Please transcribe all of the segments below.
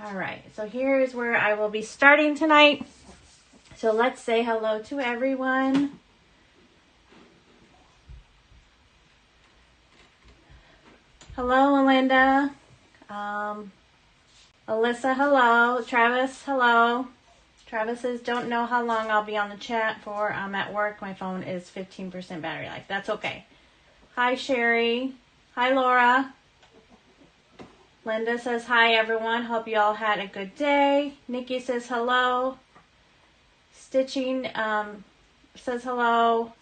All right, so here is where I will be starting tonight. So let's say hello to everyone. Hello, Melinda. Alyssa, hello. Travis, hello. Travis says, don't know how long I'll be on the chat for. I'm at work. My phone is 15% battery life. That's okay. Hi, Sherry. Hi, Laura. Linda says, hi, everyone. Hope you all had a good day. Nikki says, hello. Stitching says, hello.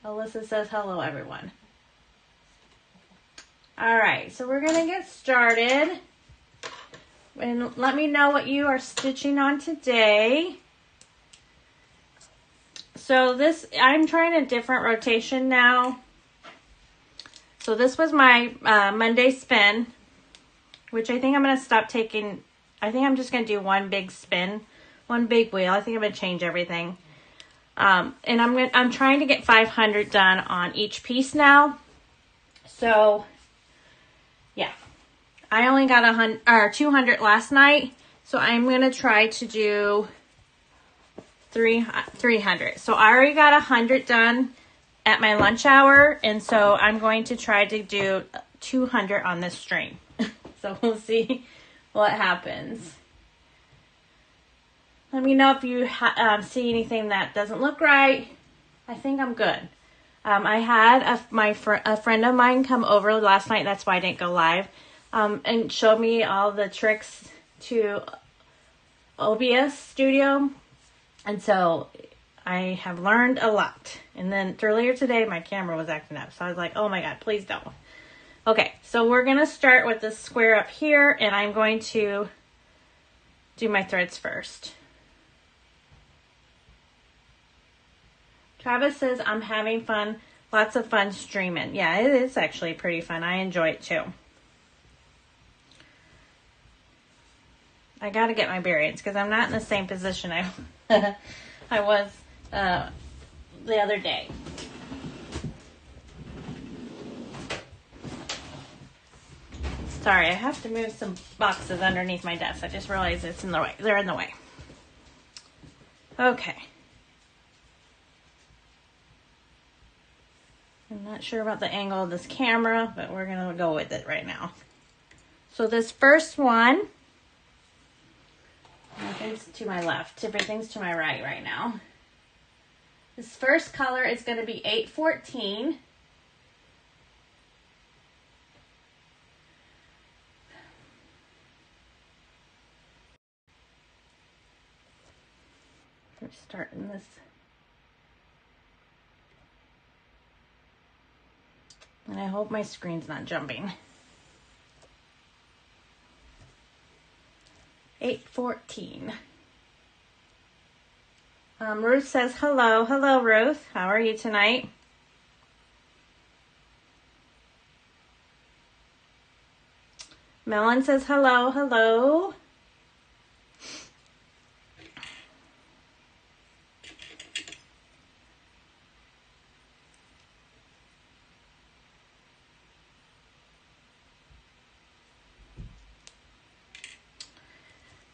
Alyssa says, hello, everyone. All right, so we're going to get started. And let me know what you are stitching on today. So I'm trying a different rotation now. So this was my Monday spin, which I think I'm going to stop taking. I think I'm just going to do one big spin, one big wheel. I think I'm going to change everything. And I'm trying to get 500 done on each piece now. So yeah. I only got 200 last night, so I'm going to try to do 300. So I already got 100 done at my lunch hour, and so I'm going to try to do 200 on this string. So we'll see what happens. Let me know if you see anything that doesn't look right. I think I'm good. I had a friend of mine come over last night. That's why I didn't go live. And showed me all the tricks to OBS Studio. And so I have learned a lot. And then earlier today, my camera was acting up. So I was like, oh my God, please don't. Okay, so we're going to start with this square up here. And I'm going to do my threads first. Travis says, I'm having fun. Lots of fun streaming. Yeah, it is actually pretty fun. I enjoy it too. I got to get my bearings because I'm not in the same position I was the other day. Sorry, I have to move some boxes underneath my desk. I just realized it's in the way. They're in the way. Okay. I'm not sure about the angle of this camera, but we're going to go with it right now. So this first one, everything's to my left. Everything's to my right now. This first color is going to be 814. We're starting this. And I hope my screen's not jumping. 814. Ruth says hello. Hello, Ruth. How are you tonight? Melon says hello. Hello.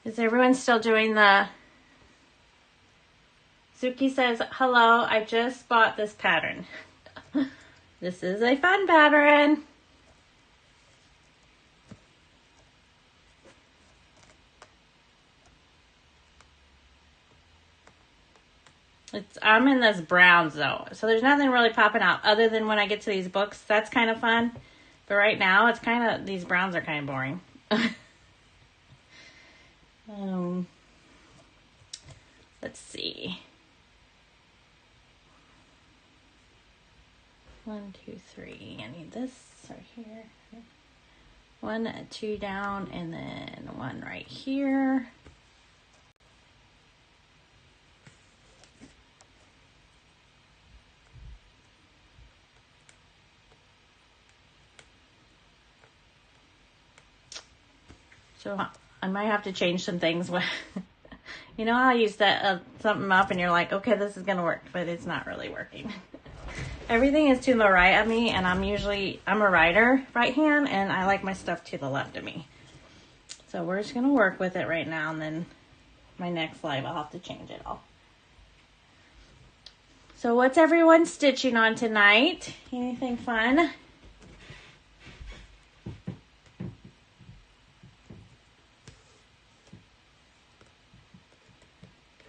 Is everyone still doing the... Suki says, hello, I just bought this pattern. This is a fun pattern. I'm in this browns though, so there's nothing really popping out other than when I get to these books. That's kind of fun. But right now, it's kind of, these browns are kind of boring. Let's see. 1, 2, 3. I need this right here. 1, 2 down, and then 1 right here. So I might have to change some things. You know how you set something up and you're like, okay, this is going to work, but it's not really working. Everything is to the right of me, and I'm a writer right hand, and I like my stuff to the left of me. So we're just going to work with it right now, and then my next live I'll have to change it all. So what's everyone stitching on tonight? Anything fun?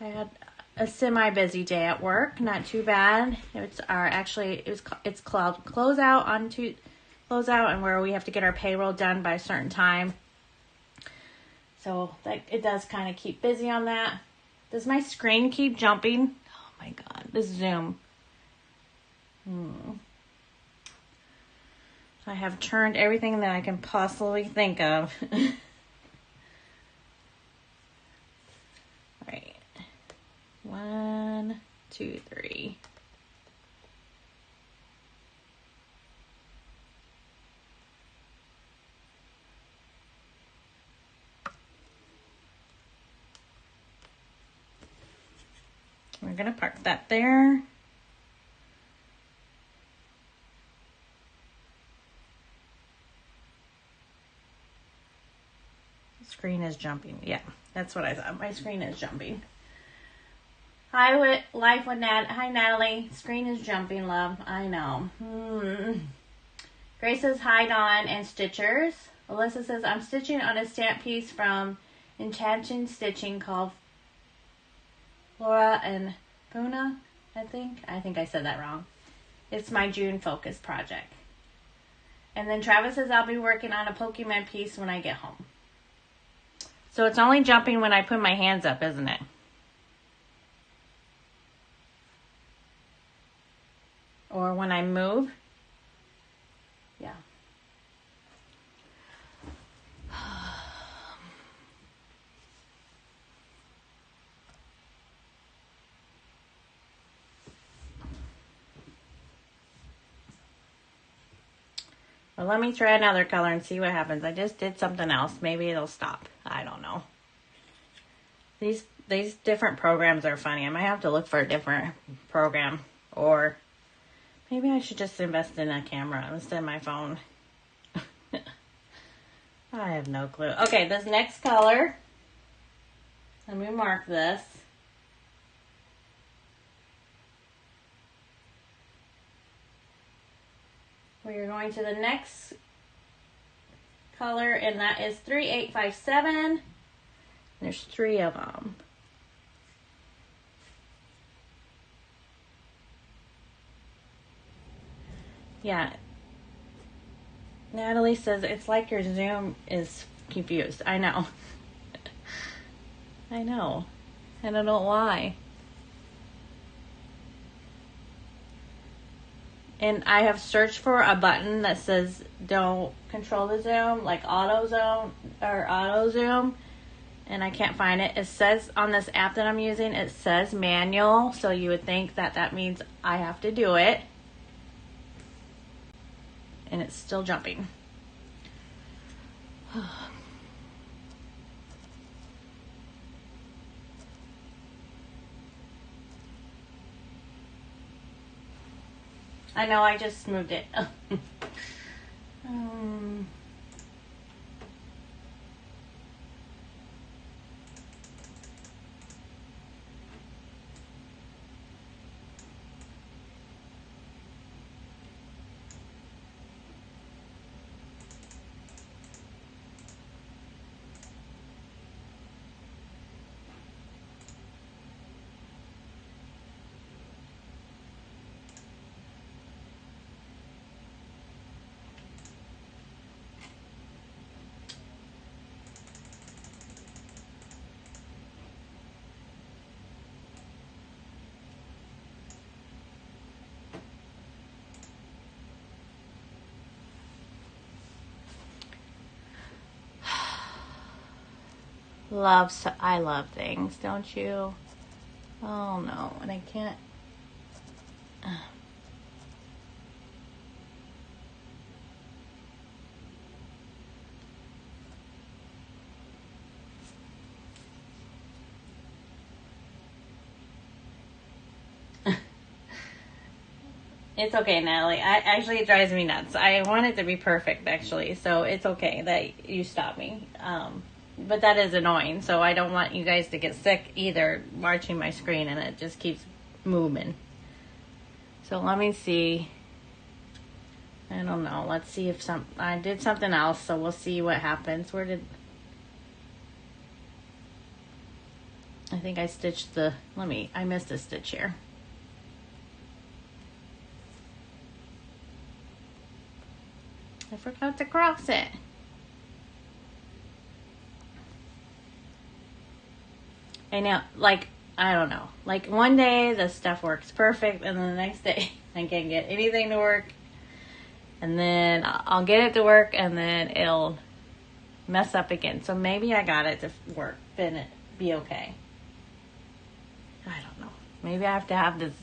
I had a semi-busy day at work, not too bad. It's closeout and where we have to get our payroll done by a certain time. So that it does kind of keep busy on that. Does my screen keep jumping? Oh my god, this Zoom. I have turned everything that I can possibly think of. Alright. 1, 2, 3. We're going to park that there. The screen is jumping. Yeah, that's what I thought. My screen is jumping. Hi, Life with Nat. Hi, Natalie. Screen is jumping, love. I know. Grace says, hi, Dawn and Stitchers. Alyssa says, I'm stitching on a stamp piece from Enchanting Stitching called Flora and Puna, I think. I think I said that wrong. It's my June focus project. And then Travis says, I'll be working on a Pokemon piece when I get home. So it's only jumping when I put my hands up, isn't it? Or when I move. Yeah. Well, let me try another color and see what happens. I just did something else. Maybe it'll stop. I don't know. These different programs are funny. I might have to look for a different program. Or maybe I should just invest in a camera instead of my phone. I have no clue. Okay, this next color. Let me mark this. We are going to the next color, and that is 3857. There's 3 of them. Yeah. Natalie says, it's like your Zoom is confused. I know. I know. I don't know why. And I have searched for a button that says don't control the zoom, like auto zoom, and I can't find it. It says on this app that I'm using, it says manual, so you would think that that means I have to do it. And it's still jumping. I know, I just moved it. I love things, don't you? Oh no, and I can't. It's okay, Natalie. Actually, it drives me nuts. I want it to be perfect, actually, so it's okay that you stop me. but that is annoying. So I don't want you guys to get sick either watching my screen and it just keeps moving. So let me see. I don't know. Let's see if I did something else. So we'll see what happens. I think I stitched I missed a stitch here. I forgot to cross it. I know, like, I don't know. Like, one day the stuff works perfect, and then the next day I can't get anything to work. And then I'll get it to work, and then it'll mess up again. So maybe I got it to work, then it be okay. I don't know. Maybe I have to have this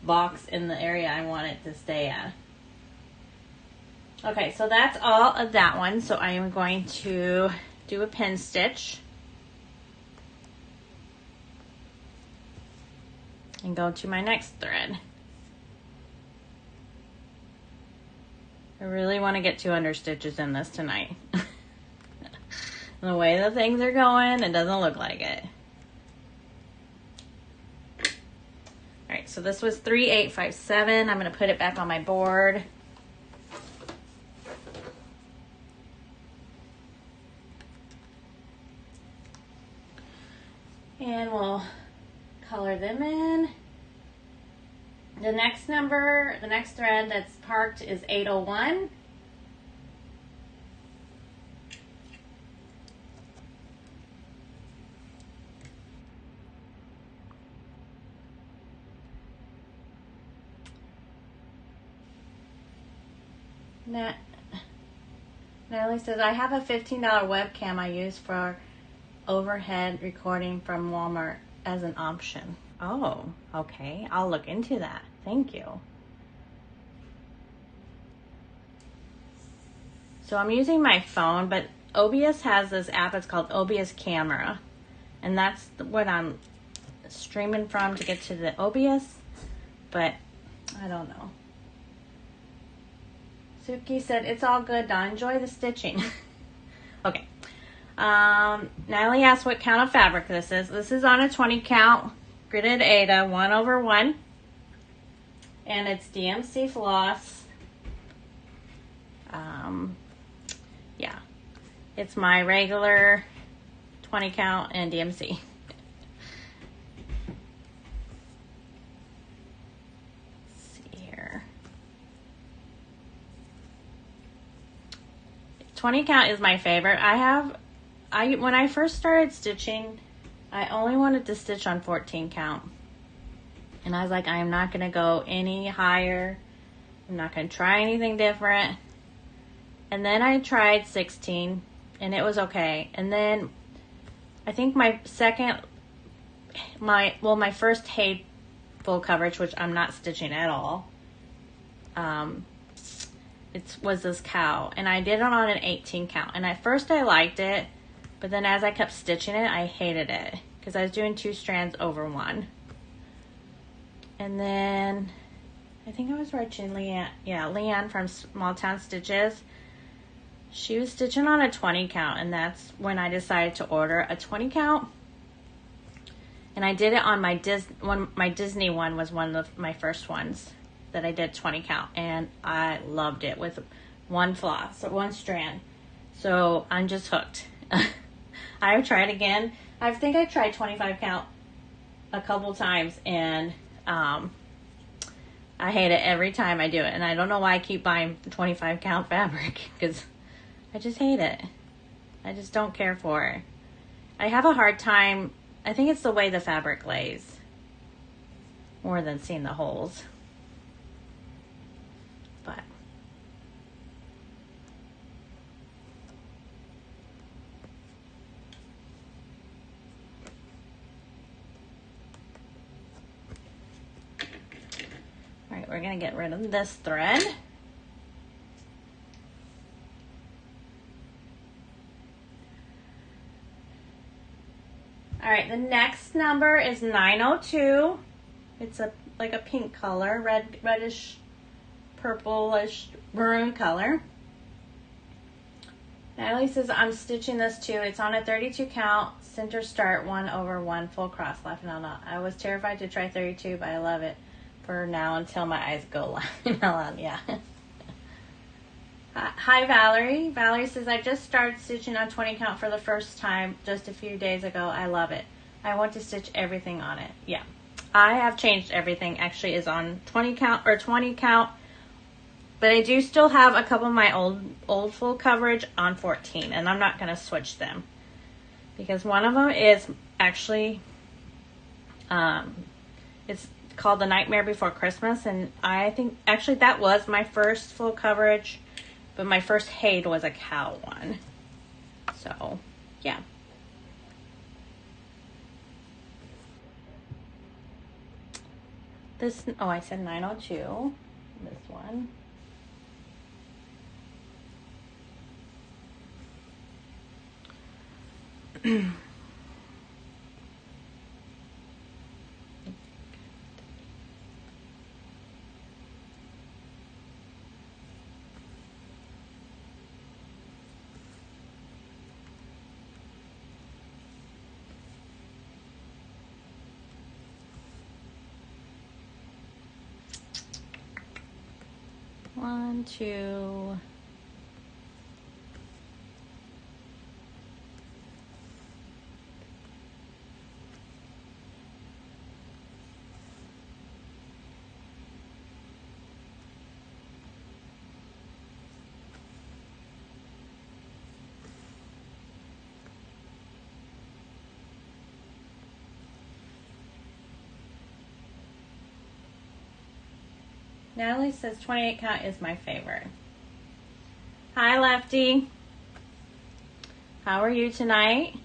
box in the area I want it to stay at. Okay, so that's all of that one. So I am going to do a pin stitch. And go to my next thread. I really want to get 200 stitches in this tonight. The way the things are going, it doesn't look like it. Alright, so this was 3857. I'm going to put it back on my board. And we'll color them in. The next thread that's parked is 801. Natalie says, I have a $15 webcam I use for overhead recording from Walmart as an option. Oh, okay. I'll look into that. Thank you. So I'm using my phone, but OBS has this app. It's called OBS Camera. And that's what I'm streaming from to get to the OBS. But I don't know. Suki said, it's all good, Dawn. Enjoy the stitching. Okay. Natalie asked what count of fabric this is. This is on a 20 count gridded Aida 1/1. And it's DMC floss. Yeah. It's my regular 20 count and DMC. Let's see here. 20 count is my favorite. When I first started stitching, I only wanted to stitch on 14 count. And I was like, I am not going to go any higher. I'm not going to try anything different. And then I tried 16 and it was okay. And then I think my first hay full coverage, which I'm not stitching at all, was this cow. And I did it on an 18 count. And at first I liked it. But then as I kept stitching it, I hated it because I was doing 2 strands over 1. And then I think I was watching Leanne. Yeah, Leanne from Small Town Stitches. She was stitching on a 20 count, and that's when I decided to order a 20 count. And I did it on my Disney one was one of my first ones that I did 20 count, and I loved it with 1 floss, 1 strand. So I'm just hooked. I've tried again. I think I tried 25 count a couple times, and I hate it every time I do it. And I don't know why I keep buying 25 count fabric, because I just hate it. I just don't care for it. I have a hard time. I think it's the way the fabric lays more than seeing the holes. But all right, we're gonna get rid of this thread. All right, the next number is 902. It's like a pink color, reddish, purplish, maroon color. Natalie says, I'm stitching this too. It's on a 32 count, center start, 1/1, full cross, laughing out loud. I was terrified to try 32, but I love it for now until my eyes go laughing out loud. Yeah. Hi, Valerie. Valerie says, I just started stitching on 20 count for the first time just a few days ago. I love it. I want to stitch everything on it. Yeah. I have changed everything. Actually is on 20 count or 20 count. But I do still have a couple of my old full coverage on 14, and I'm not going to switch them because one of them is actually, it's called The Nightmare Before Christmas, and I think actually that was my first full coverage, but my first Haid was a cow one. So, yeah. This, oh, I said 902. This one. One, two. Natalie says 28 count is my favorite. Hi, Lefty. How are you tonight?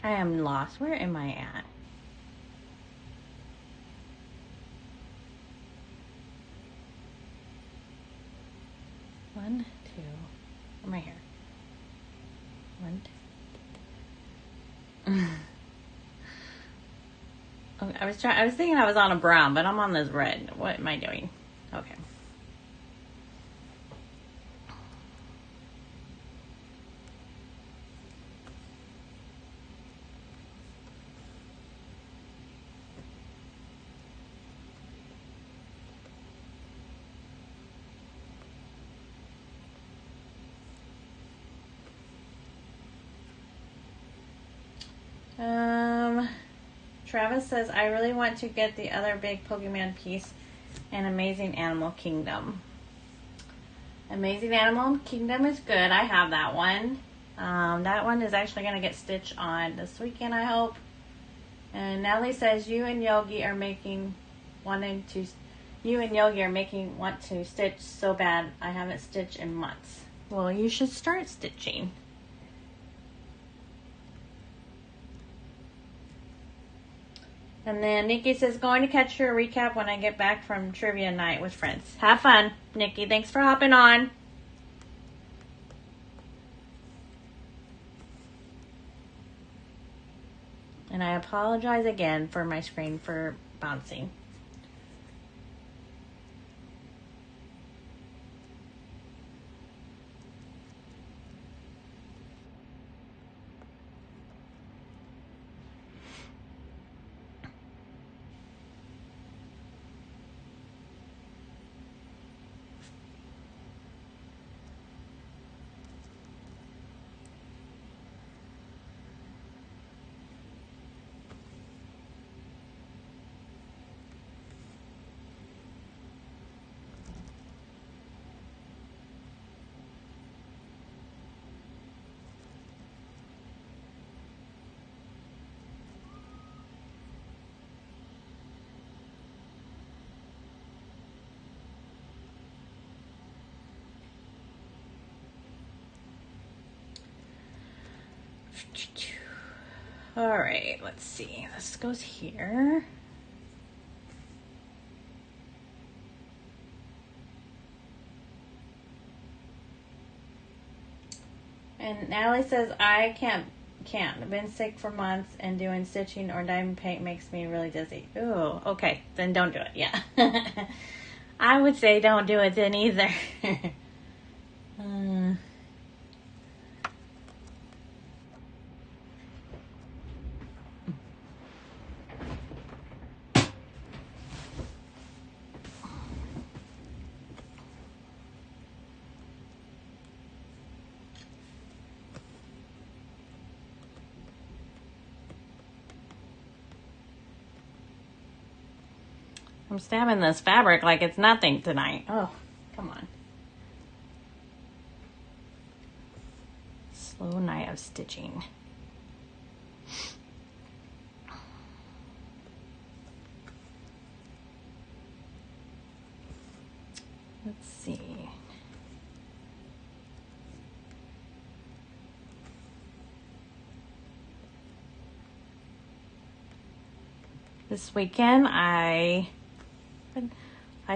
I am lost. Where am I at? One, two. Where am I here? One, two. Okay, I was thinking I was on a brown, but I'm on this red. What am I doing? Okay. Travis says, I really want to get the other big Pokemon piece and Amazing Animal Kingdom. Amazing Animal Kingdom is good. I have that one. That one is actually going to get stitched on this weekend, I hope. And Natalie says, you and Yogi are making want to stitch so bad. I haven't stitched in months. Well, you should start stitching. And then Nikki says, going to catch your recap when I get back from trivia night with friends. Have fun, Nikki. Thanks for hopping on. And I apologize again for my screen for bouncing. All right, let's see. This goes here. And Natalie says, I can't. I've been sick for months and doing stitching or diamond paint makes me really dizzy. Ooh, okay. Then don't do it. Yeah. I would say don't do it then either. I'm stabbing this fabric like it's nothing tonight. Oh, come on. Slow night of stitching. Let's see. This weekend I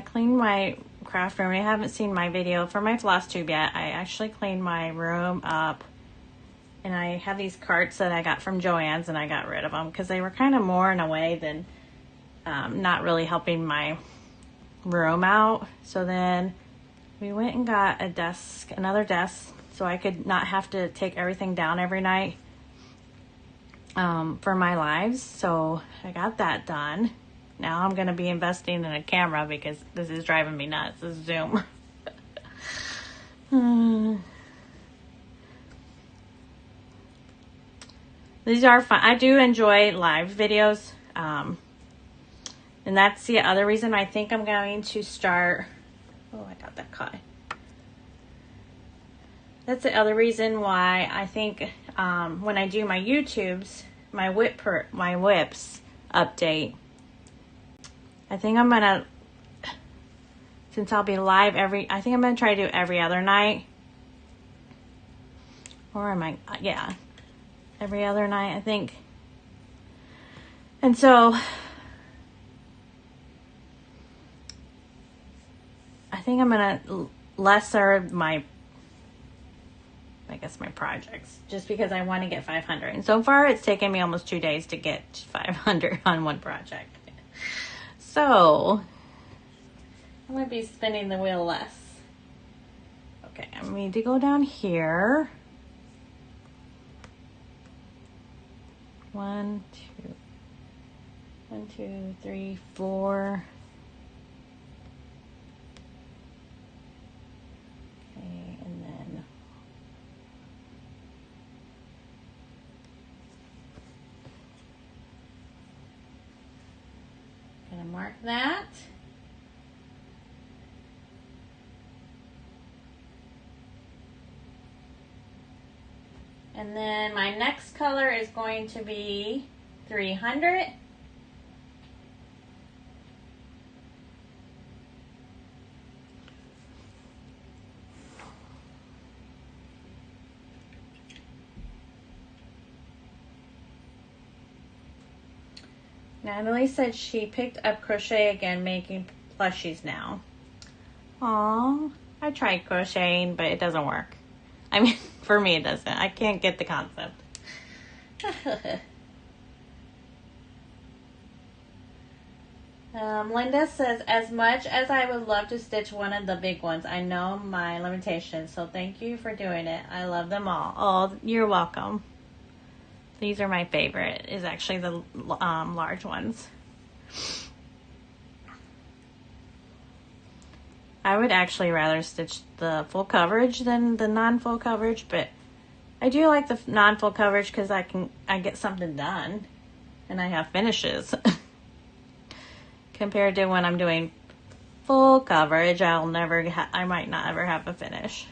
cleaned my craft room. You haven't seen my video for my floss tube yet. I actually cleaned my room up, and I have these carts that I got from Joann's, and I got rid of them because they were kind of more in a way than not really helping my room out. So then we went and got another desk, so I could not have to take everything down every night for my lives. So I got that done. Now I'm going to be investing in a camera because this is driving me nuts, this Zoom. These are fun. I do enjoy live videos. And that's the other reason I think I'm going to start. Oh, I got that caught. That's the other reason why I think when I do my YouTubes, my whips update, I think I'm gonna, since I'll be live I think I'm gonna try to do every other night. Or yeah, every other night, I think. And so, I think I'm gonna lesser my projects, just because I want to get 500. And so far, it's taken me almost 2 days to get 500 on one project. So, I might be spinning the wheel less. Okay, I need to go down here. 1, 2, 3, 4. Okay, and then gonna mark that. And then my next color is going to be 300. Natalie said she picked up crochet again, making plushies now. Aww, I tried crocheting, but it doesn't work. I mean, for me it doesn't. I can't get the concept. Linda says, as much as I would love to stitch one of the big ones, I know my limitations, so thank you for doing it. I love them all. Oh, you're welcome. These are my favorite, is actually the large ones. I would actually rather stitch the full coverage than the non-full coverage, but I do like the non-full coverage because I get something done and I have finishes. Compared to when I'm doing full coverage, I might not ever have a finish.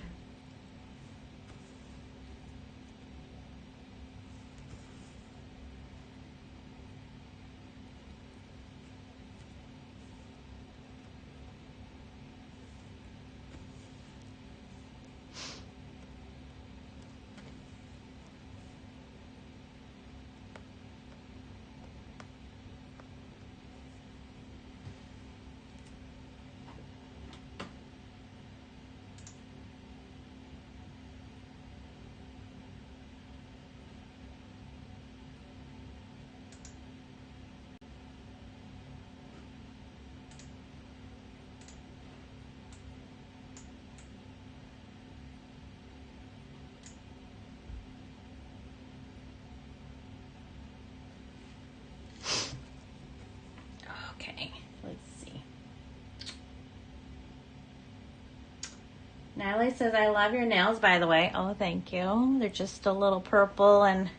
Natalie says, I love your nails, by the way. Oh, thank you. They're just a little purple and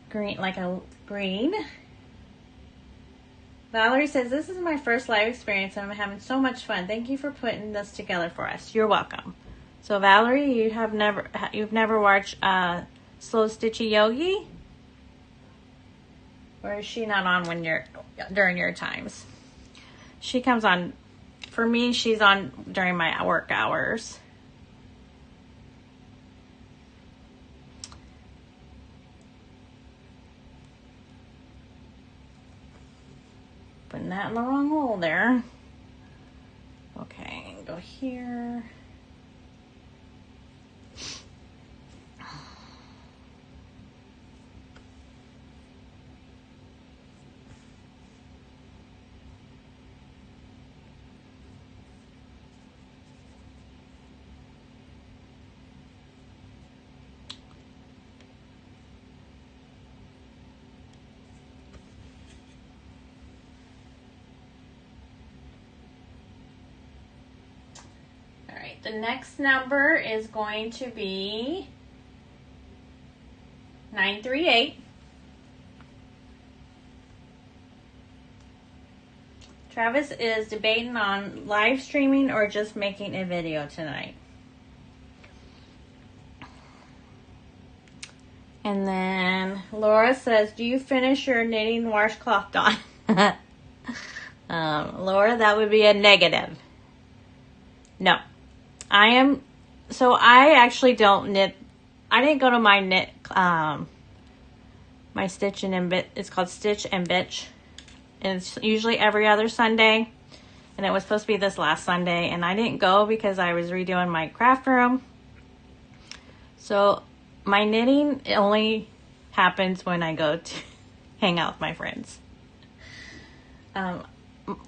green, like a green. Valerie says, this is my first live experience and I'm having so much fun. Thank you for putting this together for us. You're welcome. So Valerie, you've never watched Slow Stitchy Yogi? Or is she not on during your times? She comes on, for me, she's on during my work hours. Putting that in the wrong hole there. Okay, go here. The next number is going to be 938. Travis is debating on live streaming or just making a video tonight. And then Laura says, do you finish your knitting washcloth, Dawn? Laura, that would be a negative. No. I actually don't knit. I didn't go to my knit, my Stitch and Bit. It's called Stitch and Bitch. And it's usually every other Sunday. And it was supposed to be this last Sunday. And I didn't go because I was redoing my craft room. So my knitting only happens when I go to hang out with my friends.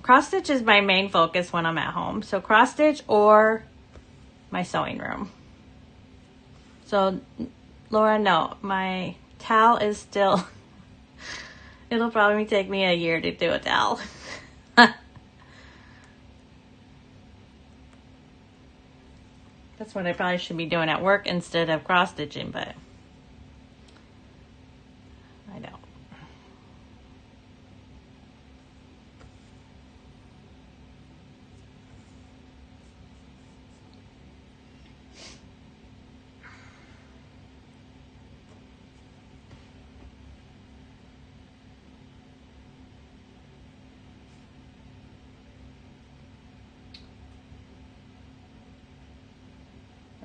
Cross stitch is my main focus when I'm at home. So cross stitch or my sewing room. So Laura, no, my towel is still, it'll probably take me a year to do a towel. That's what I probably should be doing at work instead of cross stitching, but I don't.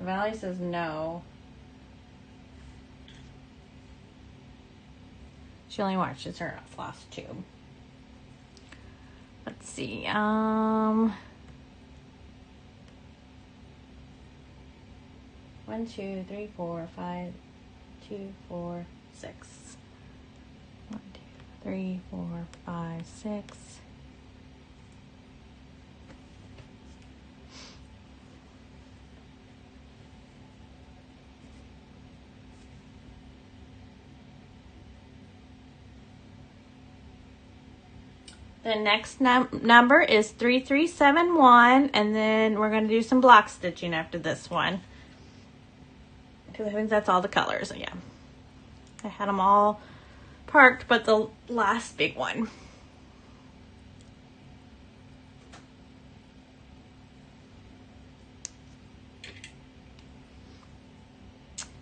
Valerie says no. She only watches her floss tube. Let's see. 1, 2, 3, 4, 5, 2, 4, 6. 1, 2, 3, 4, 5, 6. The next number is 3371, and then we're going to do some block stitching after this one. Because I think that's all the colors. So yeah, I had them all parked, but the last big one.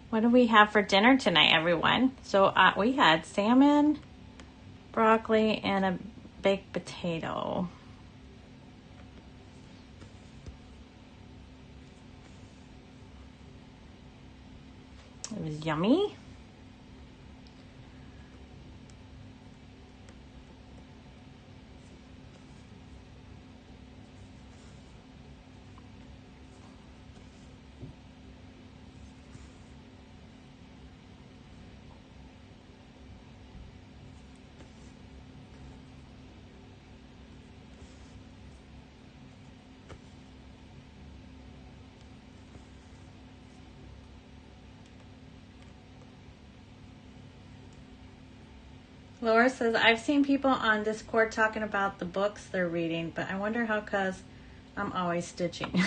What do we have for dinner tonight, everyone? So we had salmon, broccoli, and a baked potato. It was yummy. Laura says, I've seen people on Discord talking about the books they're reading, but I wonder how, because I'm always stitching.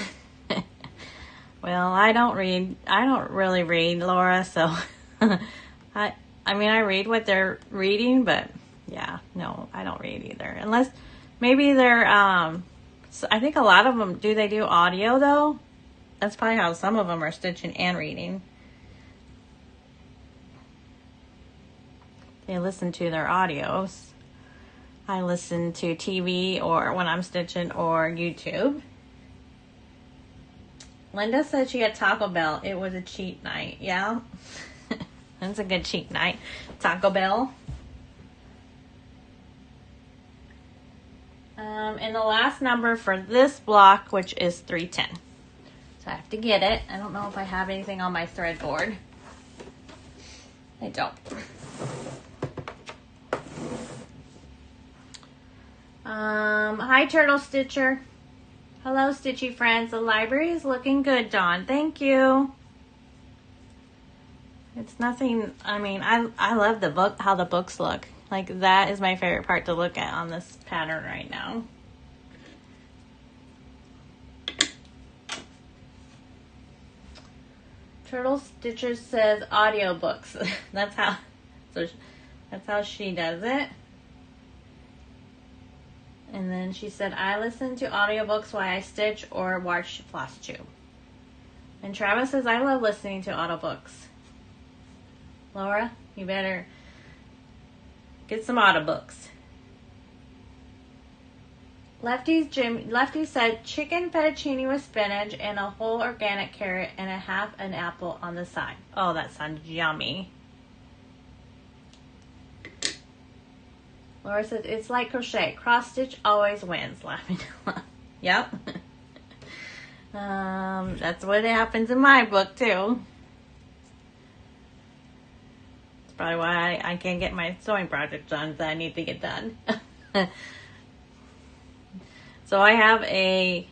Well, I don't really read, Laura, so I mean, I read what they're reading, but yeah, no, I don't read either. Unless maybe they're, so I think a lot of them, they do audio though? That's probably how some of them are stitching and reading. They listen to their audios. I listen to TV or when I'm stitching or YouTube. Linda said she had Taco Bell. It was a cheat night. Yeah. That's a good cheat night. Taco Bell. And the last number for this block, which is 310. So I have to get it. I don't know if I have anything on my thread board. I don't. Hi, Turtle Stitcher. Hello, Stitchy friends. The library is looking good, Dawn. Thank you. It's nothing, I mean, I love the book, how the books look. Like, that is my favorite part to look at on this pattern right now. Turtle Stitcher says audiobooks. That's how she does it. And then she said, I listen to audiobooks while I stitch or watch Floss Tube. And Travis says, I love listening to audiobooks. Laura, you better get some audiobooks. Lefty said, chicken fettuccine with spinach and a whole organic carrot and a half an apple on the side. Oh, that sounds yummy. Laura says, it's like crochet. Cross stitch always wins. Laughing. Yep. That's what happens in my book, too. That's probably why I can't get my sewing project done that I need to get done. So I have in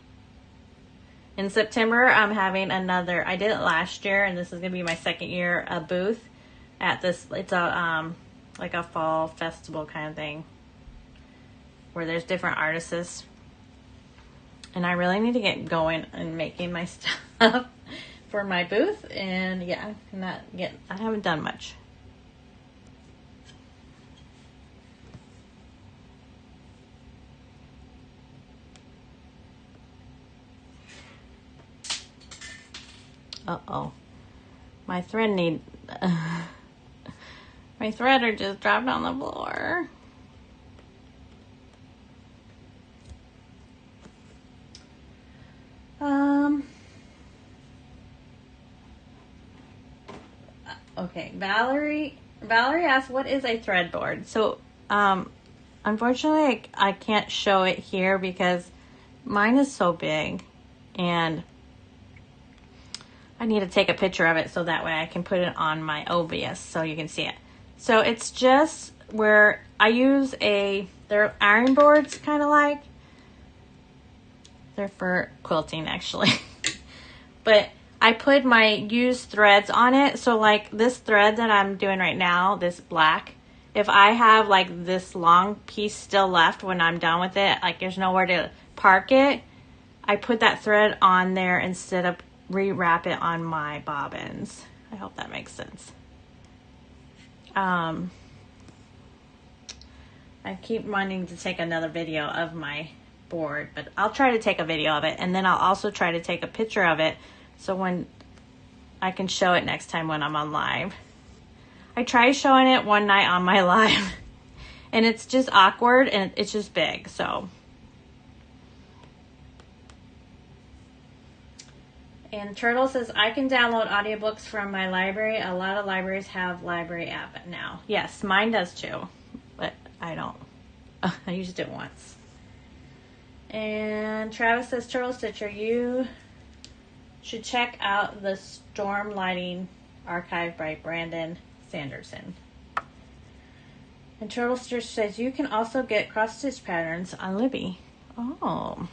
September, I'm having another, I did it last year, and this is going to be my second year, a booth at this, it's a, like a fall festival kind of thing where there's different artists, and I really need to get going and making my stuff for my booth. And yeah, I haven't done much. Uh-oh, my threader just dropped on the floor. Okay, Valerie asked, what is a thread board? So, unfortunately, I can't show it here because mine is so big, and I need to take a picture of it so that way I can put it on my OBS so you can see it. So it's just where I use they're iron boards, kind of like. They're for quilting, actually. But I put my used threads on it. So like this thread that I'm doing right now, this black, if I have like this long piece still left when I'm done with it, like there's nowhere to park it, I put that thread on there instead of rewrap it on my bobbins. I hope that makes sense. I keep wanting to take another video of my board, but I'll try to take a video of it, and then I'll also try to take a picture of it so when I can show it next time when I'm on live. I tried showing it one night on my live and it's just awkward and it's just big. So, and Turtle says, I can download audiobooks from my library. A lot of libraries have library app now. Yes, mine does too, but I don't. I used it once. And Travis says, Turtle Stitcher, you should check out the Storm Lighting Archive by Brandon Sanderson. And Turtle Stitcher says, you can also get cross-stitch patterns on Libby. Oh.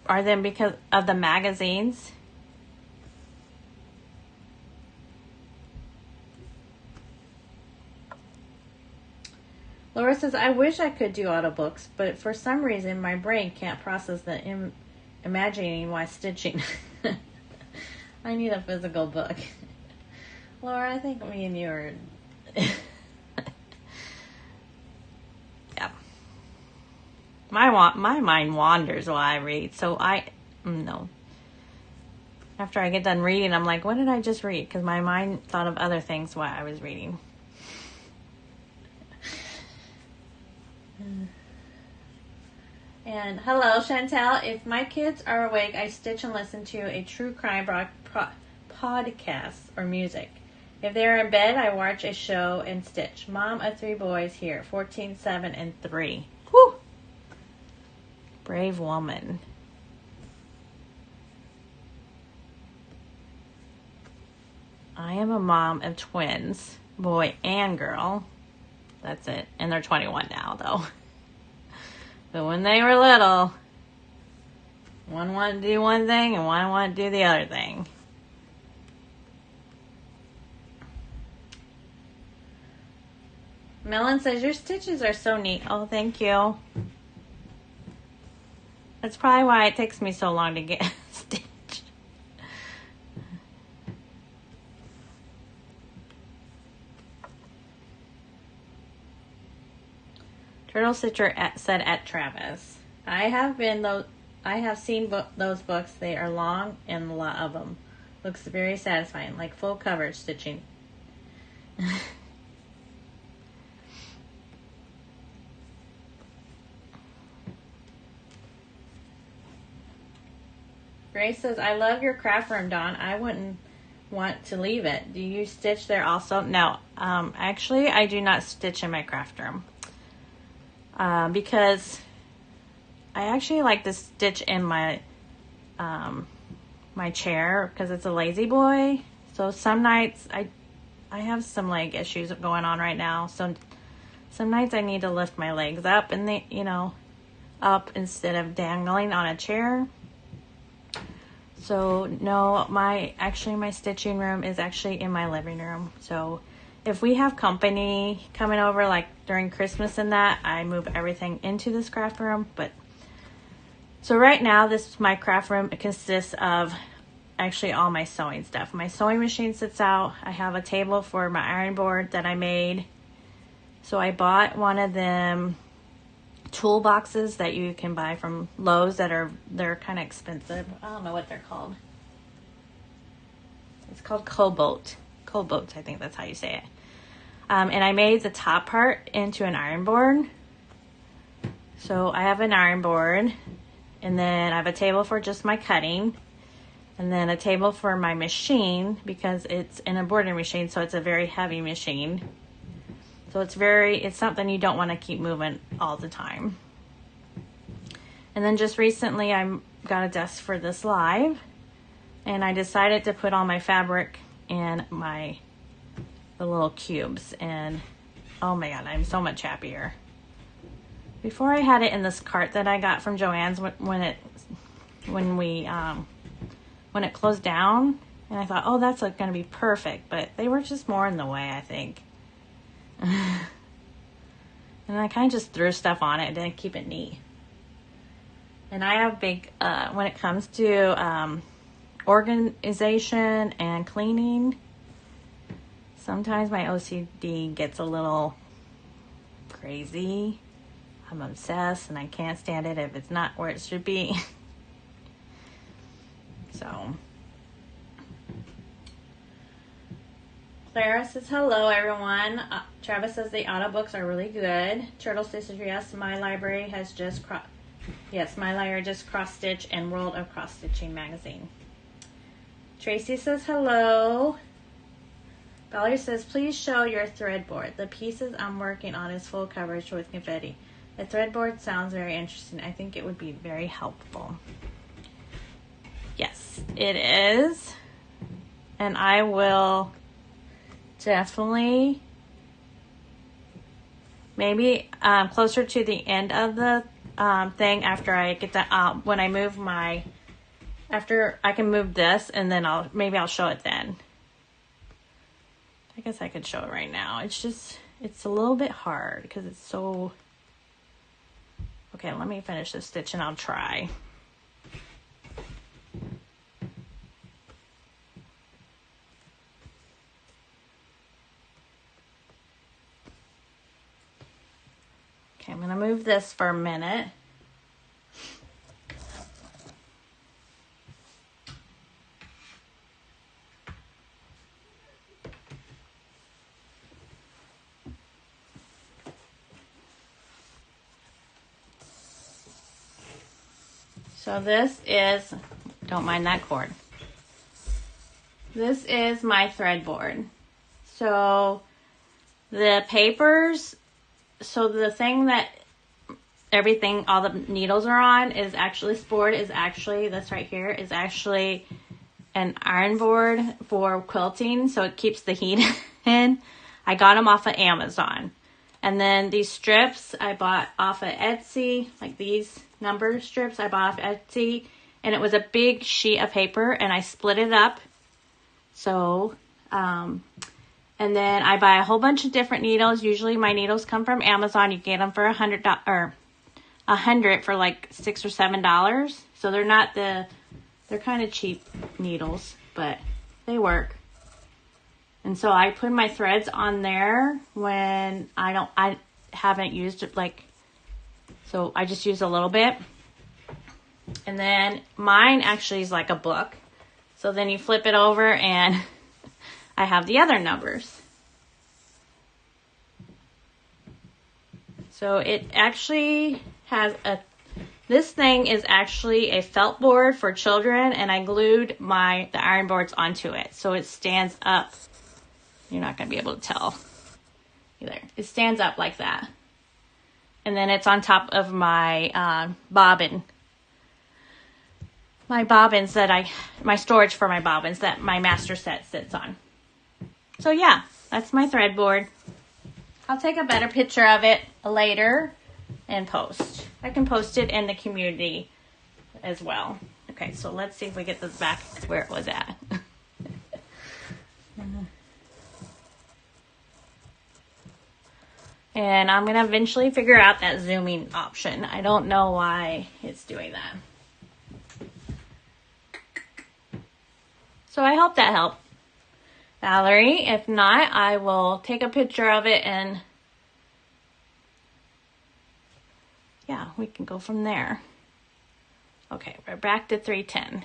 Are them because of the magazines? Laura says, I wish I could do audiobooks, but for some reason my brain can't process the imagining while stitching. I need a physical book. Laura, I think me and you are... yeah. My mind wanders while I read, so no. After I get done reading, I'm like, what did I just read? Because my mind thought of other things while I was reading. And hello, Chantel. If my kids are awake, I stitch and listen to a true crime podcast or music. If they are in bed, I watch a show and stitch. Mom of 3 boys here, 14, 7, and 3. Whew! Brave woman. I am a mom of twins, boy and girl. That's it. And they're 21 now, though. But when they were little, one wanted to do one thing and one wanted to do the other thing. Melon says, your stitches are so neat. Oh, thank you. That's probably why it takes me so long to get stitched. Turtle Stitcher said at Travis, I have seen those books. They are long and a lot of them. Looks very satisfying, like full coverage stitching. Grace says, I love your craft room, Dawn. I wouldn't want to leave it. Do you stitch there also? No, actually, I do not stitch in my craft room. Because I actually like to stitch in my my chair because it's a lazy boy. So some nights I have some leg issues going on right now. So some nights I need to lift my legs up and up instead of dangling on a chair. So no, my stitching room is actually in my living room. So if we have company coming over, like during Christmas and that, I move everything into this craft room. But so right now, my craft room consists of actually all my sewing stuff. My sewing machine sits out. I have a table for my iron board that I made. So I bought one of them toolboxes that you can buy from Lowe's they're kind of expensive. I don't know what they're called. It's called Cobalt. Cobalt, I think that's how you say it. And I made the top part into an iron board. So I have an iron board, and then I have a table for just my cutting, and then a table for my machine because it's an embroidery machine, so it's a very heavy machine. So it's something you don't want to keep moving all the time. And then just recently I got a desk for this live, and I decided to put all my fabric in the little cubes, and oh my god, I'm so much happier. Before I had it in this cart that I got from Joann's when it closed down, and I thought, oh, that's going to be perfect, but they were just more in the way, I think. And I kind of just threw stuff on it and didn't keep it neat. And I have big, when it comes to organization and cleaning, sometimes my OCD gets a little crazy. I'm obsessed and I can't stand it if it's not where it should be. So Clara says, hello everyone. Travis says the audiobooks are really good. Turtle Sisters, yes, my library just cross-stitch and World of Cross-Stitching magazine. Tracy says, hello. Valerie says, please show your threadboard. The pieces I'm working on is full coverage with confetti. The threadboard sounds very interesting. I think it would be very helpful. Yes, it is. And I will definitely, maybe closer to the end of the thing, after I get that, when I move after I can move this, and then I'll show it then. I guess I could show it right now. It's just, it's a little bit hard because it's so... Okay, let me finish this stitch and I'll try. Okay, I'm going to move this for a minute. So this is, don't mind that cord. This is my thread board. So the papers, so the thing that everything, all the needles are on is actually, this board is actually, this right here is actually an iron board for quilting. So it keeps the heat in. I got them off of Amazon. And then these strips I bought off of Etsy, like these number strips I bought off Etsy, and it was a big sheet of paper and I split it up. So, and then I buy a whole bunch of different needles. Usually my needles come from Amazon. You get them for $100 or $100 for like $6 or $7. So they're not they're kind of cheap needles, but they work. And so I put my threads on there when I haven't used it, like, so I just use a little bit. And then mine actually is like a book. So then you flip it over and I have the other numbers. So it actually has this thing is actually a felt board for children, and I glued the iron boards onto it. So it stands up. You're not going to be able to tell either. It stands up like that. And then it's on top of my bobbin. My bobbins that my storage for my bobbins that my master set sits on. So yeah, that's my thread board. I'll take a better picture of it later and post. I can post it in the community as well. Okay, so let's see if we get this back where it was at. And I'm going to eventually figure out that zooming option. I don't know why it's doing that. So I hope that helped, Valerie. If not, I will take a picture of it and yeah, we can go from there. Okay, we're back to 310.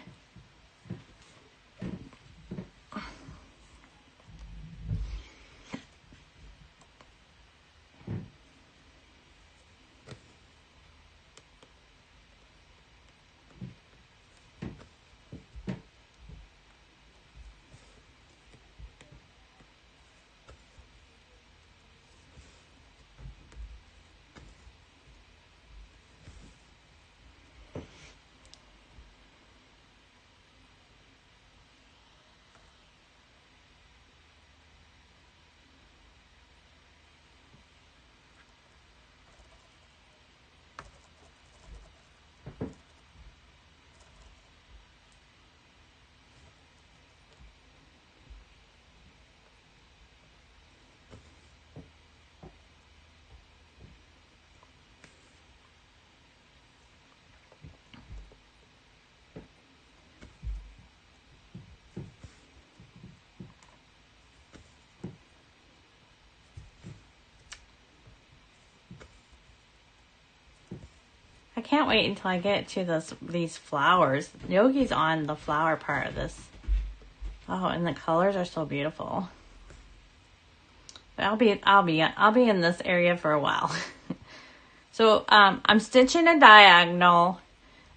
I can't wait until I get to these flowers. Yogi's on the flower part of this. Oh, and the colors are so beautiful. But I'll be in this area for a while. So I'm stitching a diagonal,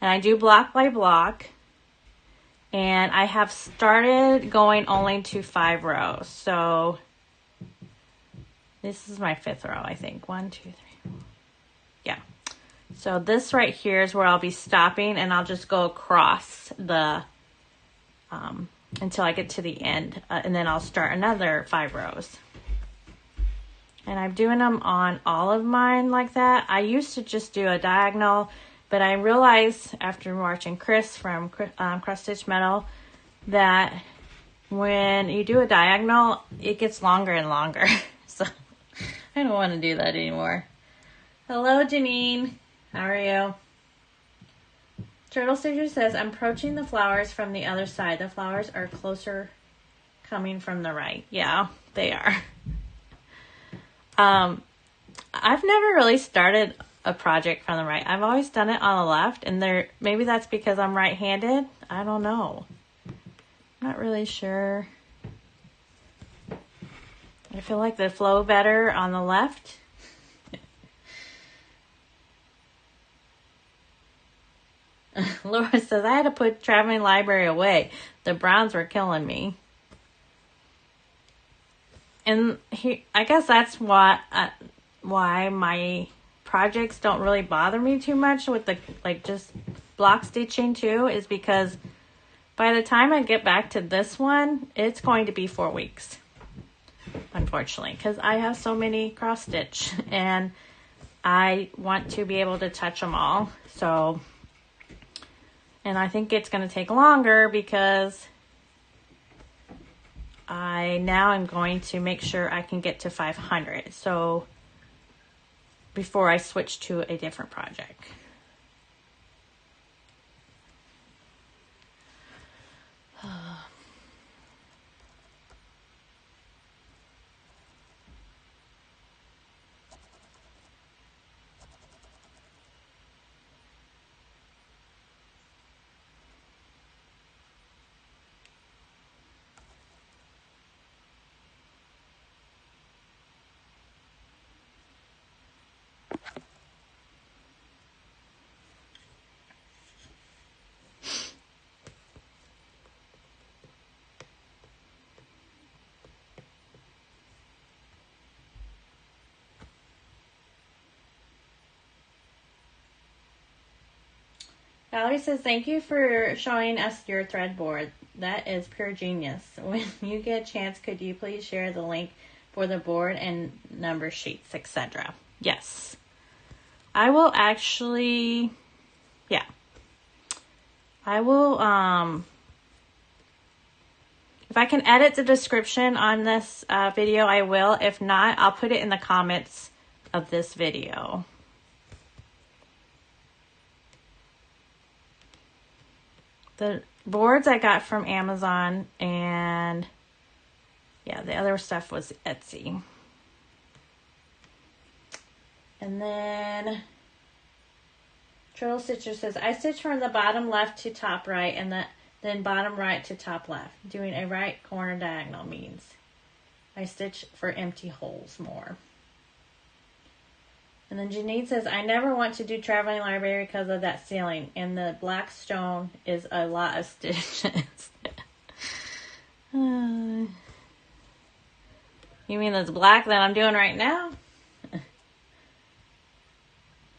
and I do block by block. And I have started going only to 5 rows. So this is my 5th row, I think. 1, 2, 3, 4. Yeah. So this right here is where I'll be stopping, and I'll just go across the until I get to the end, and then I'll start another 5 rows. And I'm doing them on all of mine like that. I used to just do a diagonal, but I realized after watching Chris from Cross Stitch Metal that when you do a diagonal, it gets longer and longer. So I don't want to do that anymore. Hello, Janine. How are you? Turtle Stitcher says, I'm approaching the flowers from the other side. The flowers are closer coming from the right. Yeah, they are. I've never really started a project from the right. I've always done it on the left, and maybe that's because I'm right-handed. I don't know. Not really sure. I feel like they flow better on the left. Laura says, I had to put Traveling Library away. The browns were killing me. And I guess that's why my projects don't really bother me too much with the, just block stitching too, is because by the time I get back to this one, it's going to be 4 weeks. Unfortunately, because I have so many cross stitch and I want to be able to touch them all. So, and I think it's going to take longer because I now am going to make sure I can get to 500. So before I switch to a different project. Valerie says, thank you for showing us your thread board. That is pure genius. When you get a chance, could you please share the link for the board and number sheets, etc.? Yes. I will actually, yeah. I will, if I can edit the description on this video, I will. If not, I'll put it in the comments of this video. The boards I got from Amazon, and yeah, the other stuff was Etsy. And then Turtle Stitcher says, I stitch from the bottom left to top right, and then bottom right to top left. Doing a right corner diagonal means I stitch for empty holes more. And then Janine says, I never want to do Traveling Library because of that ceiling. And the black stone is a lot of stitches. You mean this black that I'm doing right now?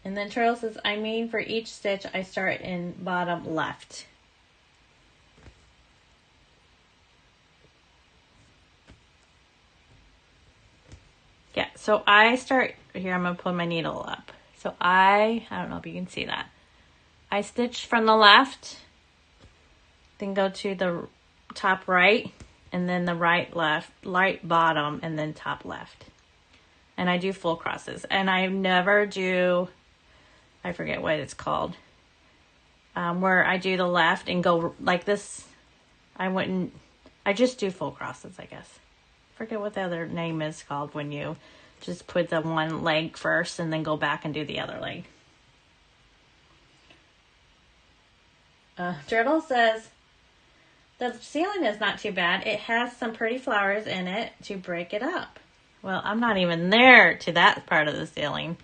And then Turtle says, I mean for each stitch, I start in bottom left. Yeah, so I start, here I'm going to put my needle up. So I don't know if you can see that. I stitch from the left, then go to the top right, and then the right bottom, and then top left. And I do full crosses. And I never do, I forget what it's called, where I do the left and go like this. I just do full crosses, I guess. Forget what the other name is called when you just put the one leg first and then go back and do the other leg. Turtle says, the ceiling is not too bad. It has some pretty flowers in it to break it up. Well, I'm not even there to that part of the ceiling.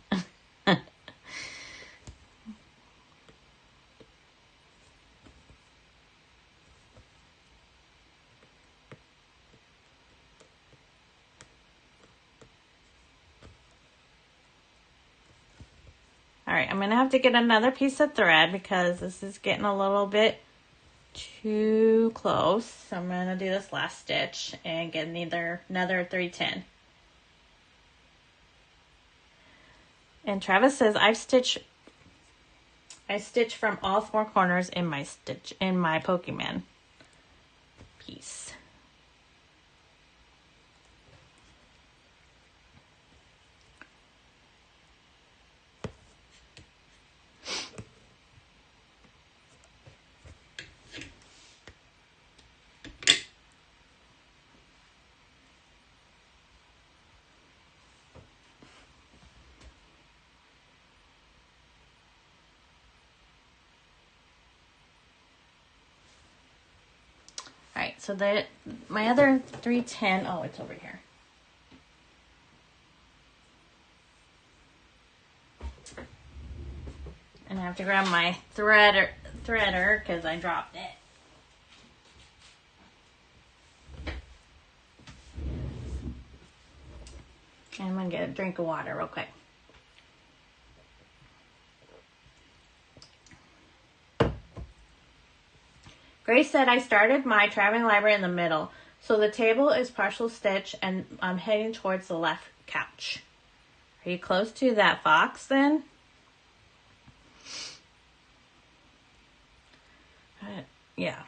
All right, I'm going to have to get another piece of thread because this is getting a little bit too close. So I'm going to do this last stitch and get another 310. And Travis says, I stitch from all 4 corners in my Pokemon piece. so that my other 310, oh, it's over here. And I have to grab my threader because I dropped it. And I'm going to get a drink of water real quick. Grace said I started my traveling library in the middle. So the table is partial stitch and I'm heading towards the left couch. Are you close to that fox then? Yeah,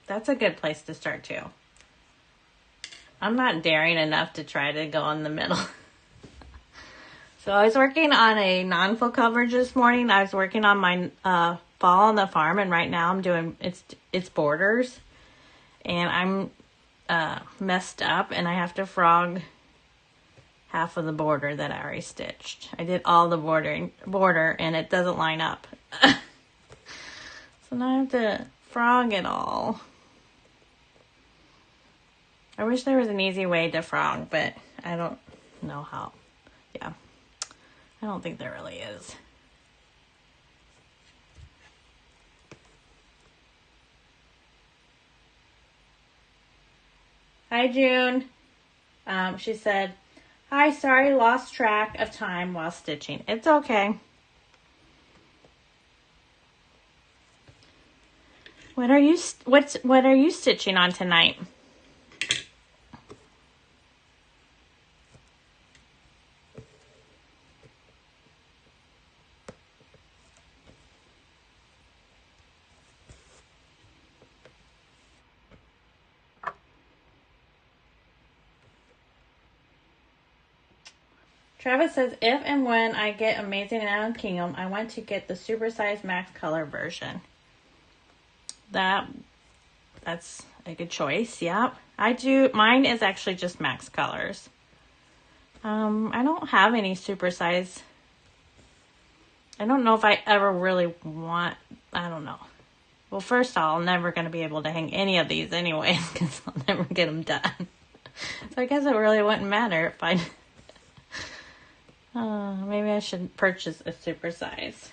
that's a good place to start too. I'm not daring enough to try to go in the middle. So I was working on a non-full coverage this morning. I was working on my fall on the farm, and right now I'm doing it's borders, and I'm messed up, and I have to frog half of the border that I already stitched. I did all the border, and it doesn't line up. So now I have to frog it all. I wish there was an easy way to frog, but I don't know how. Yeah, I don't think there really is. Hi, June. She said, hi, sorry, lost track of time while stitching. It's okay. What are you stitching on tonight? Travis says, if and when I get Amazing Animal Kingdom, I want to get the supersized max color version. That's a good choice. Yep. I do. Mine is actually just max colors. I don't have any supersize. I don't know if I ever really want, I don't know. Well, first of all, I'm never going to be able to hang any of these anyway, because I'll never get them done. So I guess it really wouldn't matter if I, maybe I should purchase a supersize.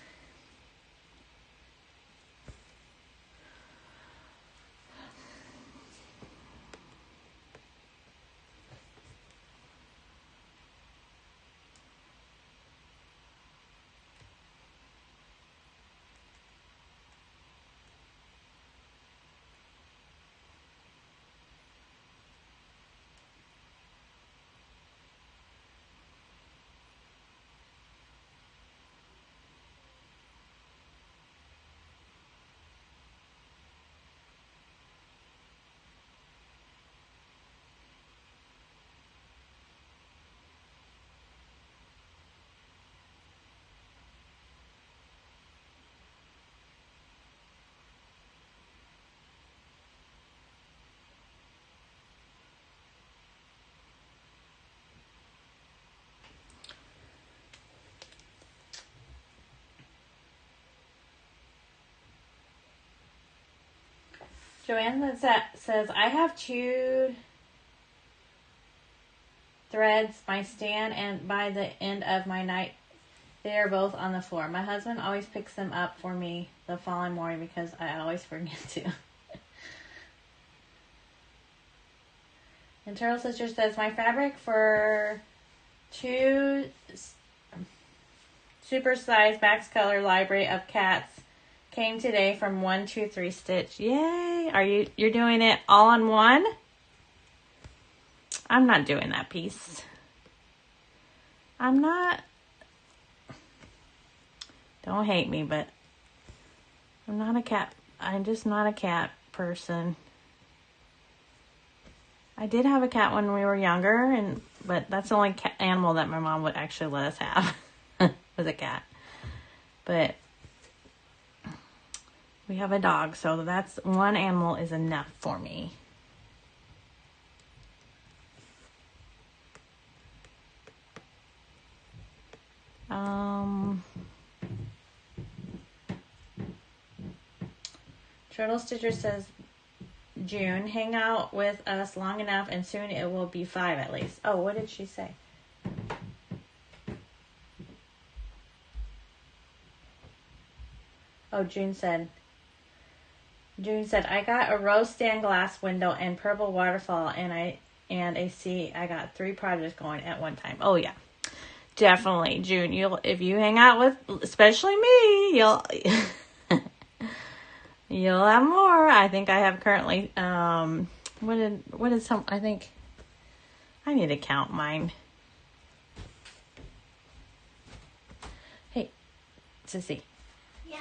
Joanne says, I have two threads, my stand, and by the end of my night, they are both on the floor. My husband always picks them up for me the following morning because I always forget to. And Turtle Sister says, my fabric for two super-sized max color library of cats came today from 123 Stitch. Yay! You're doing it all on one? I'm not doing that piece. I'm not. Don't hate me, but I'm not a cat. I'm just not a cat person. I did have a cat when we were younger, but that's the only animal that my mom would actually let us have was a cat. But we have a dog, so that's one animal is enough for me. Turtle Stitcher says, June, hang out with us long enough and soon it will be 5 at least. Oh, what did she say? Oh, June said, I got a rose stained glass window and purple waterfall and a sea. I got 3 projects going at one time. Oh yeah, definitely, June. If you hang out with, especially me, you'll have more. I think I have currently. What is some? I think I need to count mine. Hey, Sissy. Yeah.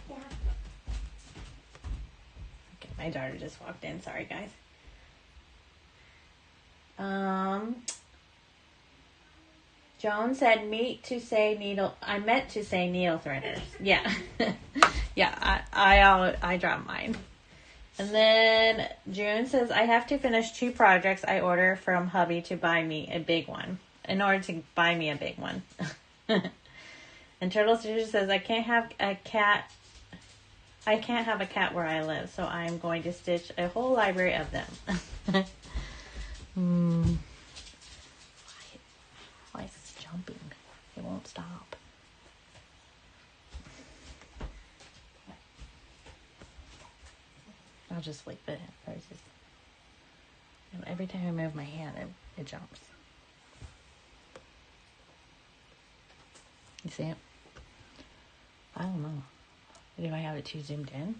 Yeah. Okay, my daughter just walked in. Sorry, guys. Joan said, I meant to say needle threaders. Yeah. Yeah, I dropped mine. And then June says, I have to finish 2 projects I order from hubby to buy me a big one. In order to buy me a big one. And Turtle Stitcher says, I can't have a cat where I live, so I'm going to stitch a whole library of them. Why is this jumping? It won't stop. I'll just leave it. Every time I move my hand, it jumps. You see it? I don't know. Do I have it too zoomed in?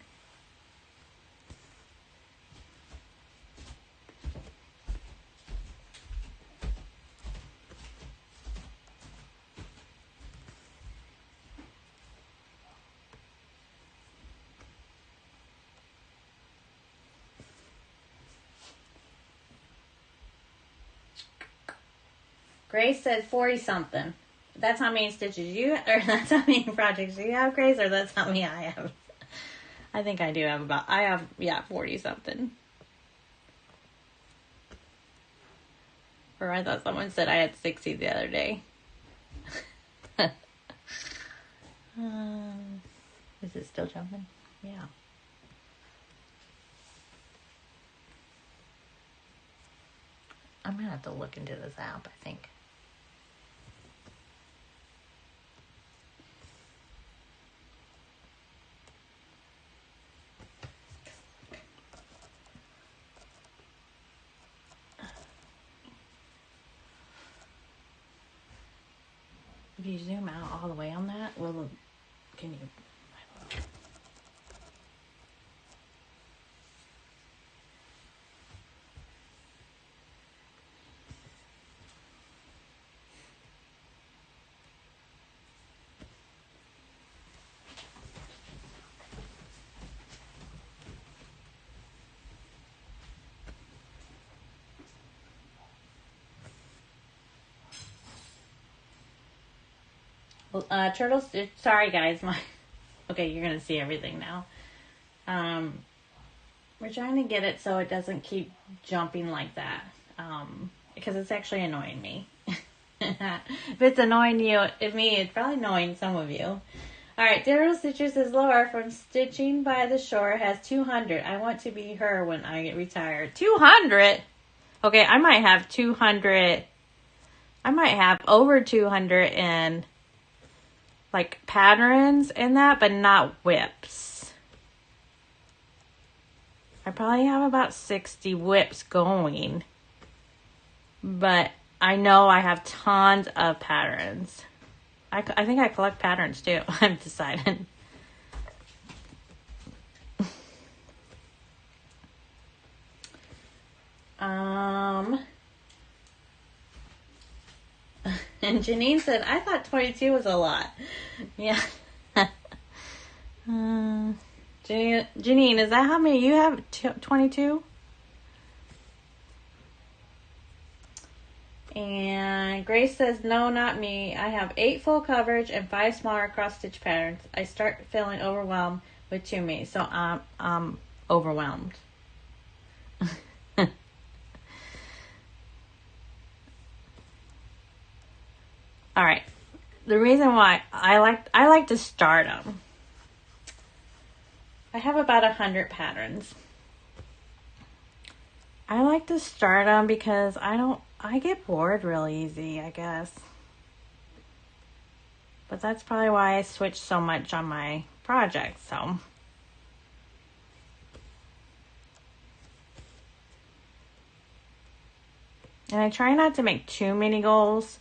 Grace said 40 something. That's how many stitches that's how many projects you have, Grace, or that's how many I have. I think I do have 40 something. Or I thought someone said I had 60 the other day. Is it still jumping? Yeah. I'm going to have to look into this app, I think. If you zoom out all the way on that, can you? I don't know. Well, Turtles, sorry guys, okay, you're going to see everything now. We're trying to get it so it doesn't keep jumping like that, because it's actually annoying me. If it's annoying me, it's probably annoying some of you. Alright, Daryl Stitcher says, Laura from Stitching by the Shore has 200. I want to be her when I get retired. 200? Okay, I might have 200. I might have over 200 in like patterns in that, but not whips. I probably have about 60 whips going, but I know I have tons of patterns. I think I collect patterns too. I've decided. And Janine said, I thought 22 was a lot. Yeah. Janine, is that how many you have? 22? And Grace says, no, not me. I have 8 full coverage and 5 smaller cross stitch patterns. I start feeling overwhelmed with too many, so I'm overwhelmed. All right. The reason why I like to start them. I have about 100 patterns. I like to start them because I get bored real easy, I guess. But that's probably why I switch so much on my projects, so. And I try not to make too many goals.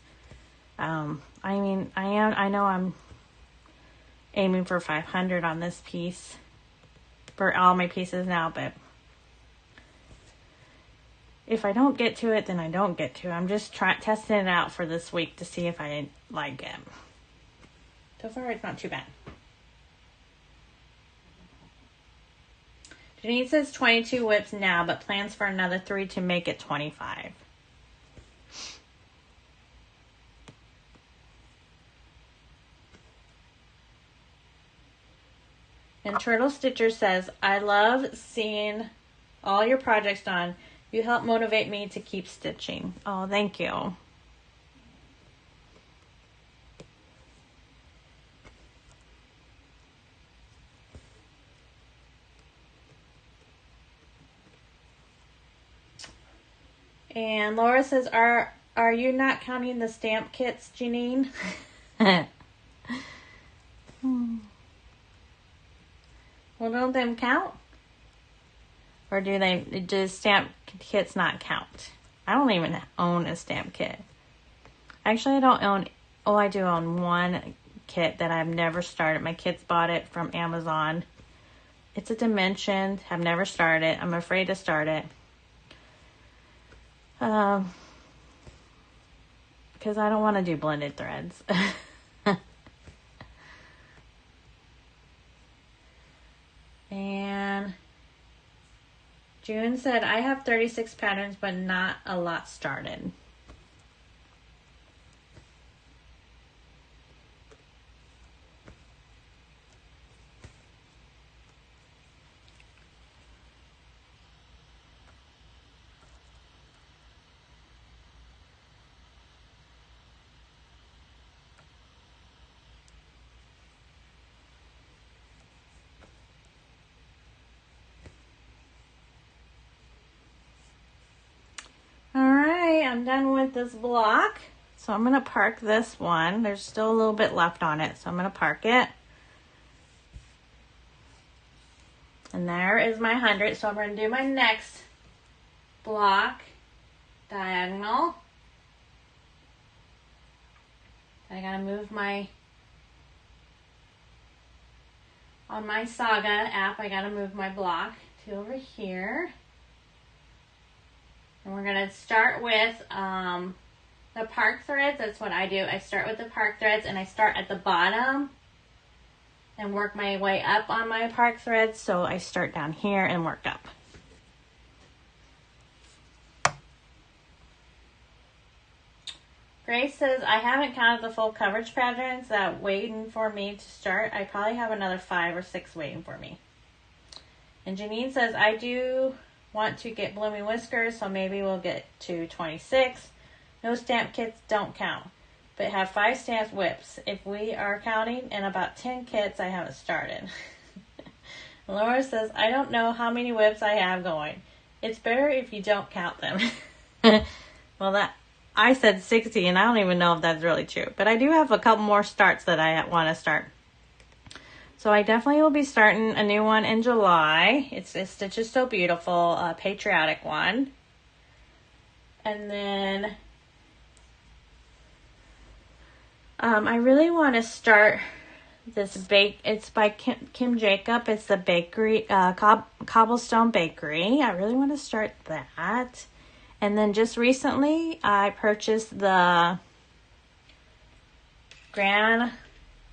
I mean, I know I'm aiming for 500 on this piece for all my pieces now, but if I don't get to it, then I don't get to it. I'm just testing it out for this week to see if I like it. So far, it's not too bad. Janine says 22 whips now, but plans for another 3 to make it 25. And Turtle Stitcher says, I love seeing all your projects done. You help motivate me to keep stitching. Oh, thank you. And Laura says, are you not counting the stamp kits, Janine? Well, don't them count? Or do stamp kits not count? I don't even own a stamp kit. Actually, I don't own, I do own one kit that I've never started. My kids bought it from Amazon. It's a Dimension. I've never started. I'm afraid to start it. Because I don't want to do blended threads. And June said, I have 36 patterns, but not a lot started. I'm done with this block, so I'm going to park this one. There's still a little bit left on it, so I'm going to park it. And there is my 100, so I'm going to do my next block diagonal. I got to move on my Saga app, I got to move my block to over here. And we're going to start with the park threads. That's what I do. I start with the park threads and I start at the bottom and work my way up on my park threads. So I start down here and work up. Grace says, I haven't counted the full coverage patterns that waiting for me to start. I probably have another 5 or 6 waiting for me. And Janine says, I do want to get blooming whiskers, so maybe we'll get to 26. No stamp kits don't count, but have 5 stamped whips. If we are counting, and about 10 kits I haven't started. Laura says, I don't know how many whips I have going. It's better if you don't count them. Well, I said 60, and I don't even know if that's really true, but I do have a couple more starts that I want to start. So I definitely will be starting a new one in July. It's Stitches So Beautiful, a patriotic one. And then I really want to start this it's by Kim Jacob. It's the bakery, Cobblestone Bakery. I really want to start that. And then just recently I purchased the Grand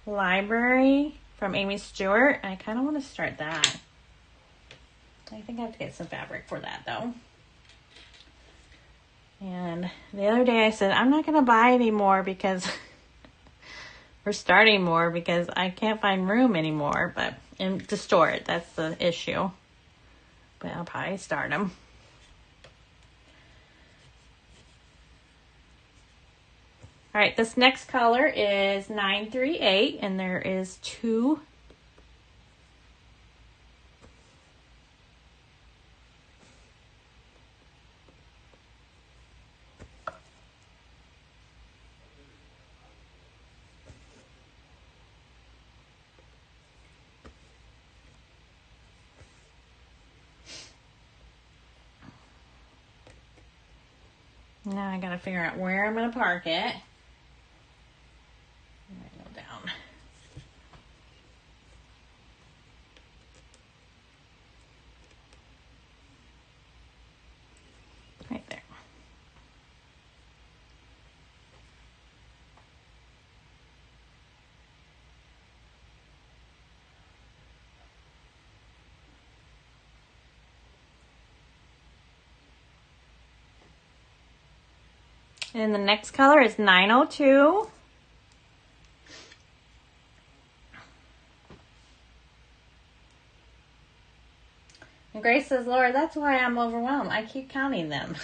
Library from Amy Stewart. I kind of want to start that. I think I have to get some fabric for that though. And the other day I said, I'm not going to buy any more because we're starting more because I can't find room anymore, and to store it. That's the issue. But I'll probably start them. All right, this next color is 938, and there is 2. Now I gotta figure out where I'm gonna park it. Go down. Right there. And the next color is 902. And Grace says, Laura, that's why I'm overwhelmed. I keep counting them.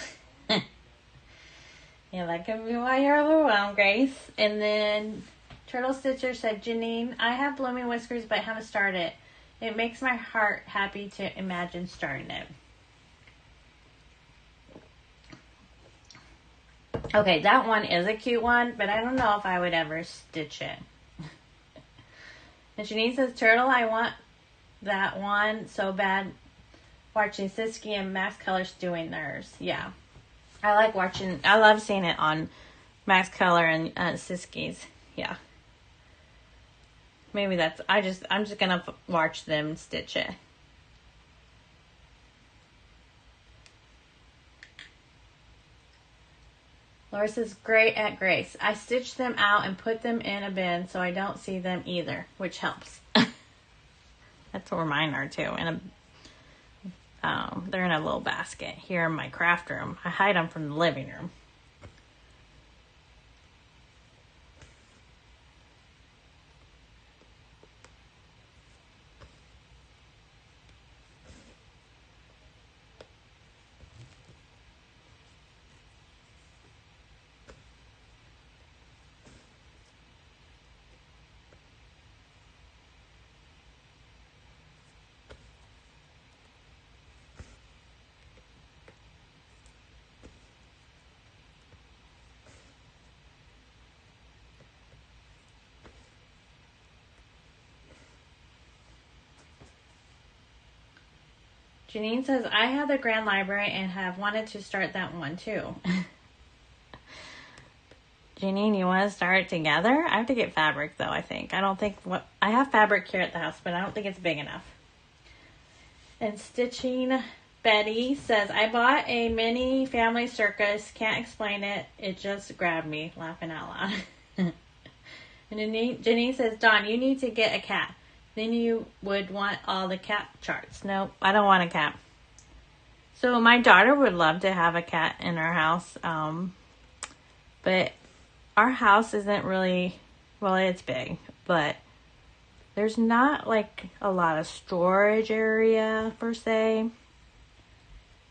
Yeah, that can be why you're overwhelmed, Grace. And then Turtle Stitcher said, Janine, I have blooming whiskers but haven't started. It makes my heart happy to imagine starting it. Okay, that one is a cute one, but I don't know if I would ever stitch it. And Janine says, Turtle, I want that one so bad watching Siski and Max Colors doing theirs. Yeah. I love seeing it on Max Color and Siski's. Yeah. Maybe I'm just going to watch them stitch it. Laura says, great at Grace. I stitch them out and put them in a bin so I don't see them either, which helps. That's where mine are too. They're in a little basket here in my craft room. I hide them from the living room. Janine says, I have the Grand Library and have wanted to start that one too. Janine, you want to start together? I have to get fabric though, I think. I have fabric here at the house, but I don't think it's big enough. And Stitching Betty says, I bought a mini family circus. Can't explain it. It just grabbed me, laughing out loud. And Janine says, Dawn, you need to get a cat. Then you would want all the cat charts. Nope, I don't want a cat. So my daughter would love to have a cat in our house. But our house isn't really, well, it's big, but there's not like a lot of storage area per se.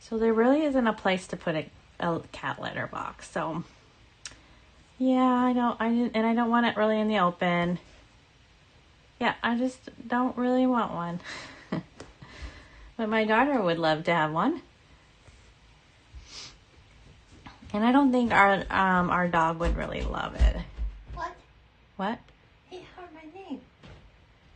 So there really isn't a place to put a cat litter box. So yeah, I don't want it really in the open. Yeah, I just don't really want one. But my daughter would love to have one. And I don't think our dog would really love it. What? What? He heard my name.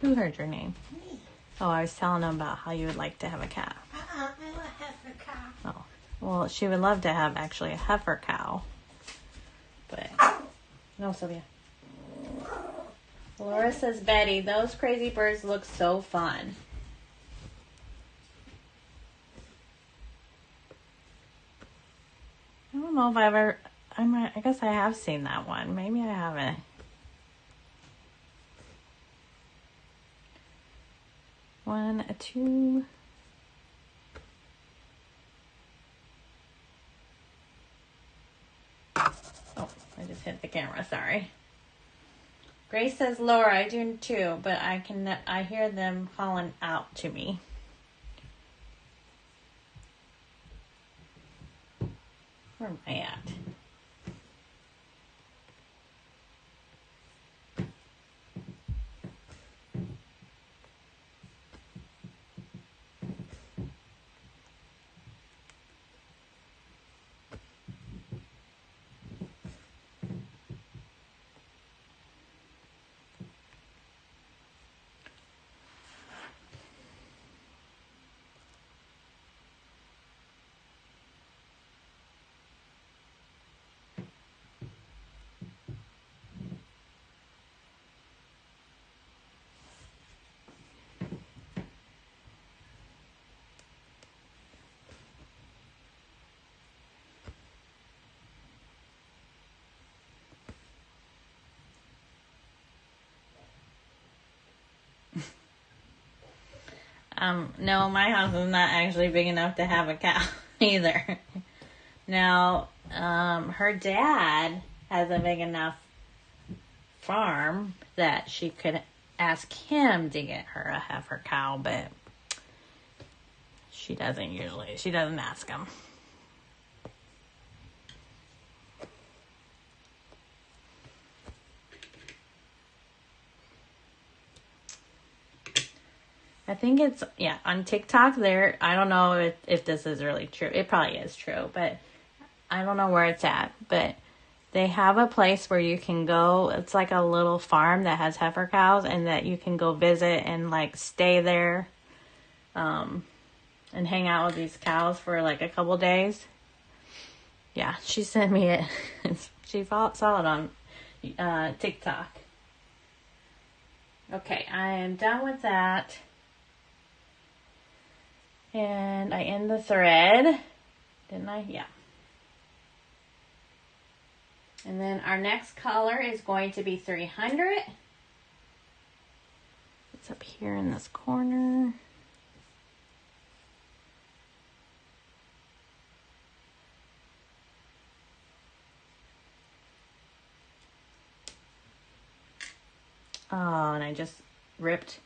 Who heard your name? Me. Oh, I was telling him about how you would like to have a cat. I want to have a car. Oh, well, she would love to have actually a heifer cow. But, no, Sylvia. Laura says, Betty, those crazy birds look so fun. I don't know if I guess I have seen that one. Maybe I haven't. One, two. Oh, I just hit the camera, sorry. Grace says, Laura, I do too, but I hear them calling out to me. Where am I at? No, my house is not actually big enough to have a cow either. Now, her dad has a big enough farm that she could ask him to get her a heifer cow, but she doesn't ask him. I think it's, on TikTok there. I don't know if this is really true. It probably is true, but I don't know where it's at. But they have a place where you can go. It's like a little farm that has heifer cows, and that you can go visit and like stay there and hang out with these cows for like a couple days. Yeah, she sent me it. She saw it on TikTok. Okay, I am done with that. And I end the thread, didn't I? Yeah. And then our next color is going to be 300. It's up here in this corner. Oh, and I just ripped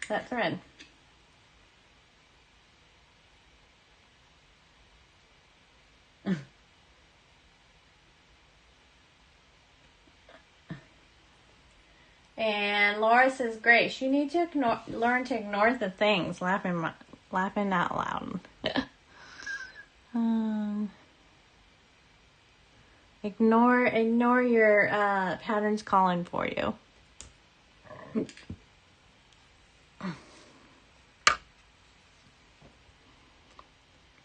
that thread. And Laura says, "Grace, you need to learn to ignore the things." Laughing out loud. Ignore your patterns calling for you.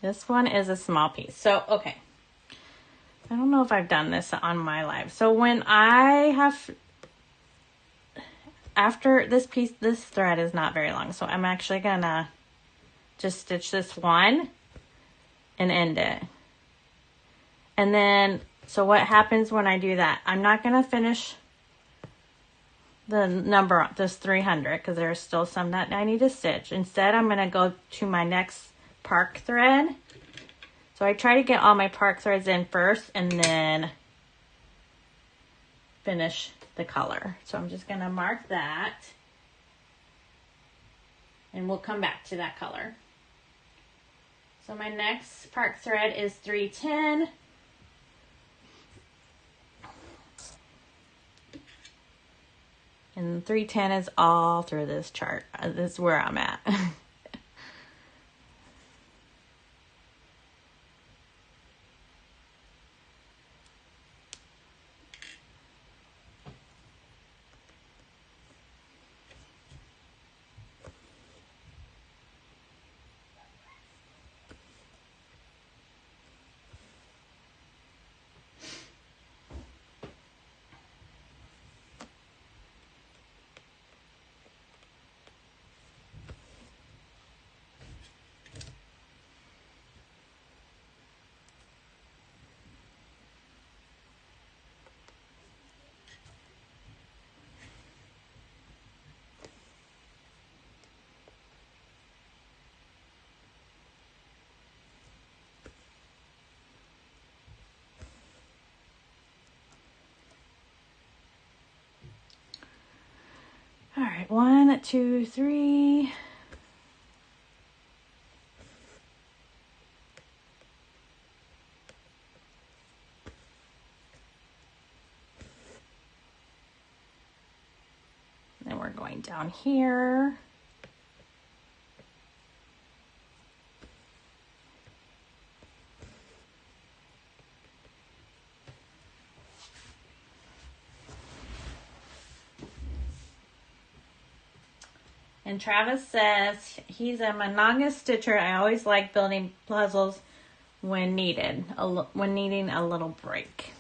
This one is a small piece. So, okay. I don't know if I've done this on my live. So when I have, after this piece, this thread is not very long. So I'm actually gonna just stitch this one and end it. And then, so what happens when I do that? I'm not gonna finish the number, this 300, because there's still some that I need to stitch. Instead, I'm gonna go to my next park thread. So I try to get all my park threads in first and then finish the color. So I'm just going to mark that and we'll come back to that color. So my next park thread is 310. And 310 is all through this chart. This is where I'm at. All right, 1, 2, 3. Then we're going down here. And Travis says he's a monogamous stitcher. I always like building puzzles when needing a little break.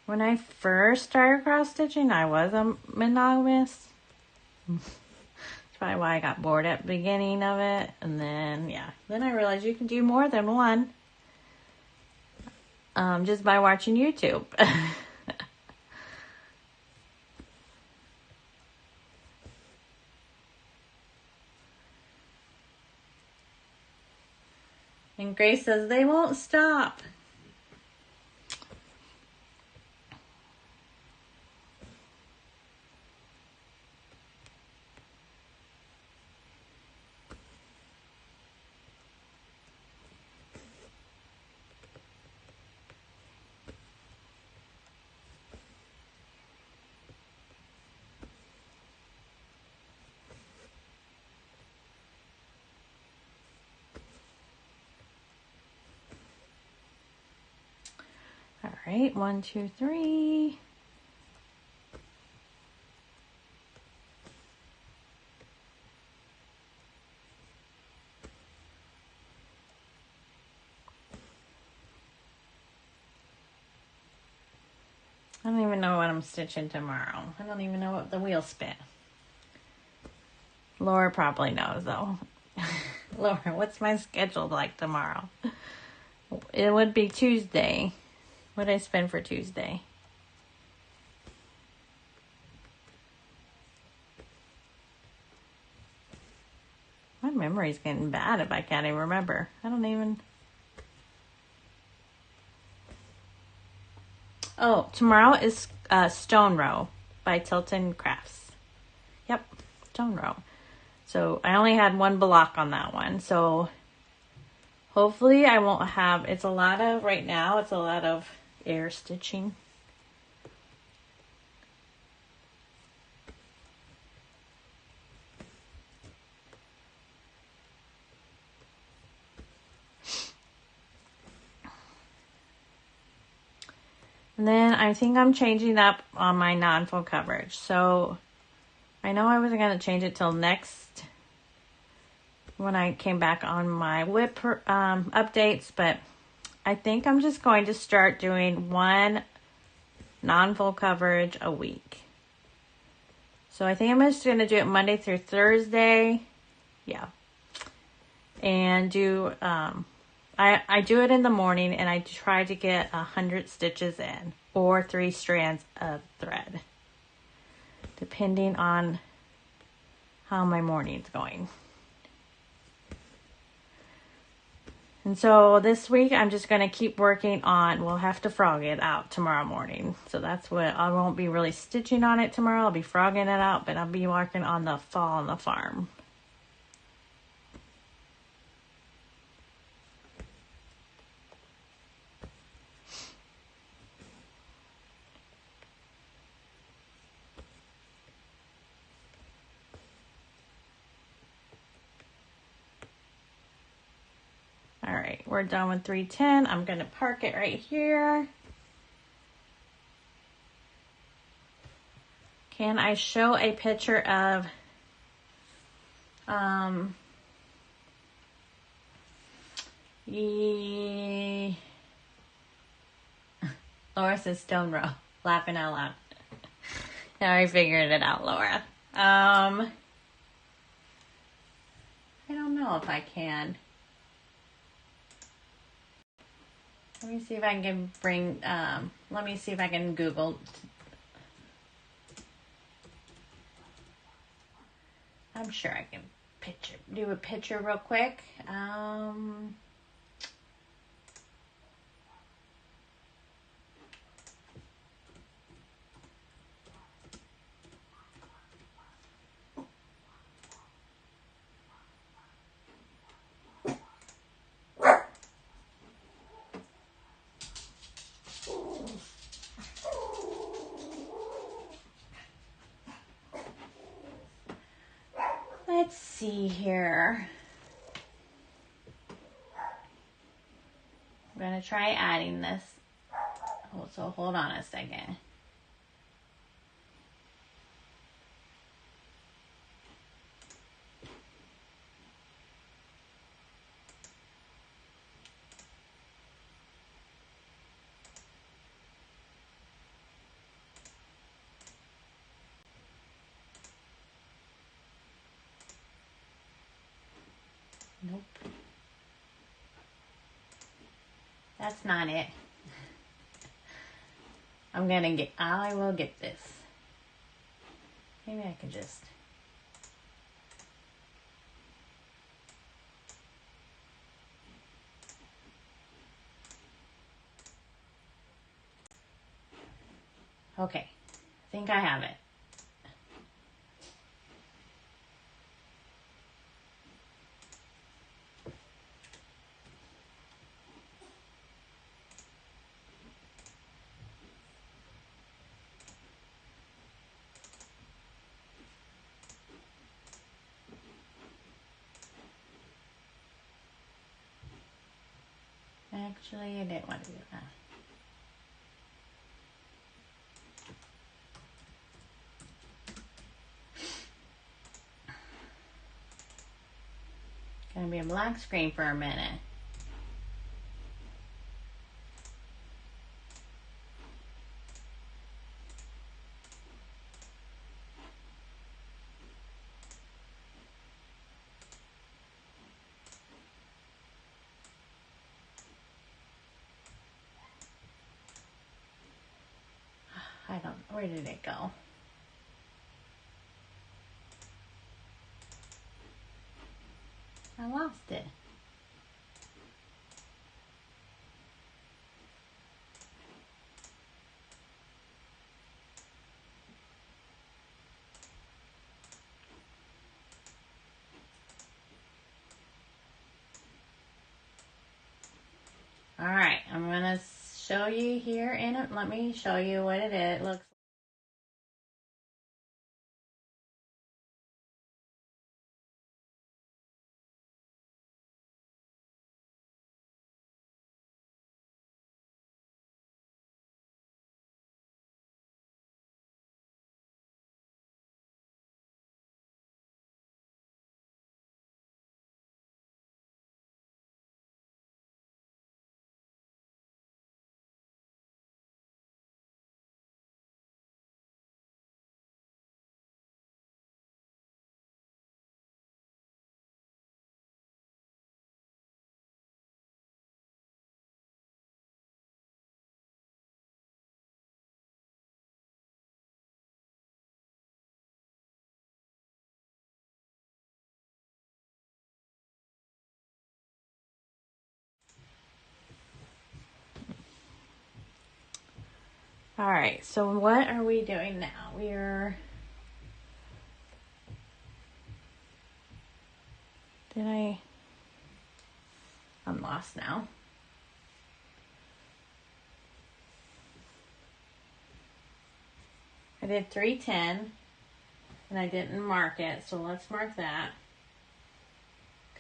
When I first started cross stitching, I was a monogamous. That's probably why I got bored at the beginning of it. And then, then I realized you can do more than one just by watching YouTube. And Grace says they won't stop. All right, 1, 2, 3. I don't even know what I'm stitching tomorrow. I don't even know what the wheel spin. Laura probably knows though. Laura, what's my schedule like tomorrow? It would be Tuesday. What did I spend for Tuesday? My memory's getting bad if I can't even remember. I don't even... Oh, tomorrow is Stone Row by Tilton Crafts. Yep, Stone Row. So I only had one block on that one. So hopefully I won't have... It's a lot of... Right now, it's a lot of air stitching. And then I think I'm changing up on my non-full coverage. So I know I wasn't going to change it till next, when I came back on my whip updates, but I think I'm just going to start doing one non-full coverage a week. So I think I'm just going to do it Monday through Thursday. Yeah. And do... I do it in the morning, and I try to get 100 stitches in, or 3 strands of thread, depending on how my morning's going. And so this week I'm just going to keep working on, we'll have to frog it out tomorrow morning. So that's what, I won't be really stitching on it tomorrow. I'll be frogging it out, but I'll be working on the fall on the farm. All right, we're done with 310. I'm going to park it right here. Can I show a picture of Laura says Stone Row, laughing out loud. Now I figured it out, Laura. I don't know if I can. Let me see if I can bring, let me see if I can Google. I'm sure I can do a picture real quick. Let's see here. I'm going to try adding this. Oh, so hold on a second. Nope. That's not it. I will get this. Maybe I can just. Okay, I think I have it. Actually, I didn't want to do that. Gonna be a black screen for a minute. I don't, where did it go? I lost it. All right, I'm gonna show you here in it. Let me show you what it looks like. All right, so what are we doing now? I'm lost now. I did 310 and I didn't mark it, so let's mark that.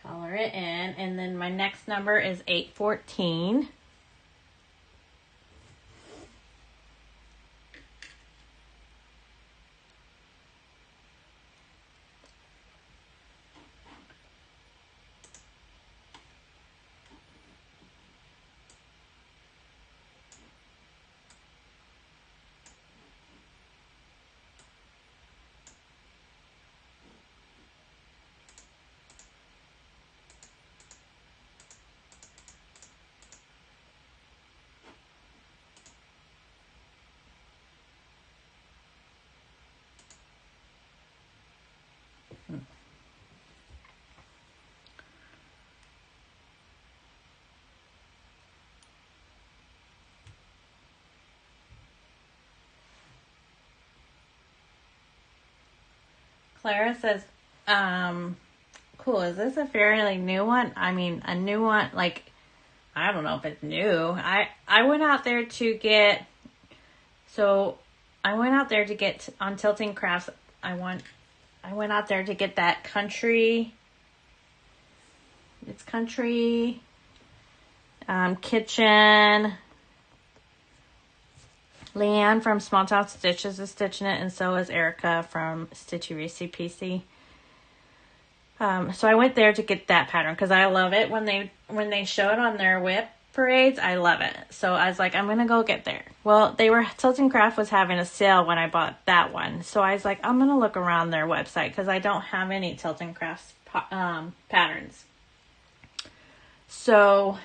Color it in, and then my next number is 814. Clara says, cool, is this a fairly new one? I mean, a new one, like, I don't know if it's new. I went out there to get, on Tilting Crafts, I went out there to get that country kitchen. Leanne from Small Town Stitches is stitching it, and so is Erica from Stitchy Reese PC. So I went there to get that pattern because I love it when they show it on their whip parades. I love it. So I was like, I'm gonna go get there. Well, Tilting Craft was having a sale when I bought that one, so I was like, I'm gonna look around their website because I don't have any Tilting Crafts patterns. So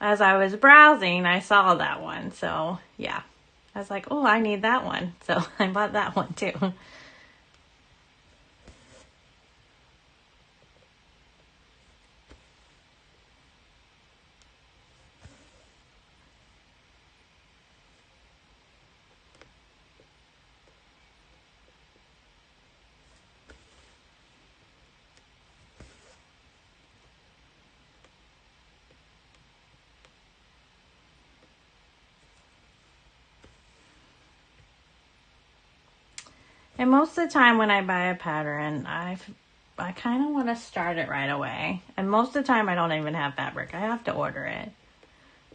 as I was browsing, I saw that one. So yeah, I was like, oh, I need that one. So I bought that one too. And most of the time when I buy a pattern, I kind of want to start it right away. And most of the time I don't even have fabric. I have to order it.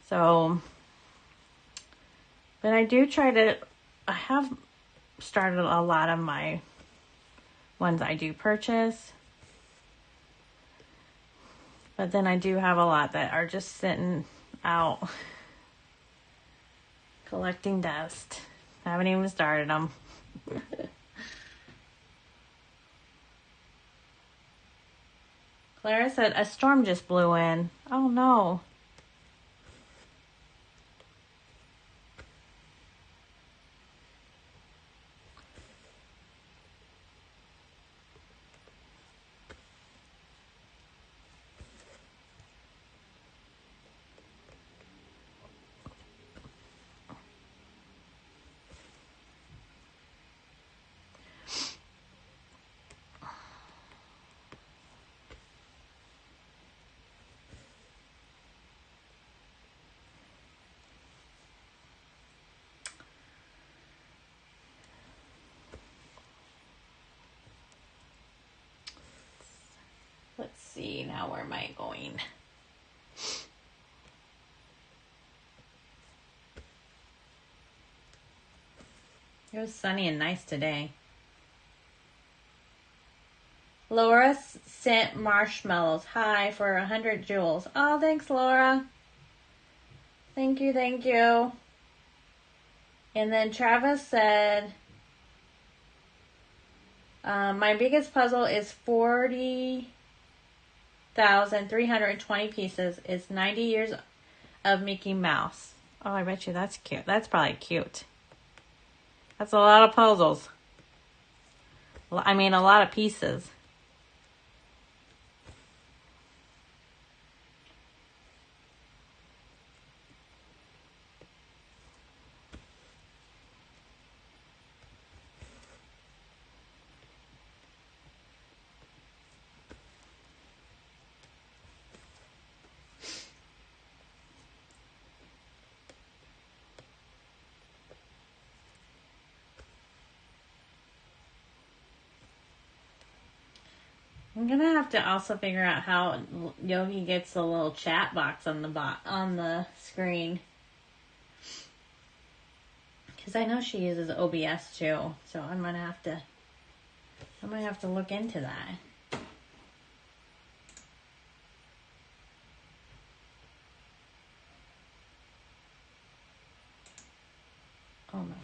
So, but I do try to, I have started a lot of my ones I do purchase. But then I do have a lot that are just sitting out collecting dust. I haven't even started them. Clara said a storm just blew in. Oh no. Let's see, now where am I going? It was sunny and nice today. Laura sent marshmallows. Hi for 100 jewels. Oh, thanks, Laura. Thank you, thank you. And then Travis said, my biggest puzzle is 40,320 pieces. It's 90 years of Mickey Mouse. Oh, I bet you that's cute. That's probably cute. That's a lot of puzzles. I mean, a lot of pieces. I'm gonna have to also figure out how Yogi gets the little chat box on the screen, because I know she uses OBS too. So I'm gonna have to look into that. Oh no.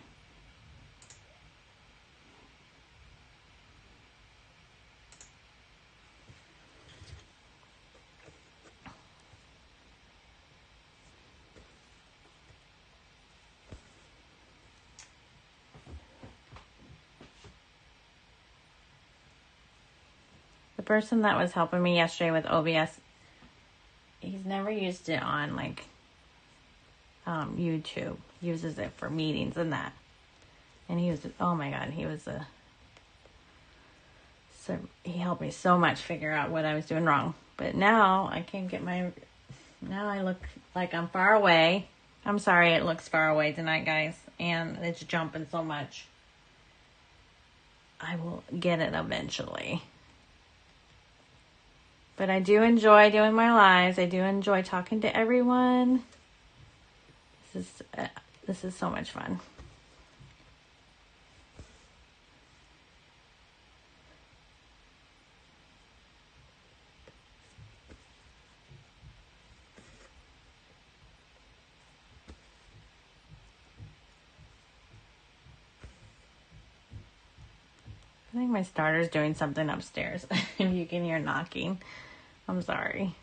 The person that was helping me yesterday with OBS, he's never used it on like YouTube. He uses it for meetings and that. And he was, oh my God, so he helped me so much figure out what I was doing wrong. But now I can't get now I look like I'm far away. I'm sorry it looks far away tonight, guys. And it's jumping so much. I will get it eventually. But I do enjoy doing my lives. I do enjoy talking to everyone. This is so much fun. I think my starter's doing something upstairs. If you can hear knocking, I'm sorry.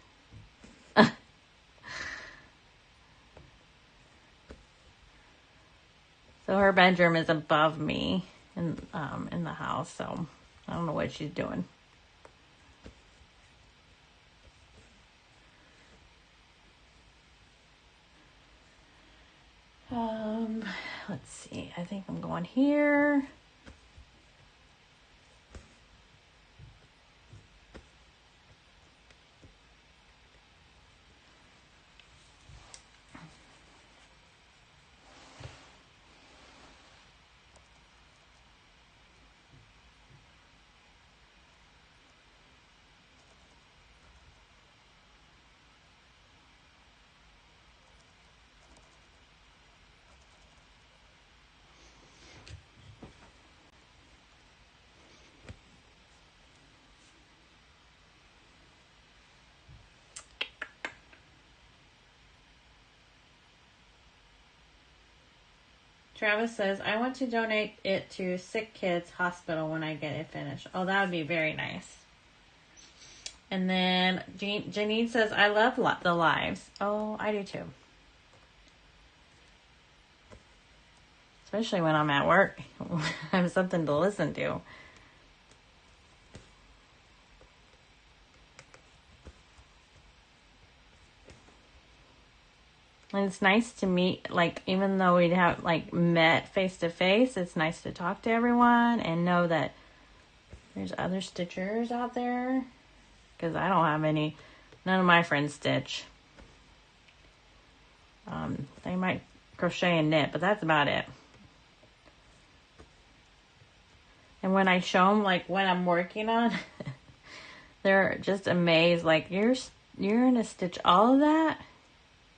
So her bedroom is above me in the house, so I don't know what she's doing. Let's see. I think I'm going here. Travis says, I want to donate it to Sick Kids Hospital when I get it finished. Oh, that would be very nice. And then Janine says, I love the lives. Oh, I do too. Especially when I'm at work. I have something to listen to. And it's nice to meet, like, even though we have, like, met face to face, it's nice to talk to everyone and know that there's other stitchers out there. Because I don't have any, none of my friends stitch. They might crochet and knit, but that's about it. And when I show them, like, what I'm working on, they're just amazed. Like, you're gonna stitch all of that?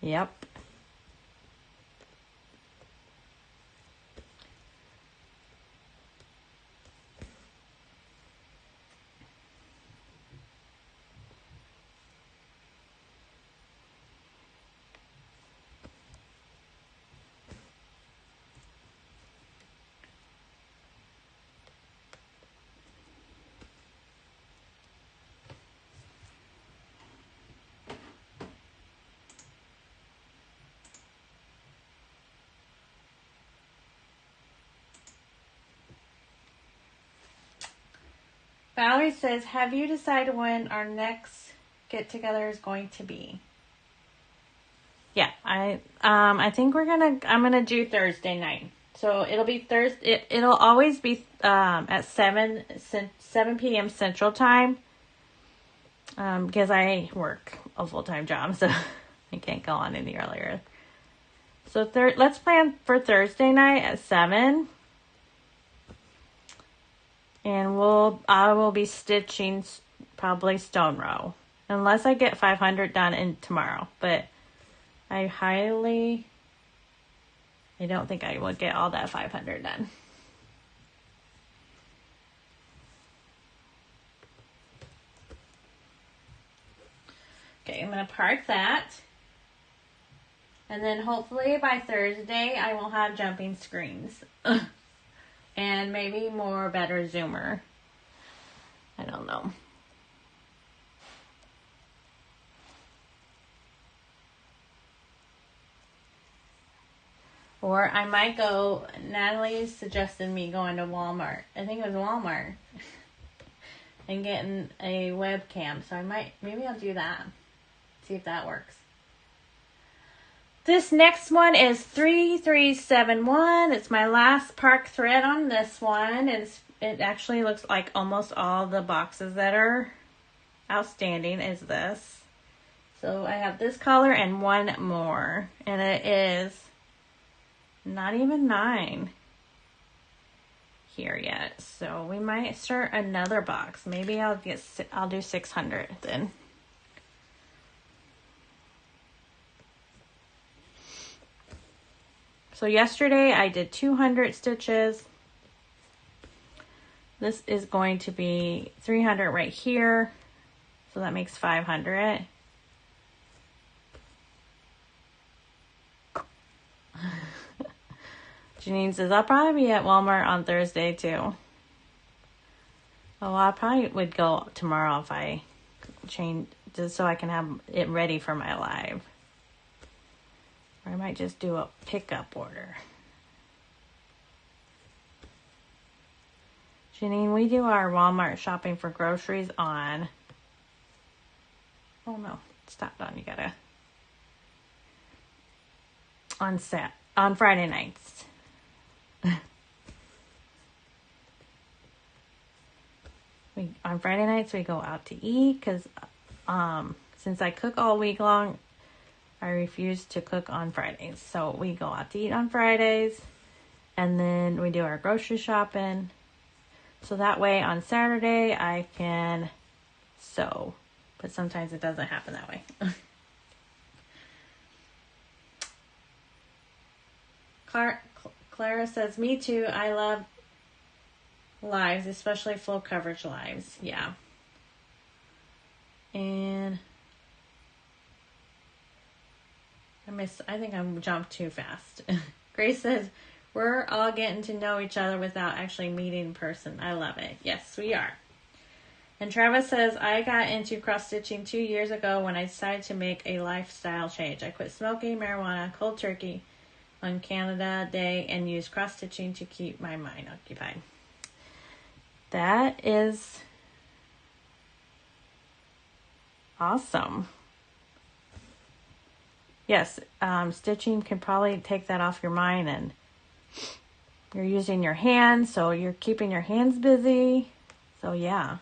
Yep. Valerie says, have you decided when our next get-together is going to be? Yeah, I think I'm gonna do Thursday night. So it'll be Thursday. It'll always be at 7 p.m. Central Time. Because I work a full-time job, so I can't go on any earlier. So let's plan for Thursday night at 7. And I will be stitching probably stone row. Unless I get 500 done in tomorrow. But I don't think I will get all that 500 done. Okay, I'm going to park that. And then hopefully by Thursday I will have jumping screens. And maybe better zoomer. I don't know. Or I might go, Natalie suggested me going to Walmart. I think it was Walmart. And getting a webcam. So maybe I'll do that. See if that works. This next one is 3371. It's my last park thread on this one. It actually looks like almost all the boxes that are outstanding is this. So I have this color and one more. And it is not even 9 here yet. So we might start another box. Maybe I'll do 600 then. So yesterday I did 200 stitches. This is going to be 300 right here. So that makes 500. Janine says, I'll probably be at Walmart on Thursday too. Oh, I probably would go tomorrow if I change, just so I can have it ready for my live. Or I might just do a pickup order. Janine, we do our Walmart shopping for groceries on... Oh no, stop, Dawn, you gotta... On Friday nights. On Friday nights we go out to eat because since I cook all week long, I refuse to cook on Fridays. So we go out to eat on Fridays and then we do our grocery shopping. So that way on Saturday I can sew, but sometimes it doesn't happen that way. Clara says, me too. I love lives, especially full coverage lives. Yeah. And I think I jumped too fast. Grace says, We're all getting to know each other without actually meeting in person. I love it. Yes, we are. And Travis says, I got into cross-stitching 2 years ago when I decided to make a lifestyle change. I quit smoking marijuana cold turkey on Canada Day and used cross-stitching to keep my mind occupied. That is awesome. Yes, stitching can probably take that off your mind, and you're using your hands, so you're keeping your hands busy. So yeah.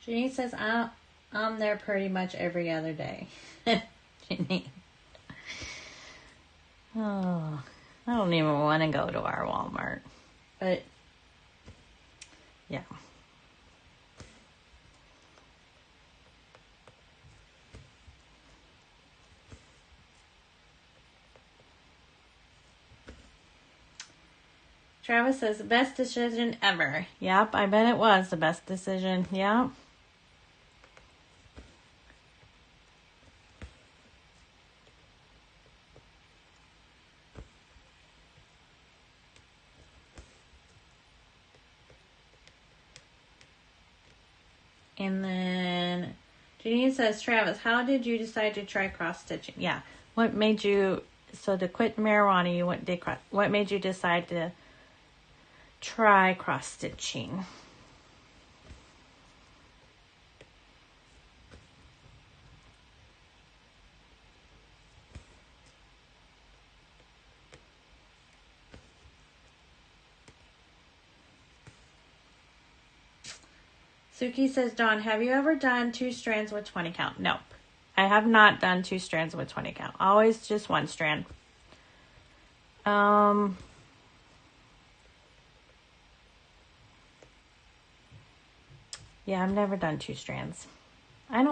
Janine says, I'm there pretty much every other day. Janine. Oh, I don't even want to go to our Walmart. But, yeah. Travis says, the best decision ever. Yep, I bet it was the best decision. Yep. And then Janine says, Travis, how did you decide to try cross-stitching? Yeah. What made you, so to quit marijuana, what made you decide to try cross-stitching? Suki says, Dawn, have you ever done 2 strands with 20 count? Nope. I have not done 2 strands with 20 count. Always just 1 strand. Yeah, I've never done 2 strands. I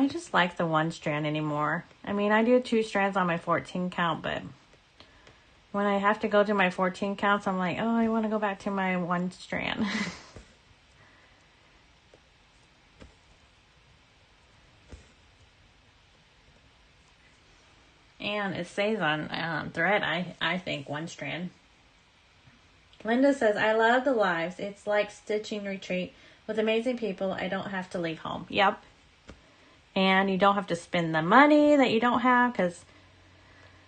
just like the 1 strand anymore. I mean, I do 2 strands on my 14 count, but when I have to go to my 14 counts, I'm like, oh, I want to go back to my 1 strand. And it says on thread, I think 1 strand. Linda says, I love the lives. It's like stitching retreat with amazing people. I don't have to leave home. Yep. And you don't have to spend the money that you don't have, because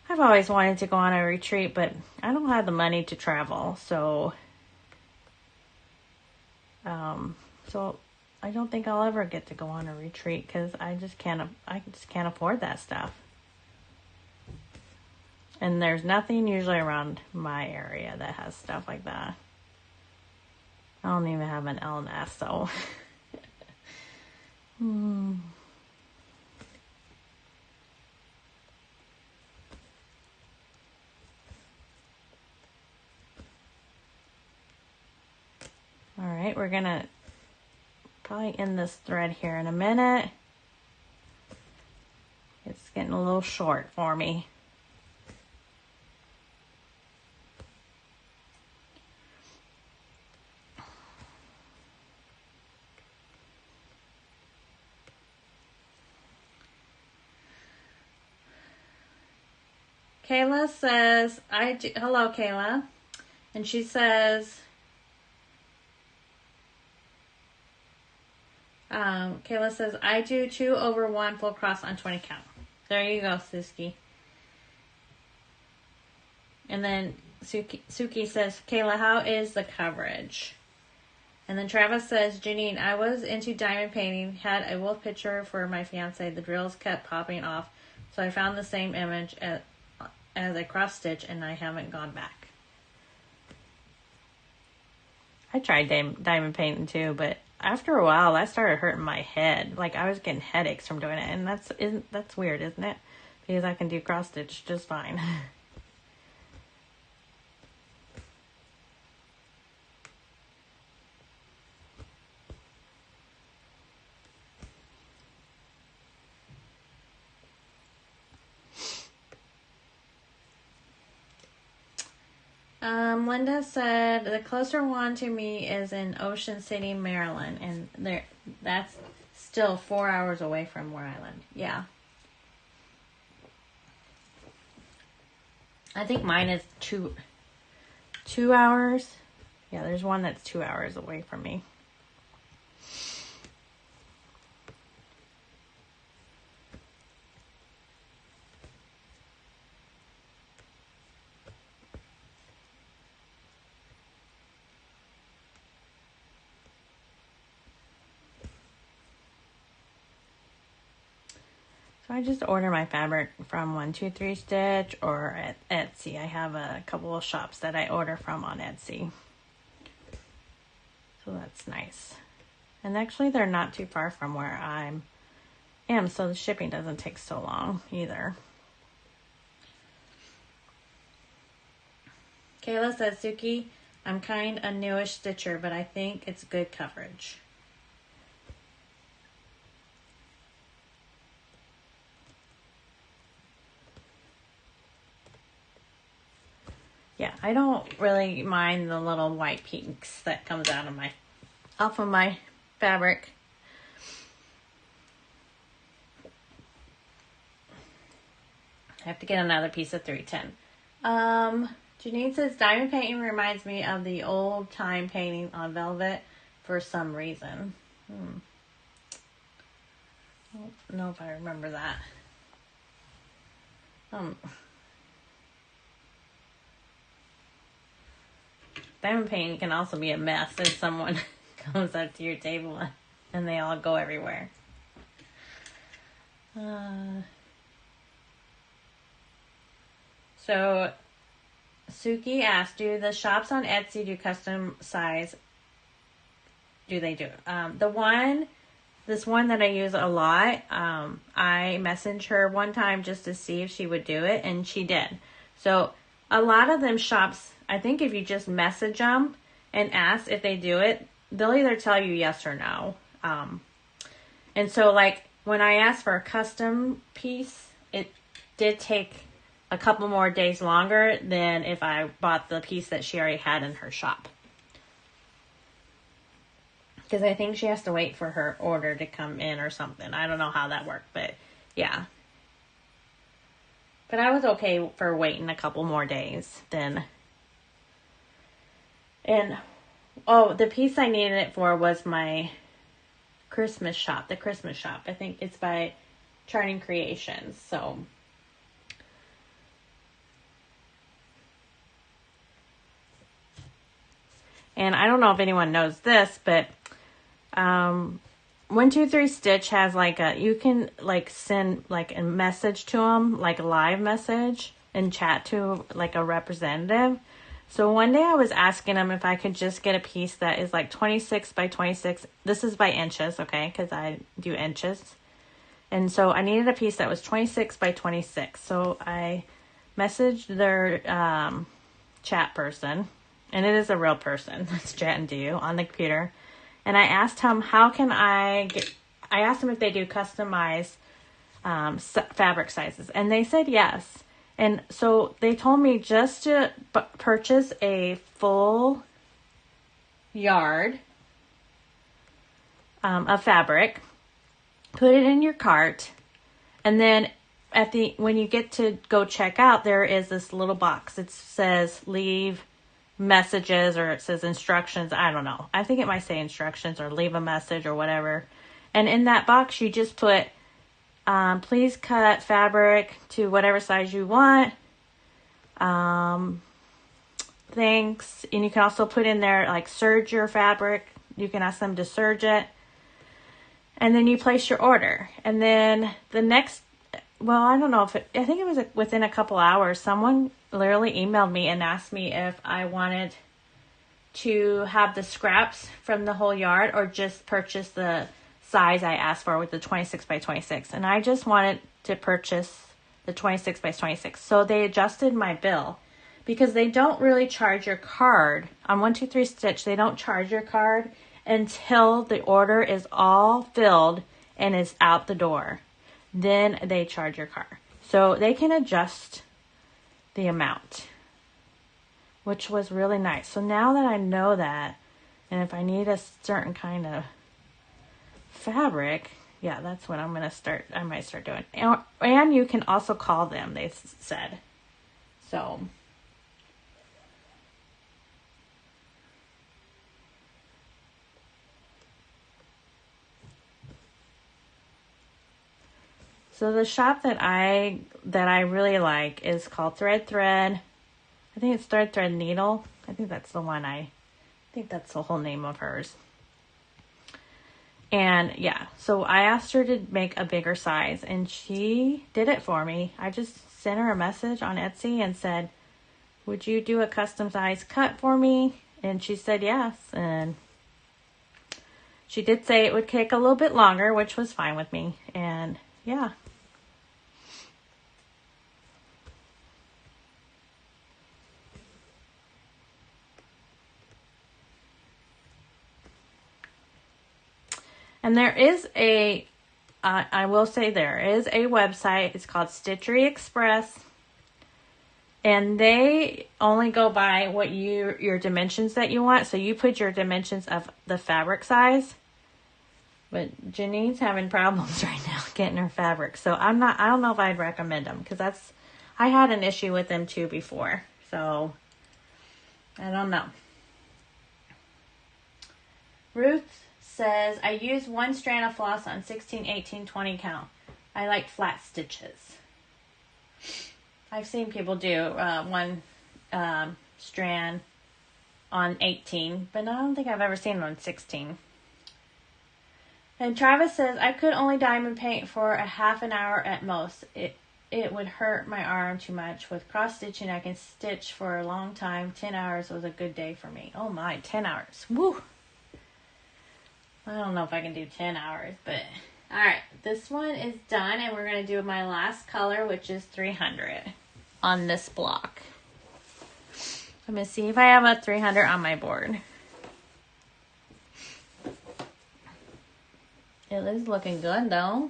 I've always wanted to go on a retreat, but I don't have the money to travel. So I don't think I'll ever get to go on a retreat, because I just can't afford that stuff. And there's nothing usually around my area that has stuff like that. I don't even have an LNS, so. All right, we're going to probably end this thread here in a minute. It's getting a little short for me. Kayla says, hello, Kayla. And she says, Kayla says, I do 2 over 1 full cross on 20 count. There you go, Suski. And then Suki says, Kayla, how is the coverage? And then Travis says, Janine, I was into diamond painting, had a wolf picture for my fiance. The drills kept popping off So I found the same image as a cross stitch, and I haven't gone back. I tried diamond painting too, but after a while that started hurting my head. Like I was getting headaches from doing it, and that's weird, isn't it? Because I can do cross stitch just fine. Linda said the closer one to me is in Ocean City, Maryland, and that's still 4 hours away from where I live. Yeah. I think mine is two hours. Yeah, there's one that's 2 hours away from me. So I just order my fabric from 123 Stitch or at Etsy. I have a couple of shops that I order from on Etsy. So that's nice. And actually they're not too far from where I am, so the shipping doesn't take so long either. Kayla says, Suki, I'm kind of newish stitcher, but I think it's good coverage. Yeah, I don't really mind the little white pinks that comes off of my fabric. I have to get another piece of 310. Janine says, diamond painting reminds me of the old time painting on velvet for some reason. I don't know if I remember that. Diamond painting can also be a mess if someone comes up to your table and they all go everywhere. So Suki asked, do the shops on Etsy do custom size? Do they do? This one that I use a lot, I messaged her one time just to see if she would do it, and she did. So a lot of them shops, I think if you just message them and ask if they do it, they'll either tell you yes or no. And so like when I asked for a custom piece, it did take a couple more days longer than if I bought the piece that she already had in her shop. Because I think she has to wait for her order to come in or something. I don't know how that worked, but yeah. But I was okay for waiting a couple more days then. And, the piece I needed it for was my Christmas shop, the Christmas shop. I think it's by Charting Creations, so. And I don't know if anyone knows this, but 123 Stitch has you can send a message to them, like a live message, and chat to a representative. So one day I was asking them if I could just get a piece that is 26 by 26. This is by inches, okay, because I do inches. And so I needed a piece that was 26 by 26. So I messaged their chat person, and it is a real person that's chatting to you on the computer. And I asked him, I asked them if they do customized fabric sizes. And they said yes. And so they told me just to purchase a full yard of fabric, put it in your cart, and then when you get to go check out, there is this little box. It says leave messages, or it says instructions. I don't know. I think it might say instructions or leave a message or whatever. And in that box, you just put, please cut fabric to whatever size you want. Thanks. And you can also put in there, serge your fabric. You can ask them to serge it. And then you place your order. And then well, I don't know if I think it was within a couple hours, someone literally emailed me and asked me if I wanted to have the scraps from the whole yard or just purchase the size I asked for with the 26 by 26. And I just wanted to purchase the 26 by 26. So they adjusted my bill because they don't really charge your card. On 123 Stitch, they don't charge your card until the order is all filled and is out the door. Then they charge your card. So they can adjust the amount, which was really nice. So now that I know that, and if I need a certain kind of fabric, yeah, that's what I'm going to start. I might start doing. And you can also call them, they said. So the shop that I really like is called Thread. I think it's Thread Needle. I think that's the one. I think that's the whole name of hers. And yeah, so I asked her to make a bigger size and she did it for me. I just sent her a message on Etsy and said, would you do a custom size cut for me? And she said yes. And she did say it would take a little bit longer, which was fine with me. And yeah. And there is I will say there is a website. It's called Stitchery Express. And they only go by what your dimensions that you want. So you put your dimensions of the fabric size. But Janine's having problems right now getting her fabric. So I don't know if I'd recommend them. Because I had an issue with them too before. So I don't know. Ruth says, I use one strand of floss on 16, 18, 20 count. I like flat stitches. I've seen people do one strand on 18, but I don't think I've ever seen it on 16. And Travis says, I could only diamond paint for a half an hour at most. It would hurt my arm too much. With cross stitching, I can stitch for a long time. 10 hours was a good day for me. Oh my, 10 hours. Woo! I don't know if I can do 10 hours, but alright, this one is done and we're going to do my last color, which is 300 on this block. I'm going to see if I have a 300 on my board. It is looking good though.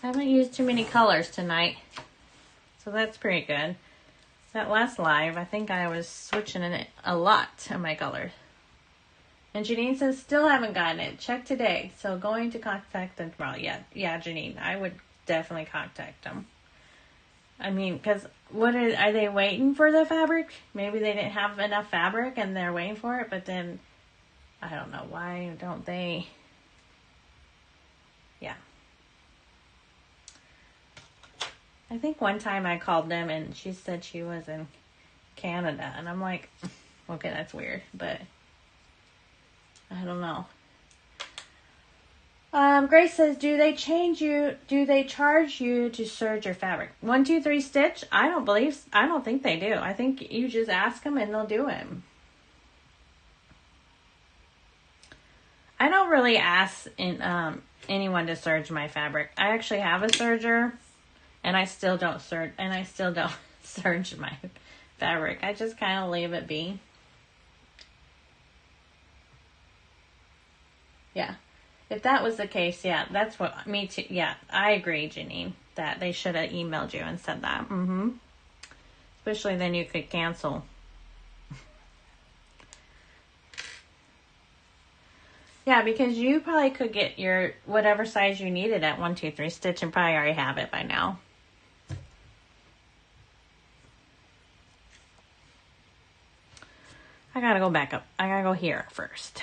I haven't used too many colors tonight, so that's pretty good. That last live, I think I was switching in it a lot of my colors. And Janine says, still haven't gotten it. Check today. So going to contact them tomorrow. Yeah, Janine, I would definitely contact them. I mean, because are they waiting for the fabric? Maybe they didn't have enough fabric and they're waiting for it. But then, I don't know. Why don't they? Yeah. I think one time I called them and she said she was in Canada. And I'm like, okay, that's weird. But I don't know. Grace says, do they charge you to serge your fabric? 123 Stitch? I don't think they do. I think you just ask them and they'll do it. I don't really ask anyone to serge my fabric. I actually have a serger and I still don't serge my fabric. I just kind of leave it be. Yeah. If that was the case, yeah, that's what, me too. Yeah, I agree, Janine, that they should have emailed you and said that. Especially then you could cancel. Yeah, because you probably could get your whatever size you needed at 123 Stitch and probably already have it by now. I gotta go back up. I gotta go here first.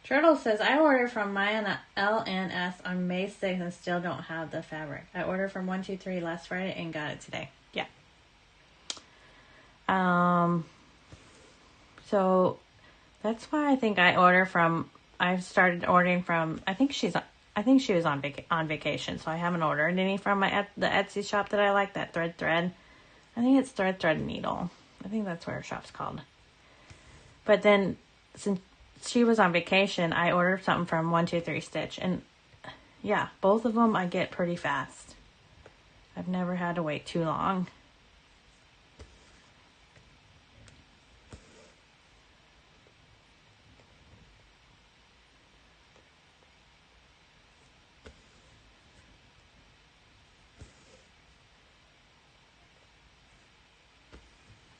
Turtle says, I ordered from my LNS on May 6th and still don't have the fabric. I ordered from 123 last Friday and got it today. Yeah. So that's why I think I started ordering from, I think she was on vacation, so I haven't ordered any from the Etsy shop that I like, that thread. I think it's thread needle. I think that's what her shop's called. But then, since she was on vacation, I ordered something from 123 Stitch. And yeah, both of them I get pretty fast. I've never had to wait too long.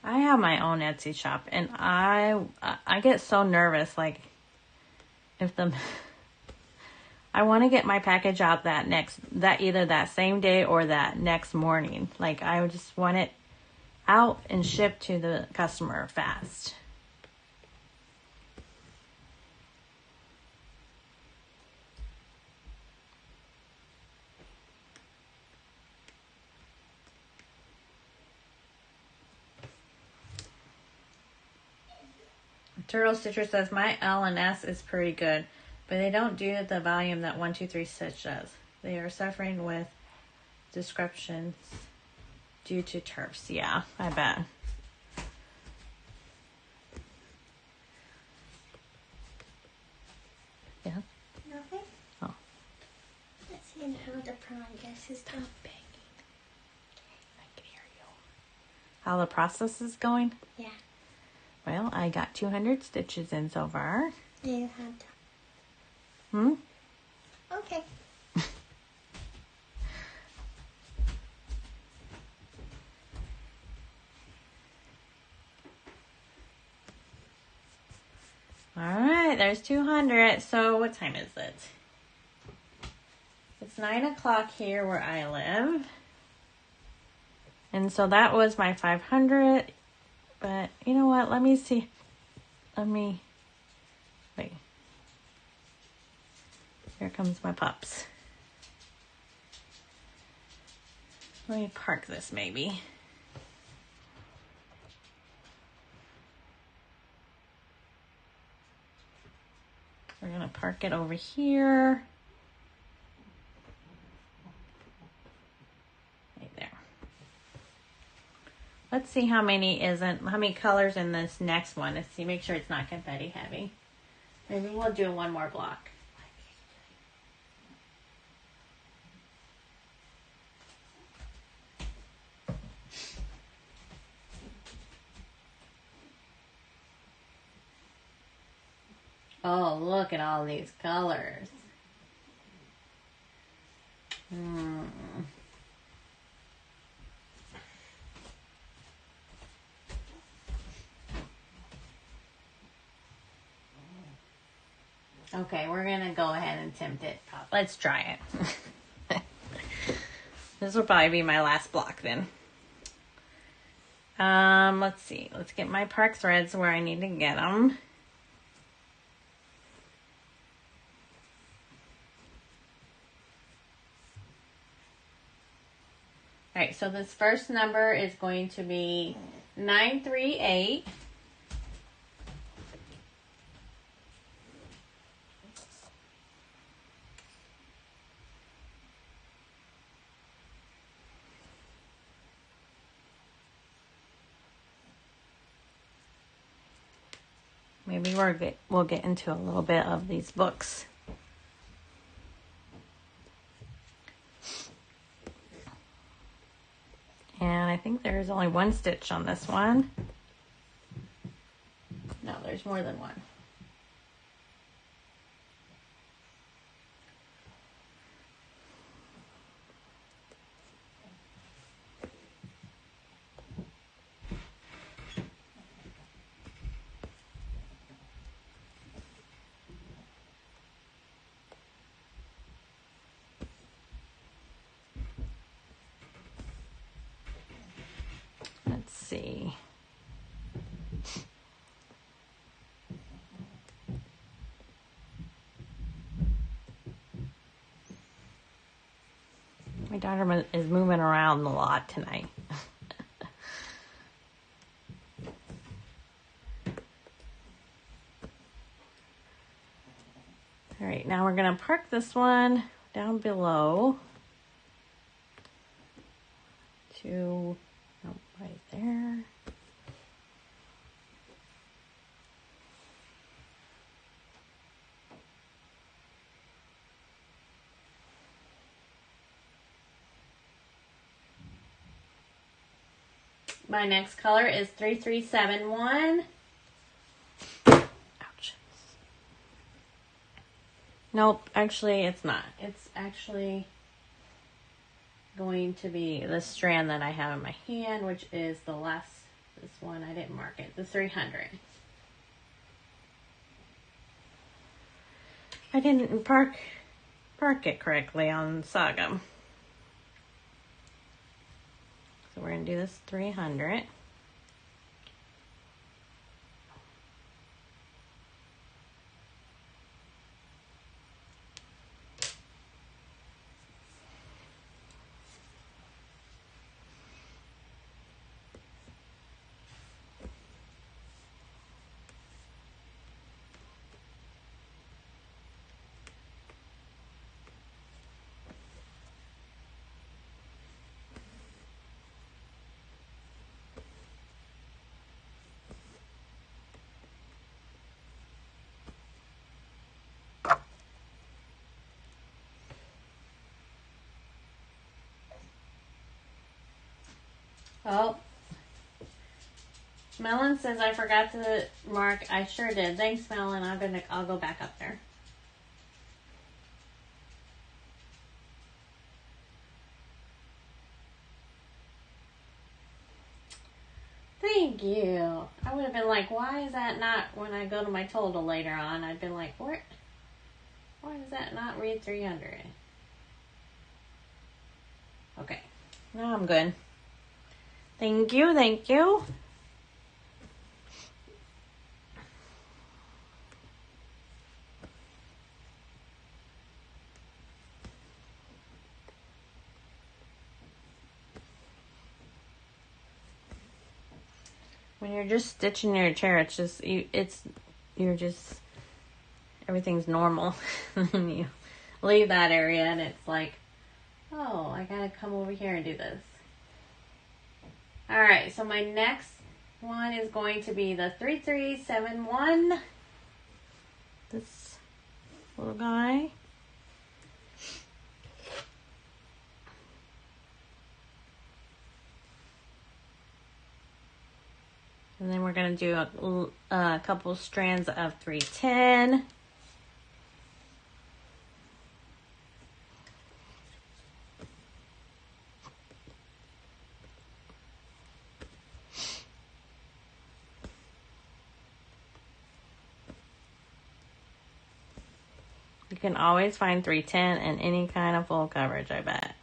I have my own Etsy shop, and I get so nervous, like, if I want to get my package out either that same day or that next morning. Like, I just want it out and shipped to the customer fast. Turtle Stitcher says, my L&S is pretty good, but they don't do the volume that 123 Stitch does. They are suffering with disruptions due to turfs. Yeah, I bet. Yeah? Nothing? Oh. Let's see how the progress is going. I can hear you. How the process is going? Yeah. Well, I got 200 stitches in so far. You have Hmm? Okay. All right, there's 200. So what time is it? It's 9 o'clock here where I live. And so that was my 500. But you know what? Let me see. Wait. Here comes my pups. Let me park this maybe. We're going to park it over here. Right there. Let's see how many colors in this next one. Let's see, make sure it's not confetti heavy. Maybe we'll do one more block. Oh, look at all these colors. Okay, we're going to go ahead and attempt it. Let's try it. This will probably be my last block then. Let's see. Let's get my park threads where I need to get them. All right, so this first number is going to be 938. Maybe we'll get into a little bit of these books. And I think there's only one stitch on this one. No, there's more than one. Let's see. My daughter is moving around a lot tonight. All right, now we're gonna park this one down below to right there. My next color is 3371. Ouch. Nope, actually it's not. It's actually going to be the strand that I have in my hand, which is the last, this one, I didn't mark it, the 300. I didn't park it correctly on Sagum. So we're going to do this 300. Oh, Melon says I forgot to mark. I sure did. Thanks, Melon. I'll go back up there. Thank you. I would have been like, why is that not, when I go to my total later on, I'd been like, why does that not read 300? Okay, now I'm good. Thank you, thank you. When you're just stitching your chair, it's just, everything's normal. And you leave that area and it's like, oh, I gotta come over here and do this. All right, so my next one is going to be the 3371. This little guy. And then we're going to do a couple strands of 310. You can always find 310 in any kind of full coverage, I bet.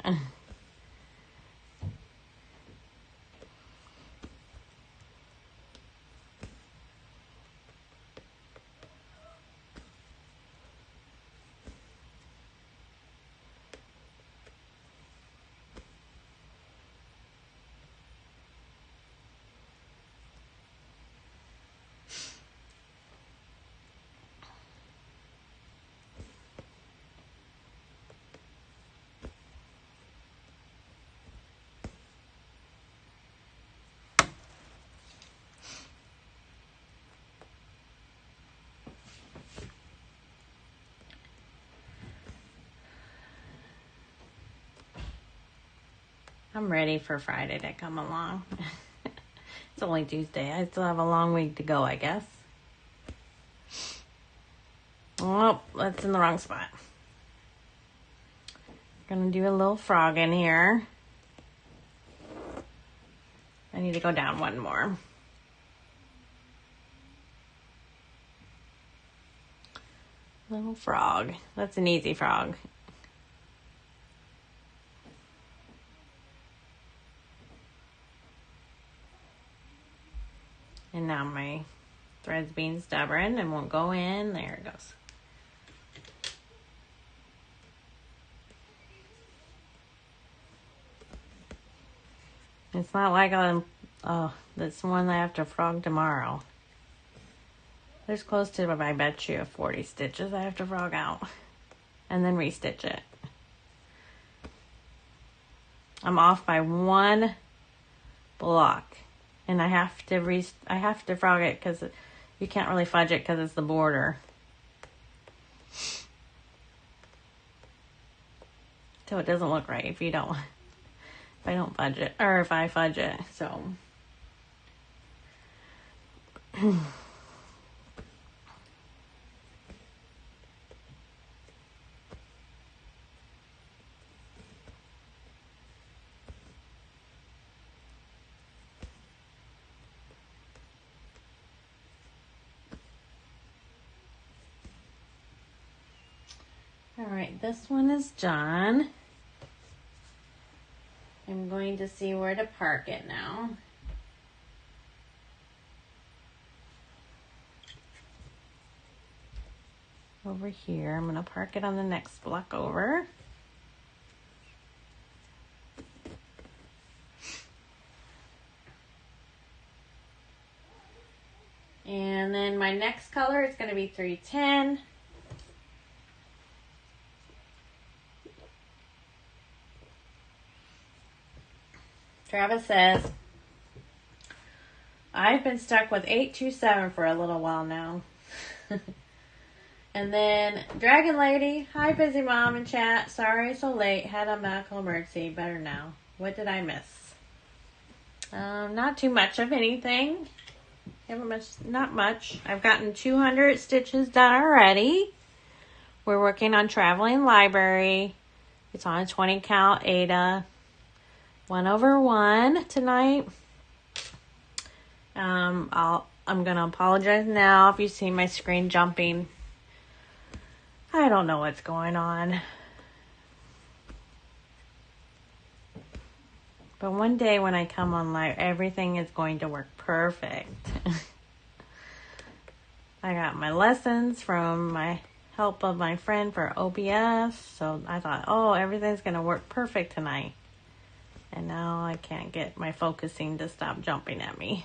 I'm ready for Friday to come along. It's only Tuesday. I still have a long week to go, I guess. Oh, that's in the wrong spot. Gonna do a little frog in here. I need to go down one more. Little frog. That's an easy frog. And now my thread's being stubborn and won't go in. There it goes. It's not like oh, that's one I have to frog tomorrow. There's close to, I bet you, 40 stitches I have to frog out. And then restitch it. I'm off by one block. And I have to frog it because you can't really fudge it because it's the border. So it doesn't look right if I don't fudge it, or if I fudge it, so. All right, this one is done. I'm going to see where to park it now. Over here, I'm going to park it on the next block over. And then my next color is going to be 310. Travis says, I've been stuck with 827 for a little while now. And then Dragon Lady, hi Busy Mom in chat. Sorry so late. Had a medical emergency. Better now. What did I miss? Not too much of anything. Not much. I've gotten 200 stitches done already. We're working on Traveling Library. It's on a 20 count Ada. 1/1 tonight. I'm gonna apologize now if you see my screen jumping. I don't know what's going on. But one day when I come on live, everything is going to work perfect. I got my lessons from my help of my friend for OBS. So I thought, oh, everything's going to work perfect tonight. And now I can't get my focusing to stop jumping at me.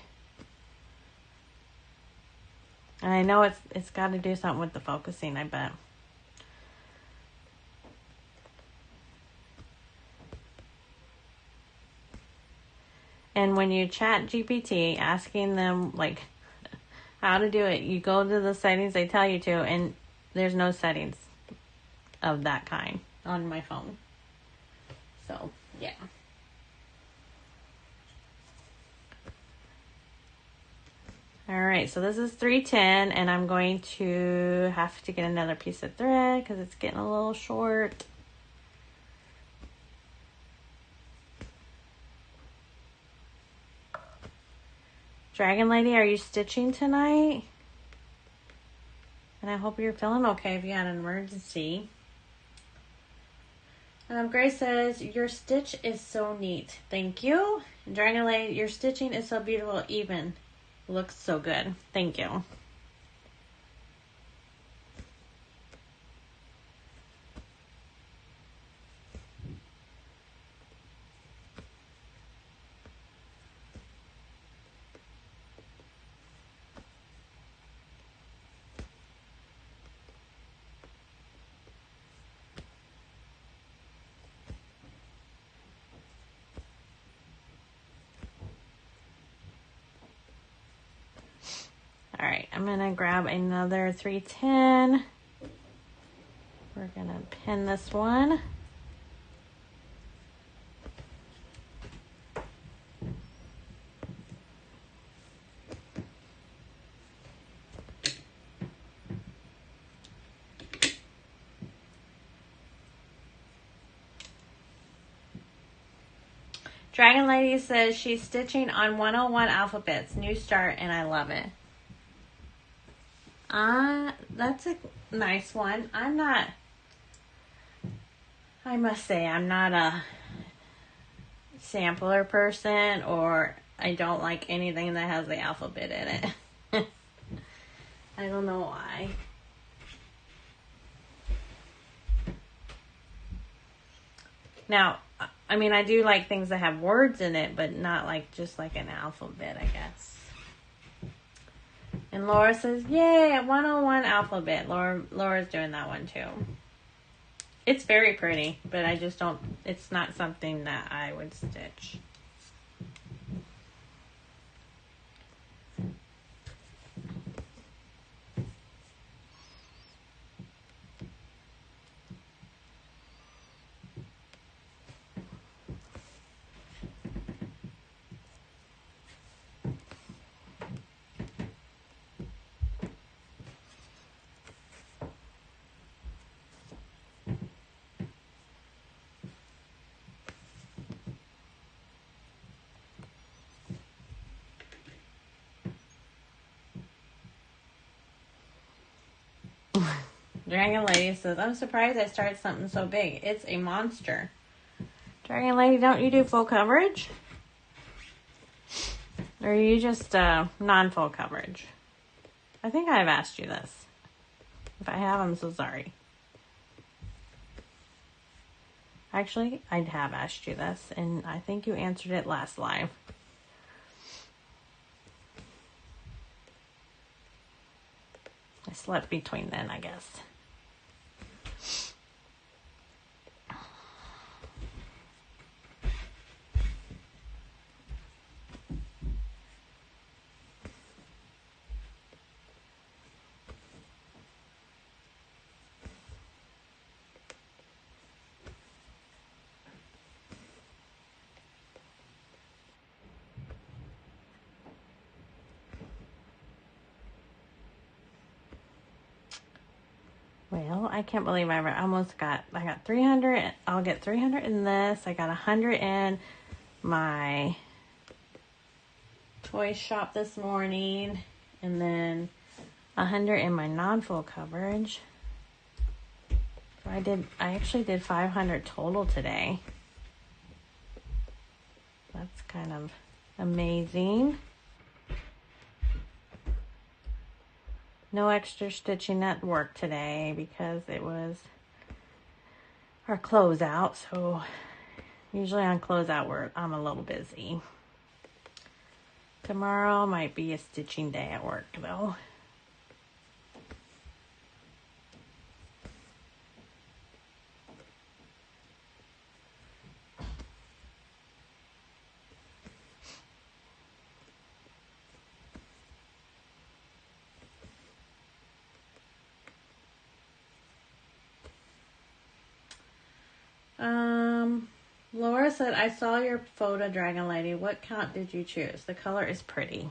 And I know it's got to do something with the focusing, I bet. And when you chat GPT, asking them like how to do it, you go to the settings they tell you to, and there's no settings of that kind on my phone. So, yeah. All right, so this is 310, and I'm going to have to get another piece of thread because it's getting a little short. Dragon Lady, are you stitching tonight? And I hope you're feeling okay if you had an emergency. Grace says, your stitch is so neat. Thank you. And Dragon Lady, your stitching is so beautiful, even. Looks so good. Thank you. All right, I'm going to grab another 310. We're going to pin this one. Dragon Lady says she's stitching on 101 alphabets. New start, and I love it. That's a nice one. I must say, I'm not a sampler person, or I don't like anything that has the alphabet in it. I don't know why. Now, I mean, I do like things that have words in it, but not like just like an alphabet, I guess. And Laura says, yay, a 101 alphabet. Laura's doing that one too. It's very pretty, but I just don't, it's not something that I would stitch. Dragon Lady says, I'm surprised I started something so big. It's a monster. Dragon Lady, don't you do full coverage? Or are you just non-full coverage? I think I've asked you this. If I have, I'm so sorry. Actually, I have asked you this, and I think you answered it last live. I slept between then, I guess. Well, I can't believe I got 300. I'll get 300 in this. I got 100 in my toy shop this morning. And then 100 in my non-full coverage. So I actually did 500 total today. That's kind of amazing. No extra stitching at work today because it was our closeout. So usually on closeout I'm a little busy. Tomorrow might be a stitching day at work though. Laura said, I saw your photo, Dragon Lady. What count did you choose? The color is pretty.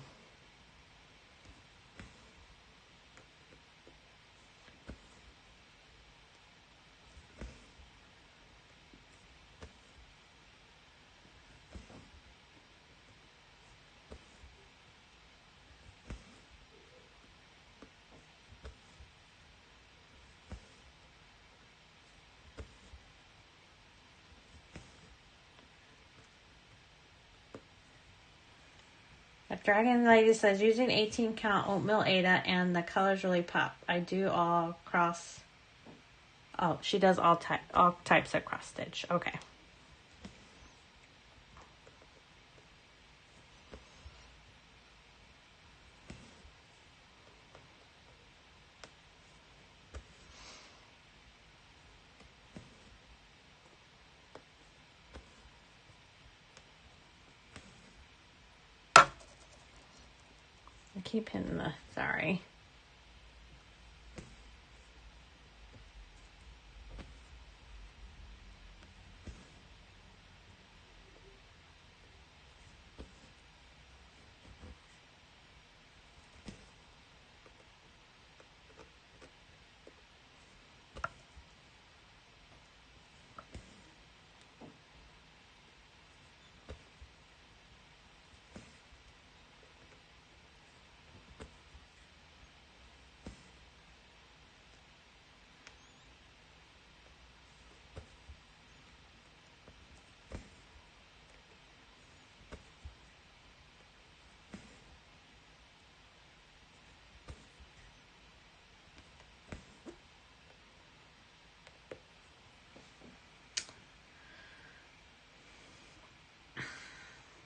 Dragon Lady says, using 18 count oatmeal Ada and the colors really pop. I do all cross. Oh, she does all types of cross stitch. Okay. I keep hitting the, sorry.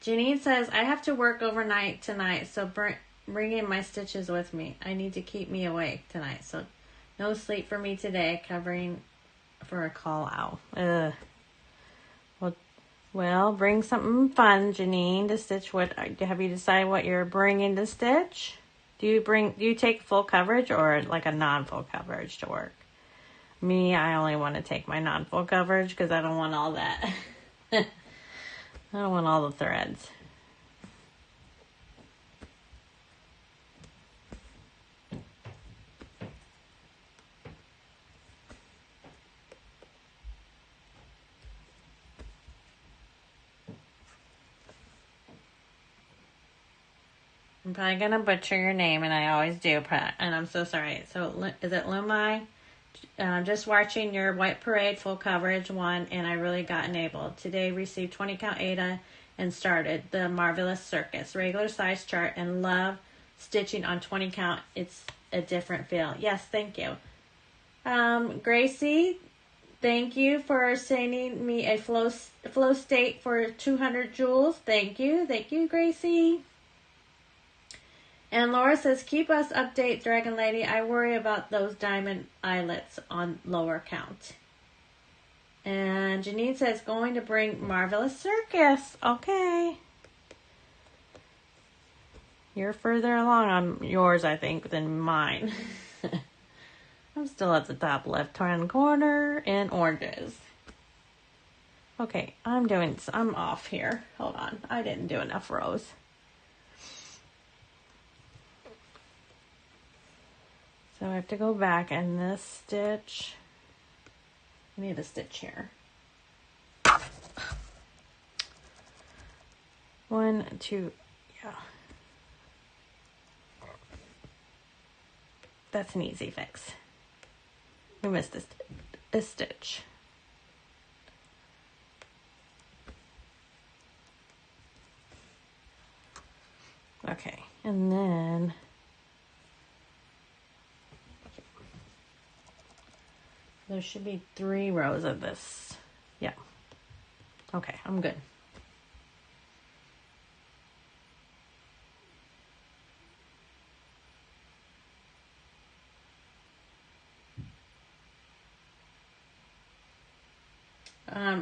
Janine says, I have to work overnight tonight, so bring in my stitches with me. I need to keep me awake tonight, so no sleep for me today, covering for a call out. Ugh. Well, bring something fun, Janine, to stitch. What have you decided what you're bringing to stitch? Do you take full coverage or like a non-full coverage to work? Me, I only want to take my non-full coverage because I don't want all that. I don't want all the threads. I'm probably going to butcher your name, and I always do, and I'm so sorry. So, is it Lumai? Just watching your White Parade full coverage one, and I really got enabled. Today received 20 count Ada and started the Marvelous Circus. Regular size chart and love stitching on 20 count. It's a different feel. Yes, thank you. Gracie, thank you for sending me a flow state for 200 joules. Thank you. Thank you, Gracie. And Laura says, keep us update, Dragon Lady. I worry about those diamond eyelets on lower count. And Janine says, going to bring Marvelous Circus. Okay. You're further along on yours, I think, than mine. I'm still at the top left-hand corner in oranges. Okay, I'm off here. Hold on. I didn't do enough rows. So I have to go back and this stitch, I need a stitch here. 1, 2, yeah. That's an easy fix. We missed a stitch. Okay, and then there should be 3 rows of this. Yeah. Okay, I'm good.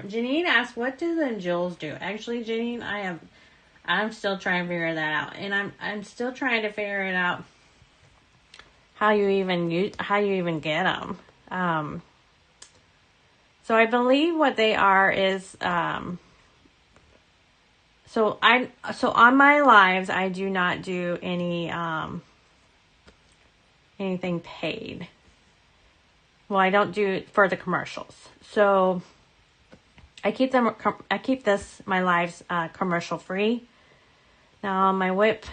Janine asked, what do the jewels do? Actually, Janine, I'm still trying to figure that out. And I'm still trying to figure it out how you even get them. So I believe what they are is, so on my lives, I do not do any, anything paid. Well, I don't do it for the commercials. So I keep my lives, commercial free. Now on my whip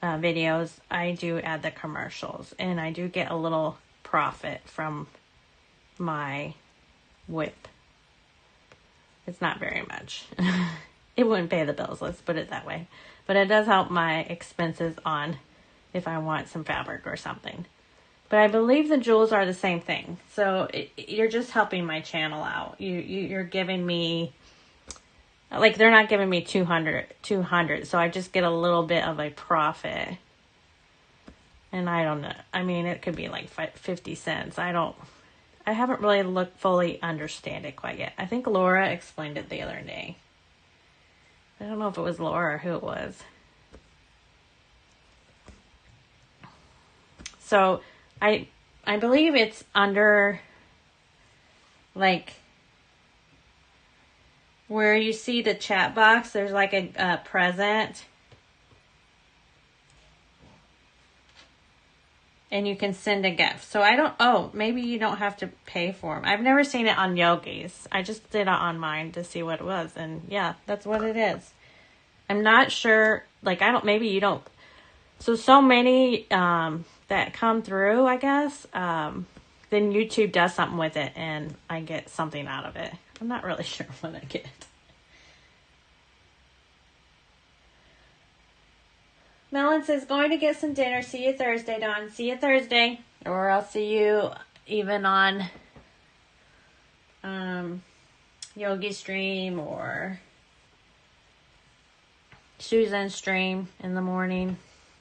videos, I do add the commercials, and I do get a little profit from my whip. It's not very much. It wouldn't pay the bills, let's put it that way. But it does help my expenses on if I want some fabric or something. But I believe the jewels are the same thing. So you're just helping my channel out. You're giving me, like, they're not giving me 200, so I just get a little bit of a profit. And I don't know. I mean, it could be like 50 cents. I haven't really fully understand it quite yet. I think Laura explained it the other day. I don't know if it was Laura or who it was. So I believe it's under, like, where you see the chat box, there's like a present. And you can send a gift. So maybe you don't have to pay for them. I've never seen it on Yogi's. I just did it on mine to see what it was. And yeah, that's what it is. I'm not sure, like, maybe you don't. So many that come through, I guess. Then YouTube does something with it and I get something out of it. I'm not really sure what I get. Melon says, going to get some dinner. See you Thursday, Dawn. See you Thursday. Or I'll see you even on Yogi stream or Susan's stream in the morning.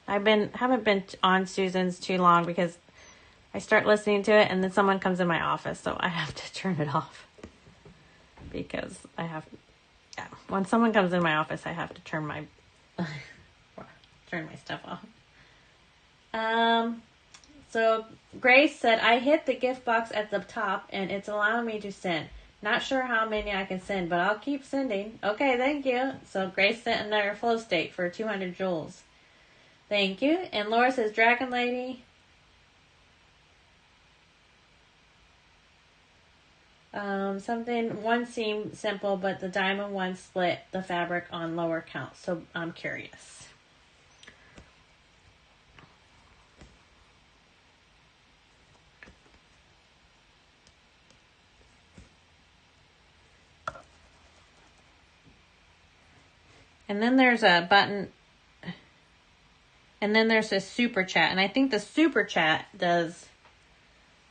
Haven't been on Susan's too long because I start listening to it and then someone comes in my office, so I have to turn it off because when someone comes in my office, I have to turn my stuff off. So Grace said, I hit the gift box at the top and it's allowing me to send. Not sure how many I can send, but I'll keep sending. Okay, thank you. So Grace sent another flow state for 200 joules. Thank you. And Laura says, Dragon Lady. One seemed simple, but the diamond one split the fabric on lower count. So I'm curious. And then there's a button. And then there's a super chat. And I think the super chat does.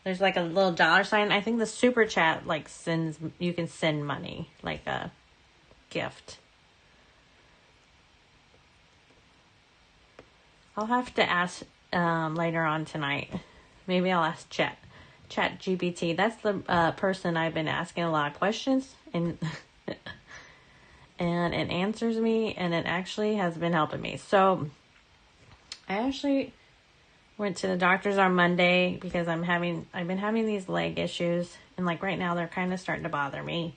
There's like a little dollar sign. I think the super chat like you can send money, like a gift. I'll have to ask later on tonight. Maybe I'll ask Chat GPT. That's the person I've been asking a lot of questions and and it answers me and it actually has been helping me. So I actually went to the doctor's on Monday because I've been having these leg issues and like right now they're kind of starting to bother me.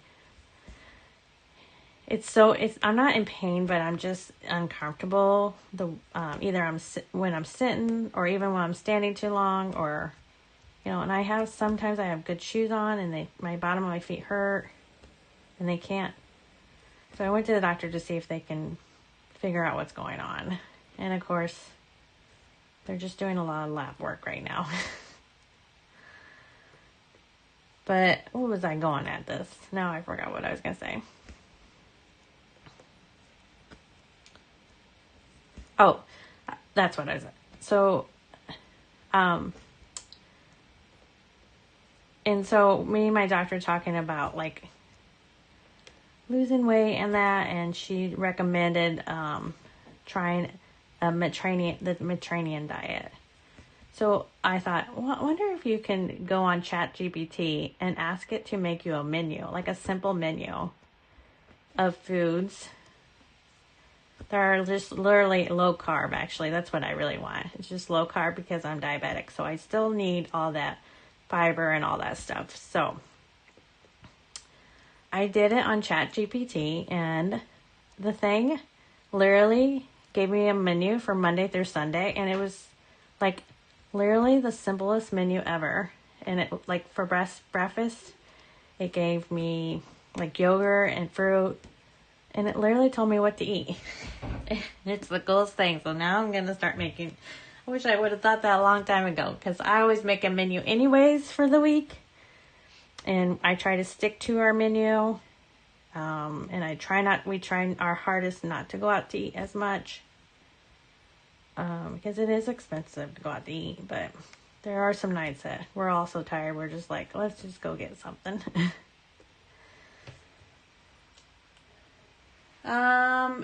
I'm not in pain, but I'm just uncomfortable. Either when I'm sitting or even when I'm standing too long or, and sometimes I have good shoes on and my bottom of my feet hurt and they can't. So I went to the doctor to see if they can figure out what's going on. And of course, they're just doing a lot of lab work right now. But what was I going at this? Now I forgot what I was going to say. Oh, that's what I was. So, and so me and my doctor talking about like losing weight and that, and she recommended trying the Mediterranean diet. So I thought, well, I wonder if you can go on ChatGPT and ask it to make you a menu, like a simple menu of foods that are just literally low carb. Actually, that's what I really want. It's just low carb because I'm diabetic, so I still need all that fiber and all that stuff. So I did it on ChatGPT, and the thing literally gave me a menu for Monday through Sunday, and it was like literally the simplest menu ever. And it, like, for breakfast, it gave me like yogurt and fruit, and it literally told me what to eat. It's the coolest thing. So now I'm going to start making, I wish I would have thought that a long time ago, because I always make a menu anyways for the week. And I try to stick to our menu. And we try our hardest not to go out to eat as much. Because it is expensive to go out to eat. But there are some nights that we're all so tired. We're just like, let's just go get something.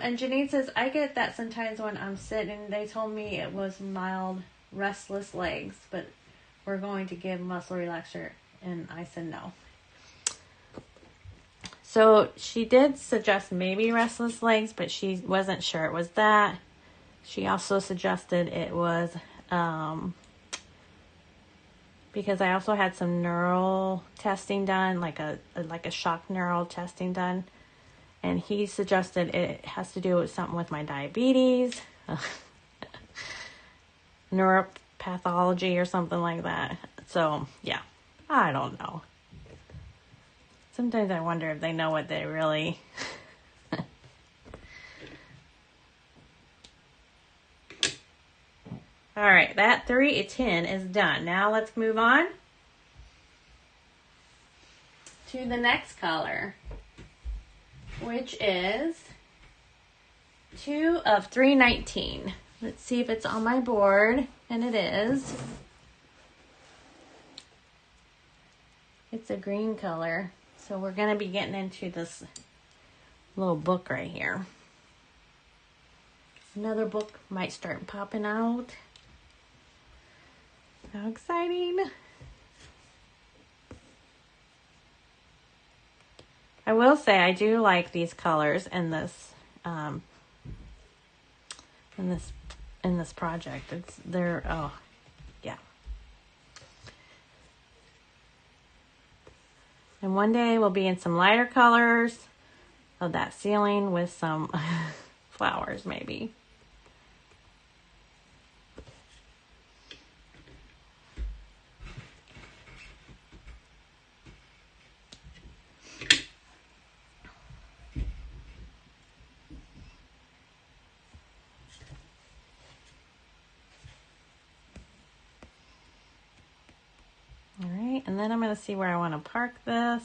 And Janine says, I get that sometimes when I'm sitting. They told me it was mild restless legs, but we're going to give muscle relaxer. And I said no. So she did suggest maybe restless legs, but she wasn't sure it was that. She also suggested it was because I also had some neural testing done, like a shock neural testing done. And he suggested it has to do with something with my diabetes, neuropathology or something like that. So, yeah, I don't know. Sometimes I wonder if they know what they really... All right, that 310 is done. Now let's move on to the next color, which is 2 of 319. Let's see if it's on my board, and it is. It's a green color. So we're going to be getting into this little book right here. Another book might start popping out. How exciting. I will say I do like these colors in this in this project. They're oh yeah. And one day we'll be in some lighter colors of that ceiling with some flowers maybe. All right, and then I'm going to see where I want to park this.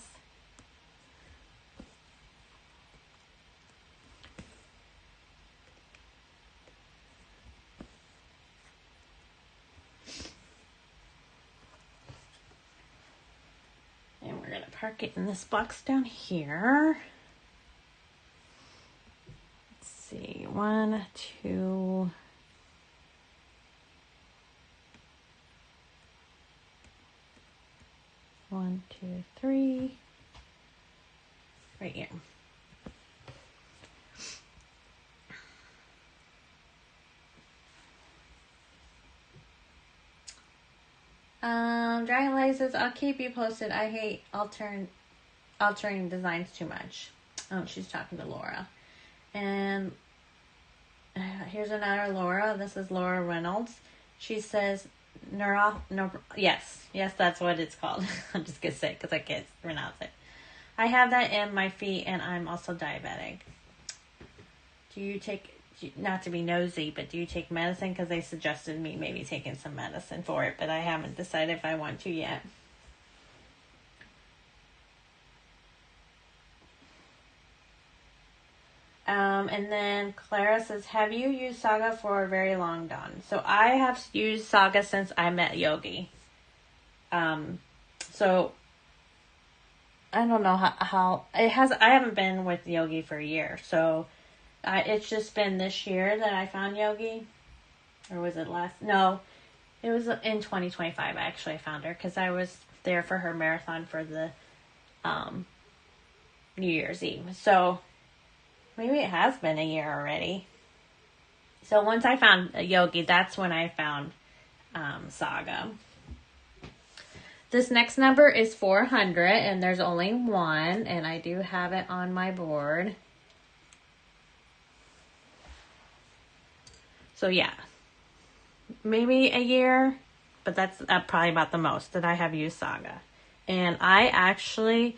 And we're going to park it in this box down here. Let's see, 1, 2... One, two, three, right here. Dragonlight says, I'll keep you posted. I hate altering designs too much. Oh, she's talking to Laura. And here's another Laura. This is Laura Reynolds. She says, yes, that's what it's called. I'm just going to say it because I can't pronounce it. I have that in my feet and I'm also diabetic. Do you take, not to be nosy, but do you take medicine? Because they suggested me maybe taking some medicine for it, but I haven't decided if I want to yet. And then Clara says, have you used Saga for very long, Dawn? So I have used Saga since I met Yogi. So I don't know how it has. I haven't been with Yogi for a year. So it's just been this year that I found Yogi. Or was it last? No, it was in 2025. Actually, I found her because I was there for her marathon for the New Year's Eve. So maybe it has been a year already. So once I found Yogi, that's when I found Saga. This next number is 400, and there's only one, and I do have it on my board. So yeah, maybe a year, but that's probably about the most that I have used Saga. And I actually,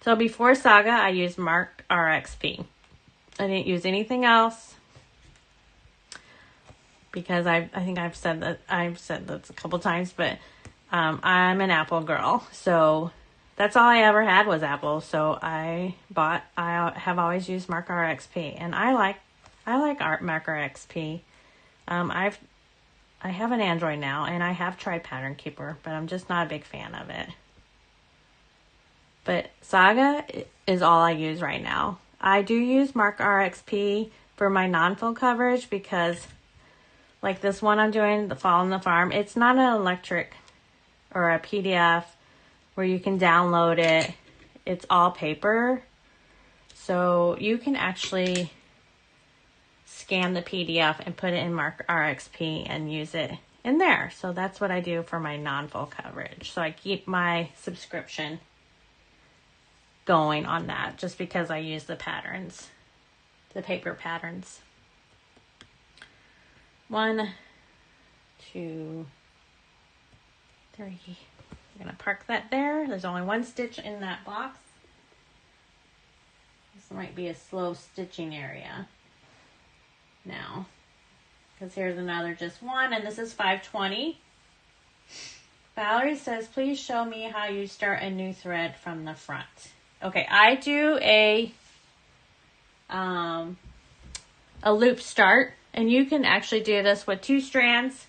so before Saga, I used Mark RXP. I didn't use anything else because I think I've said that a couple times, but I'm an Apple girl, so that's all I ever had was Apple. So I have always used Mark RXP, and I like Mark RXP. I have an Android now, and I have tried Pattern Keeper, but I'm just not a big fan of it. But Saga is all I use right now. I do use Mark RXP for my non-full coverage because, like this one I'm doing, The Fall on the Farm, it's not an electric or a PDF where you can download it. It's all paper. So you can actually scan the PDF and put it in Mark RXP and use it in there. So that's what I do for my non-full coverage. So I keep my subscription going on that just because I use the patterns, the paper patterns. 1, 2, 3. I'm going to park that there. There's only one stitch in that box. This might be a slow stitching area now, because here's another just one, and this is 520. Valerie says, please show me how you start a new thread from the front. Okay, I do a loop start, and you can actually do this with 2 strands,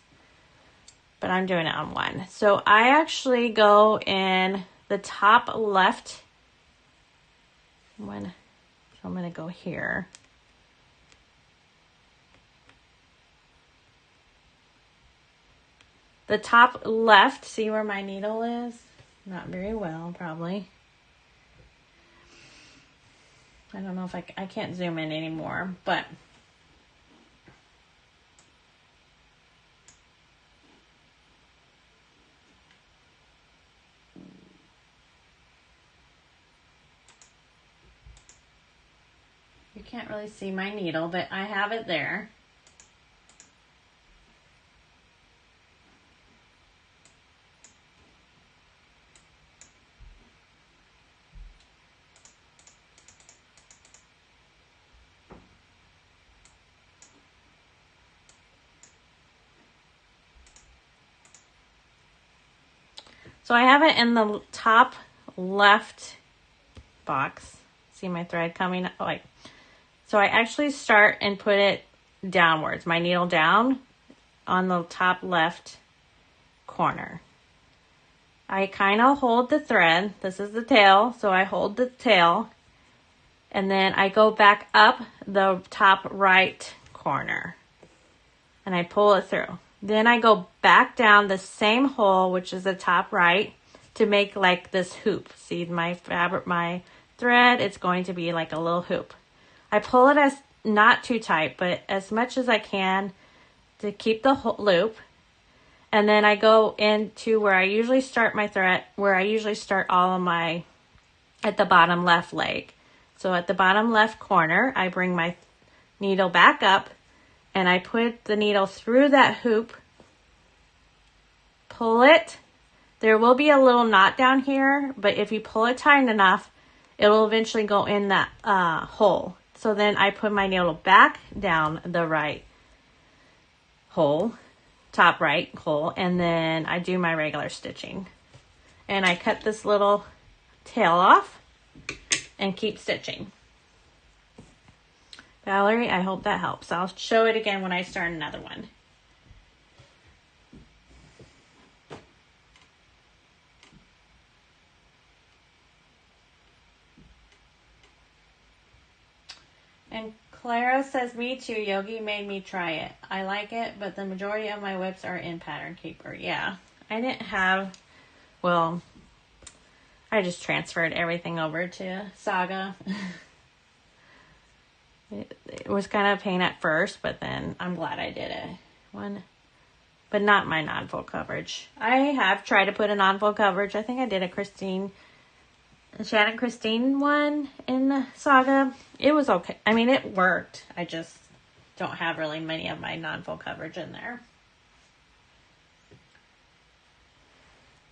but I'm doing it on 1. So I actually go in the top left So I'm going to go here. The top left, see where my needle is? Not very well, probably. I don't know if I can't zoom in anymore, but you can't really see my needle, but I have it there. So I have it in the top left box. See my thread coming up? Like, so I actually start and put it downwards, my needle down on the top left corner. I kind of hold the thread. This is the tail, so I hold the tail. And then I go back up the top right corner. And I pull it through. Then I go back down the same hole, which is the top right, to make like this hoop. See my fabric, my thread, it's going to be like a little hoop. I pull it as not too tight, but as much as I can to keep the loop. And then I go into where I usually start my thread, where I usually start all of my, at the bottom left leg. So at the bottom left corner, I bring my needle back up and I put the needle through that hoop, pull it. There will be a little knot down here, but if you pull it tight enough, it will eventually go in that hole. So then I put my needle back down the right hole, top right hole, and then I do my regular stitching. And I cut this little tail off and keep stitching. Valerie, I hope that helps. I'll show it again when I start another one. And Clara says, me too, Yogi made me try it. I like it, but the majority of my whips are in Pattern Keeper. Yeah, I didn't have, well, I just transferred everything over to Saga. It was kind of a pain at first, but then I'm glad I did it. But not my non-full coverage. I have tried to put a non-full coverage. I think I did a Shannon Christine one in the Saga. It was okay. I mean, it worked. I just don't have really many of my non-full coverage in there.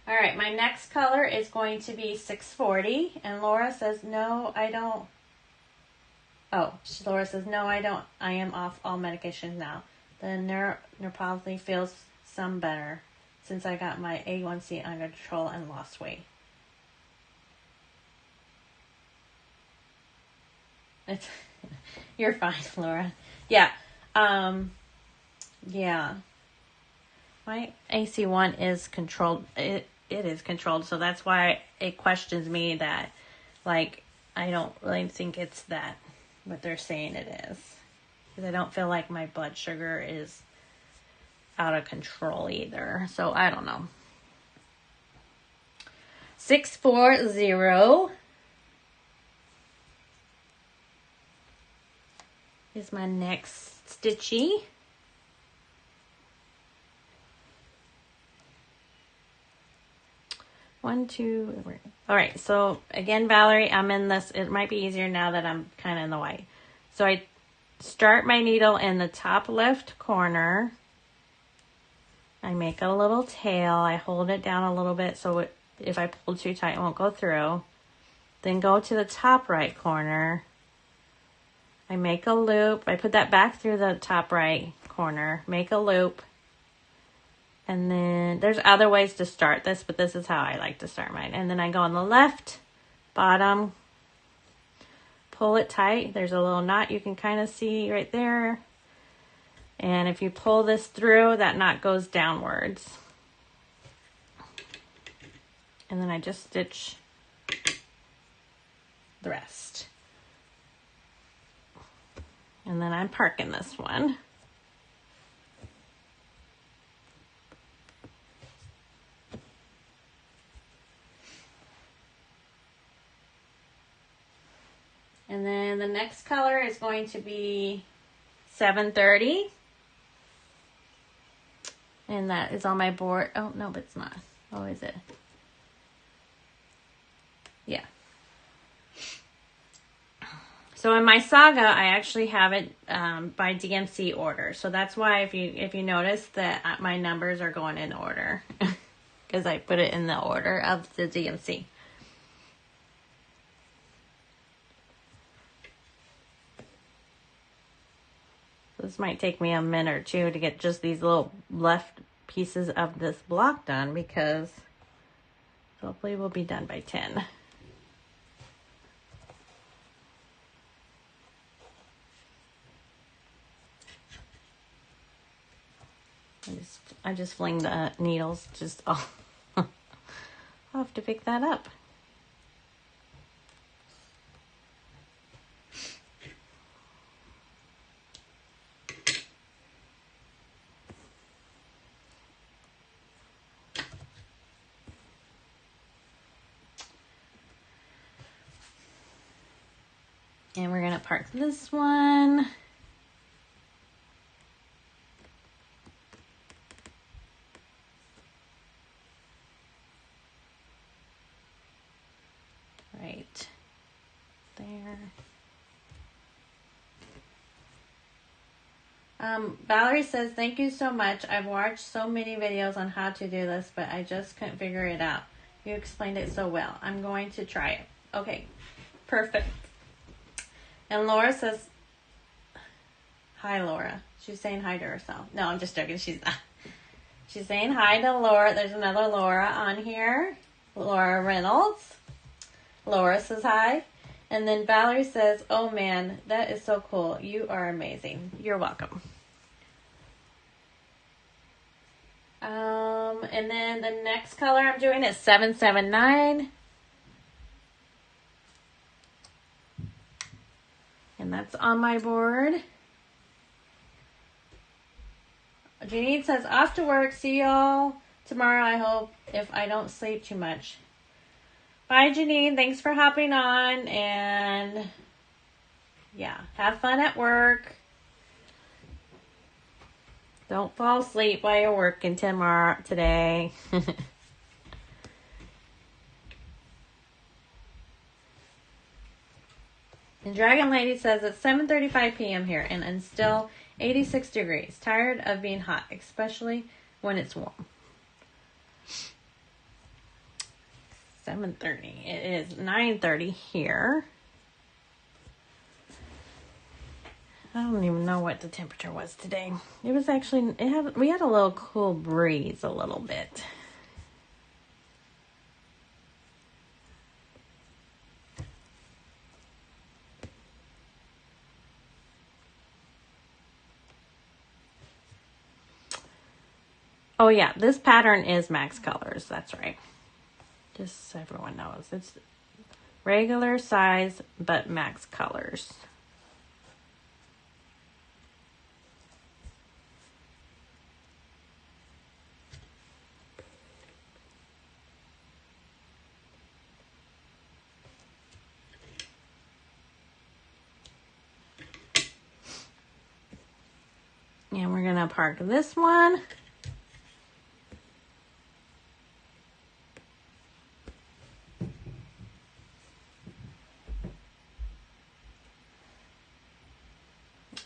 All right, my next color is going to be 640. And Laura says, no, I don't. Oh, Laura says, no, I don't. I am off all medications now. The neuropathy feels some better since I got my A1C under control and lost weight. You're fine, Laura. Yeah. Yeah. My AC1 is controlled. It is controlled, so that's why it questions me that, like, I don't really think it's that what they're saying it is. Because I don't feel like my blood sugar is out of control either. So I don't know. 640 is my next stitchy. One, two, three. All right, so again, Valerie, I'm in this. It might be easier now that I'm kind of in the white. So I start my needle in the top left corner. I make a little tail. I hold it down a little bit so if I pull too tight, it won't go through. Then go to the top right corner. I make a loop. I put that back through the top right corner. Make a loop. And then there's other ways to start this, but this is how I like to start mine. And then I go on the left bottom, pull it tight. There's a little knot you can kind of see right there. And if you pull this through, that knot goes downwards. And then I just stitch the rest. And then I'm parking this one. And then the next color is going to be 730. And that is on my board. Oh, no, but it's not. Oh, is it? Yeah. So in my saga, I actually have it by DMC order. So that's why if you notice that my numbers are going in order. Because I put it in the order of the DMC. This might take me a minute or two to get just these little left pieces of this block done, because hopefully we'll be done by 10. I just fling the needles just off. I'll have to pick that up. And we're gonna park this one. Right there. Valerie says, thank you so much. I've watched so many videos on how to do this, but I just couldn't figure it out. You explained it so well. I'm going to try it. Okay, perfect. And Laura says, hi, Laura. She's saying hi to herself. No, I'm just joking. She's not. She's saying hi to Laura. There's another Laura on here. Laura Reynolds. Laura says hi. And then Valerie says, oh man, that is so cool. You are amazing. You're welcome. And then the next color I'm doing is 779. And that's on my board. Janine says, off to work. See y'all tomorrow, I hope, if I don't sleep too much. Bye, Janine. Thanks for hopping on. And yeah, have fun at work. Don't fall asleep while you're working today. And Dragon Lady says it's 7:35 p.m. here and it's still 86 degrees. Tired of being hot, especially when it's warm. 7:30. It is 9:30 here. I don't even know what the temperature was today. It was actually, we had a little cool breeze a little bit. Oh yeah, this pattern is Max Colors. That's right. Just so everyone knows. It's regular size, but Max Colors. And we're gonna park this one.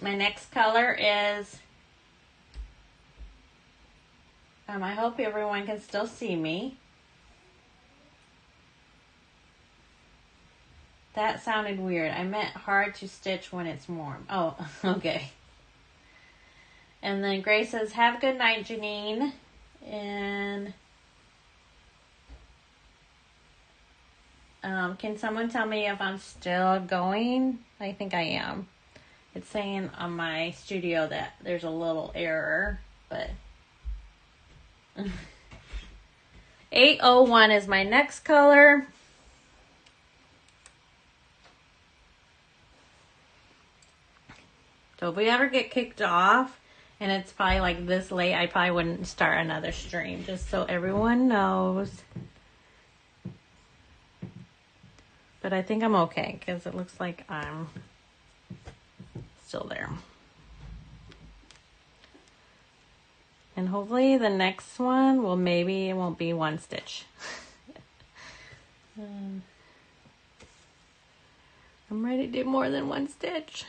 My next color is, I hope everyone can still see me. That sounded weird. I meant hard to stitch when it's warm. Oh, okay. And then Grace says, have a good night, Janine. And can someone tell me if I'm still going? I think I am. It's saying on my studio that there's a little error, but 801 is my next color. So if we ever get kicked off, and it's probably like this late, I probably wouldn't start another stream, just so everyone knows. But I think I'm okay, because it looks like I'm still there. And hopefully the next one will, maybe it won't be one stitch. I'm ready to do more than one stitch.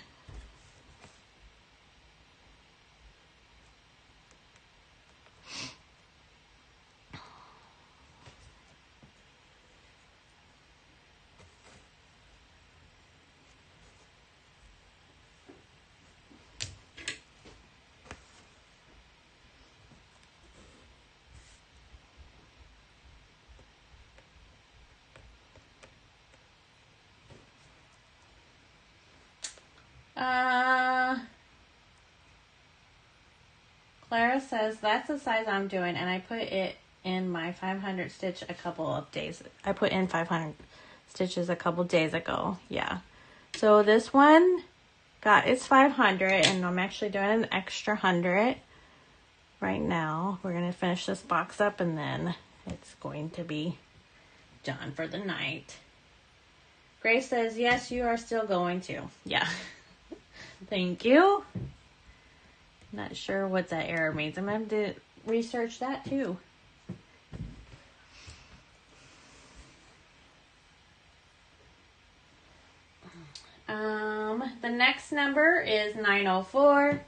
Clara says that's the size I'm doing, and I put it in my 500 stitch a couple of days. I put in 500 stitches a couple days ago. Yeah. So this one got its 500, and I'm actually doing an extra 100 right now. We're going to finish this box up, and then it's going to be done for the night. Grace says, yes, you are still going to. Yeah. Thank you. Not sure what that error means. I'm going to have to research that too. The next number is 904.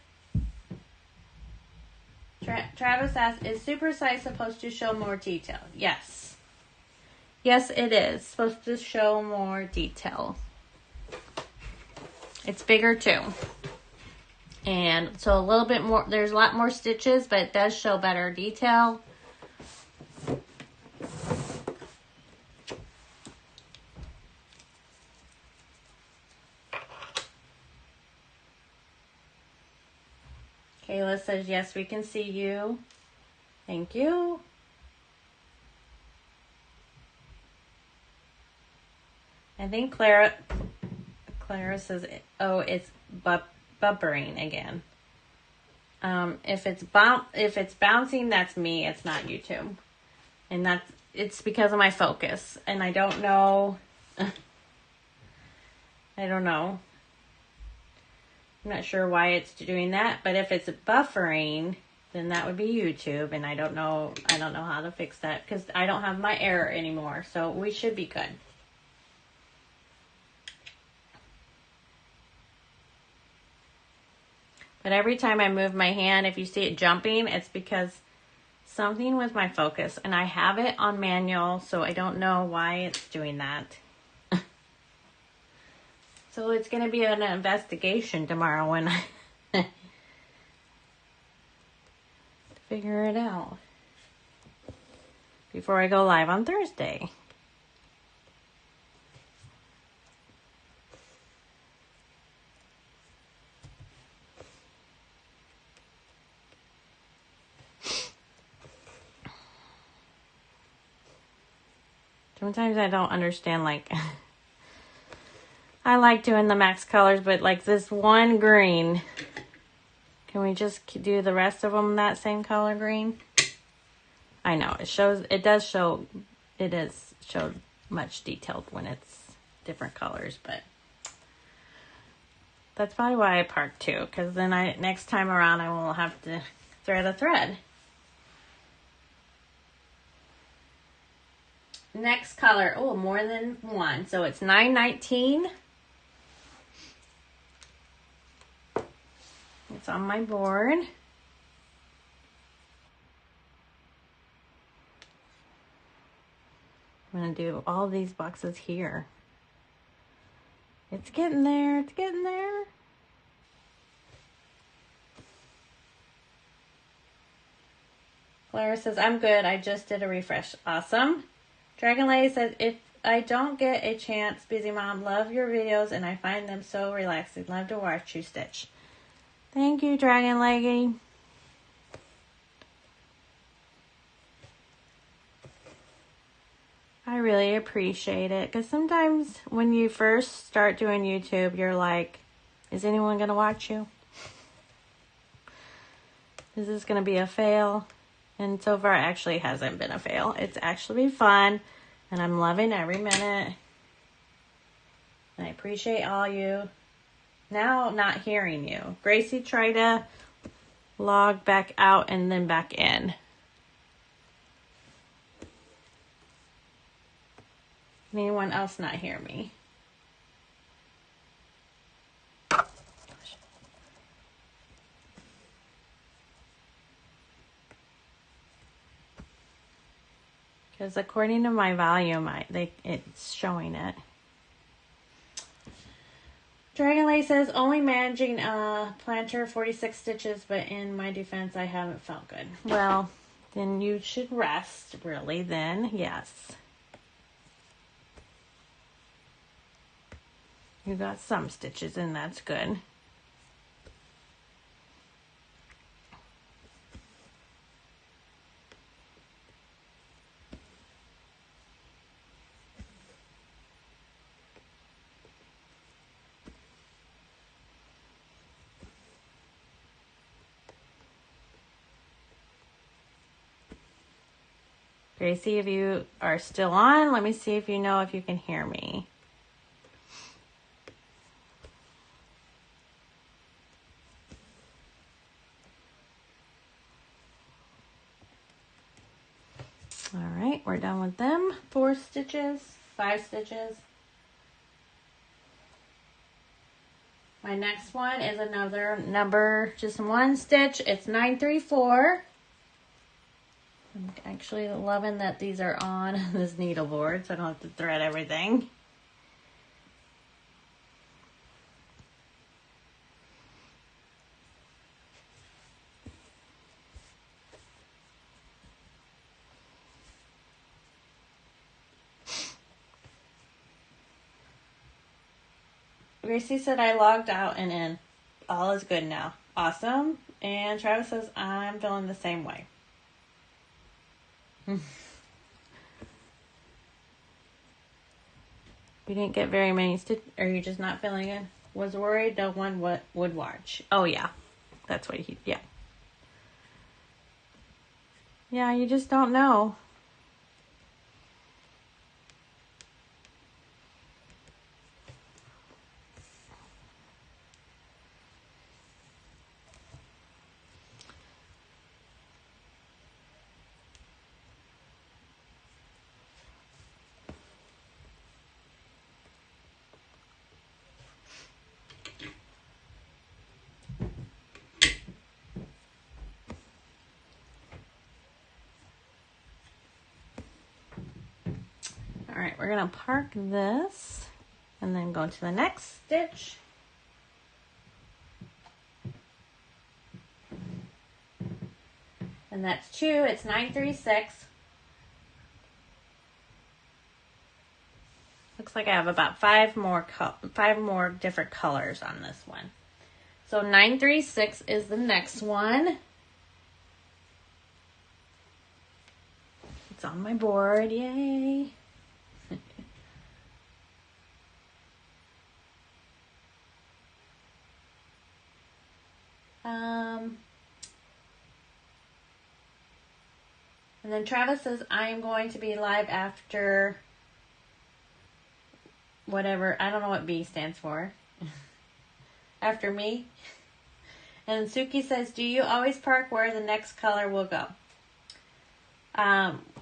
Travis asks, is super size supposed to show more detail? Yes. Yes, it is supposed to show more detail. It's bigger too. And so a little bit more, there's a lot more stitches, but it does show better detail. Kayla says, yes, we can see you. Thank you. I think Clara says, oh, it's bubbering again. If it's bouncing, that's me. It's not YouTube. And it's because of my focus. And I don't know. I don't know. I'm not sure why it's doing that, but if it's buffering, then that would be YouTube, and I don't know how to fix that because I don't have my error anymore, so we should be good. But every time I move my hand, if you see it jumping, it's because something with my focus, and I have it on manual, so I don't know why it's doing that. So it's going to be an investigation tomorrow when I figure it out before I go live on Thursday. Sometimes I don't understand, like... I like doing the max colors, but like this one green, can we just do the rest of them that same color green? I know, it is showed much detailed when it's different colors, but that's probably why I parked too, because then next time around I won't have to thread a thread. Next color, oh, more than one, so it's 919. It's on my board. I'm going to do all these boxes here. It's getting there. It's getting there. Clara says, I'm good. I just did a refresh. Awesome. Dragon Lady says, if I don't get a chance, Busy Mom, love your videos and I find them so relaxing. Love to watch you stitch. Thank you, Dragon Leggy. I really appreciate it. Because sometimes when you first start doing YouTube, you're like, is anyone going to watch you? Is this going to be a fail? And so far, it actually hasn't been a fail. It's actually been fun, and I'm loving every minute. And I appreciate all you. Now, not hearing you. Gracie, try to log back out and then back in. Anyone else not hear me? Because according to my volume, it's showing it. Dragonlay says, only managing planter 46 stitches, but in my defense, I haven't felt good. Well, then you should rest, really, then. Yes. You got some stitches, and that's good. Gracie, if you are still on, let me see if you know if you can hear me. All right, we're done with them. 4 stitches, 5 stitches. My next one is another number, just 1 stitch. It's 934. I'm actually loving that these are on this needle board, so I don't have to thread everything. Gracie said I logged out and in. All is good now. Awesome. And Travis says I'm feeling the same way. We didn't get very many stitches. Are you just not feeling it? Was worried no one would watch. Oh, yeah. That's what yeah. Yeah, you just don't know. All right, we're going to park this and then go to the next stitch. And that's 2. It's 936. Looks like I have about 5 more different colors on this one. So 936 is the next one. It's on my board, yay. And then Travis says, I am going to be live after whatever. I don't know what B stands for. After me. And Suki says, do you always park where the next color will go?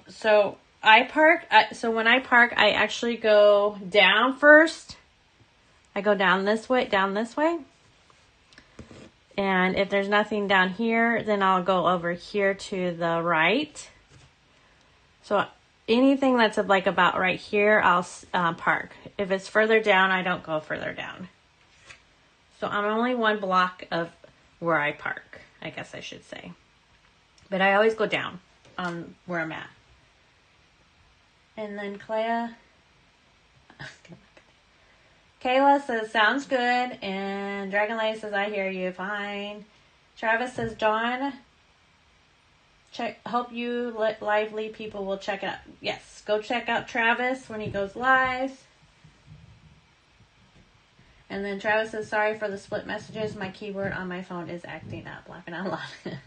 So when I park, I actually go down first. I go down this way. And if there's nothing down here, then I'll go over here to the right. So anything that's like about right here, I'll park. If it's further down, I don't go further down. So I'm only 1 block of where I park, I guess I should say. But I always go down on where I'm at. And then Kayla says, sounds good. And Dragonlay says, I hear you fine. Travis says, Dawn, hope you lively people will check it out. Yes, go check out Travis when he goes live. And then Travis says, sorry for the split messages. My keyboard on my phone is acting up. Laughing out loud.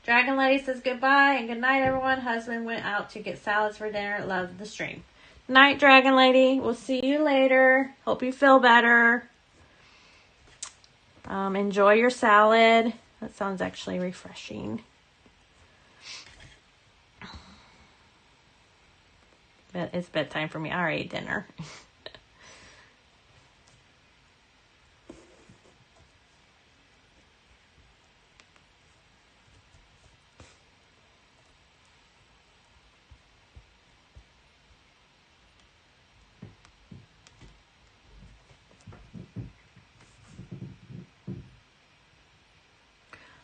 Dragon Lady says goodbye and good night, everyone. Husband went out to get salads for dinner. Love the stream. Night, Dragon Lady. We'll see you later. Hope you feel better. Enjoy your salad. That sounds actually refreshing. But it's bedtime for me. I already ate dinner.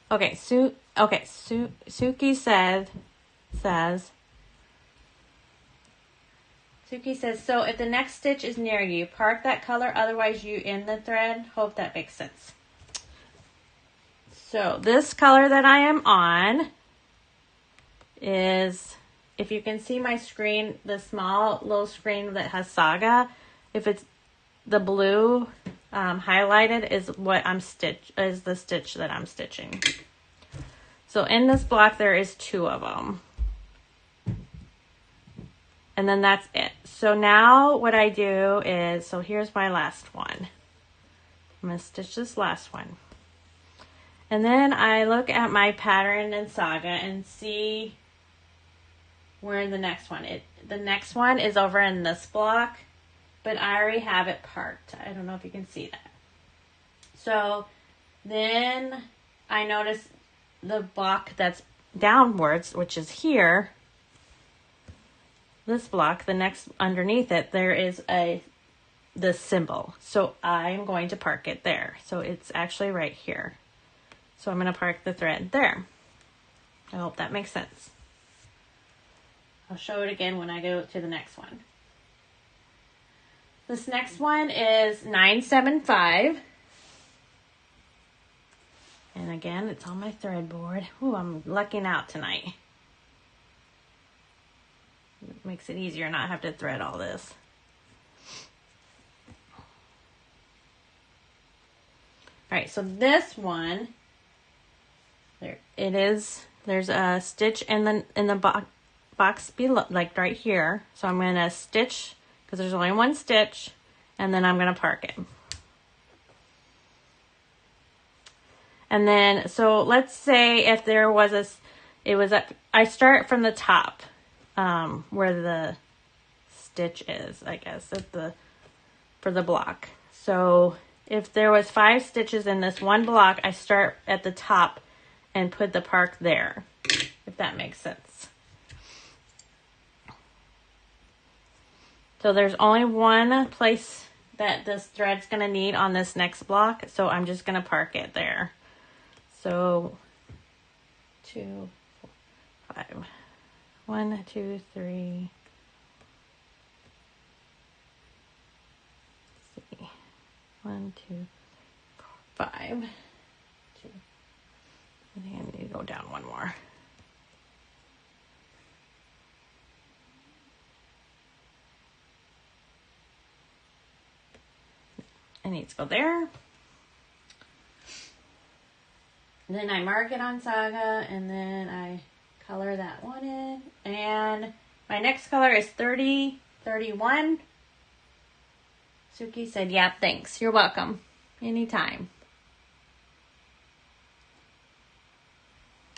Okay, Suki says, so if the next stitch is near you, park that color, otherwise you end the thread. Hope that makes sense. So this color that I am on is, if you can see my screen, the small little screen that has Saga, if it's the blue highlighted is the stitch that I'm stitching. So in this block there is 2 of them. And then that's it. So now what I do is, so here's my last one. I'm going to stitch this last one. And then I look at my pattern in Saga and see where the next one is. The next one is over in this block, but I already have it parked. I don't know if you can see that. So then I notice the block that's downwards, which is here. This block, the next underneath it, there is this symbol. So I'm going to park it there. So it's actually right here. So I'm going to park the thread there. I hope that makes sense. I'll show it again when I go to the next one. This next one is 975. And again, it's on my thread board. Ooh, I'm lucking out tonight. It makes it easier not have to thread all this. All right, so this one, there it is. There's a stitch in the box below, like right here. So I'm gonna stitch, because there's only one stitch, and then I'm gonna park it. And then, so let's say if there was I start from the top, where the stitch is, I guess, for the block. So if there was 5 stitches in this one block, I start at the top and put the park there, if that makes sense. So there's only one place that this thread's gonna need on this next block, so I'm just gonna park it there. So 2, 4, 5. 1, 2, 3. Let's see. 1, 2, 4, 5. 2. I think I need to go down one more. I need to go there. And then I mark it on Saga, and then I color that one in. And my next color is 3031. Suki said, yeah, thanks. You're welcome. Anytime.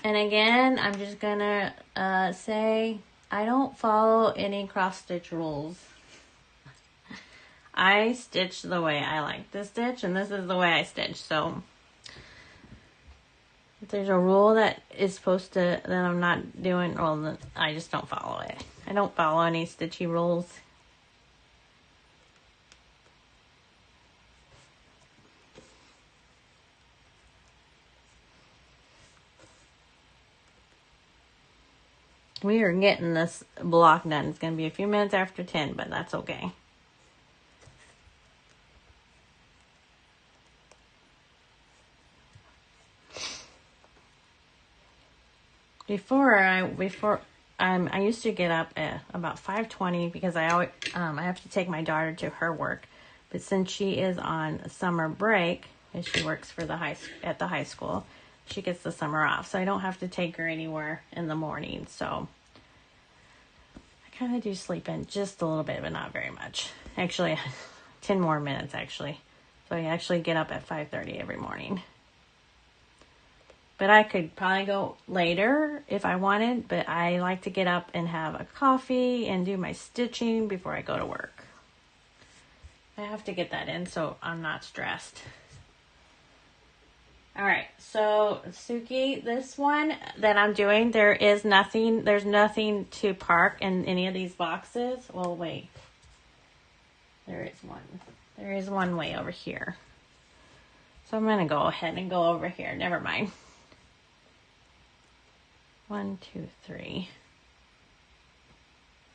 And again, I'm just gonna say I don't follow any cross stitch rules. I stitch the way I like to stitch, and this is the way I stitch. So if there's a rule that is supposed to, that I'm not doing, well, then I just don't follow it. I don't follow any stitchy rules. We are getting this block done. It's going to be a few minutes after 10, but that's okay. I used to get up at about 5:20 because I have to take my daughter to her work. But since she is on summer break, and she works for at the high school, she gets the summer off, so I don't have to take her anywhere in the morning. So I kind of do sleep in just a little bit, but not very much. Actually, 10 more minutes actually. So I actually get up at 5:30 every morning. But I could probably go later if I wanted, but I like to get up and have a coffee and do my stitching before I go to work. I have to get that in so I'm not stressed. All right, so Suki, this one that I'm doing, there's nothing to park in any of these boxes. Well, wait. There is one. There is one way over here. So I'm going to go ahead and go over here. Never mind. 1, 2, 3.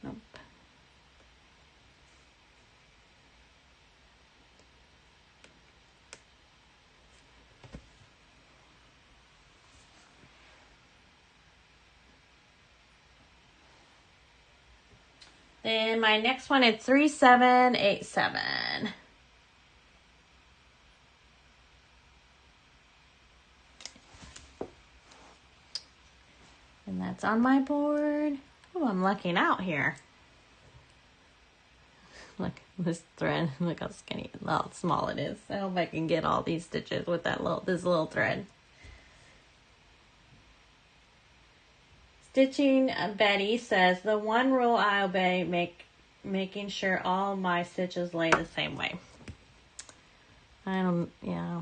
Nope. Then my next one is 3787. And that's on my board. Oh, I'm lucking out here. Look, this thread. Look how skinny, how small it is. I hope I can get all these stitches with this little thread. Stitching Betty says, the one rule I obey, making sure all my stitches lay the same way. Yeah.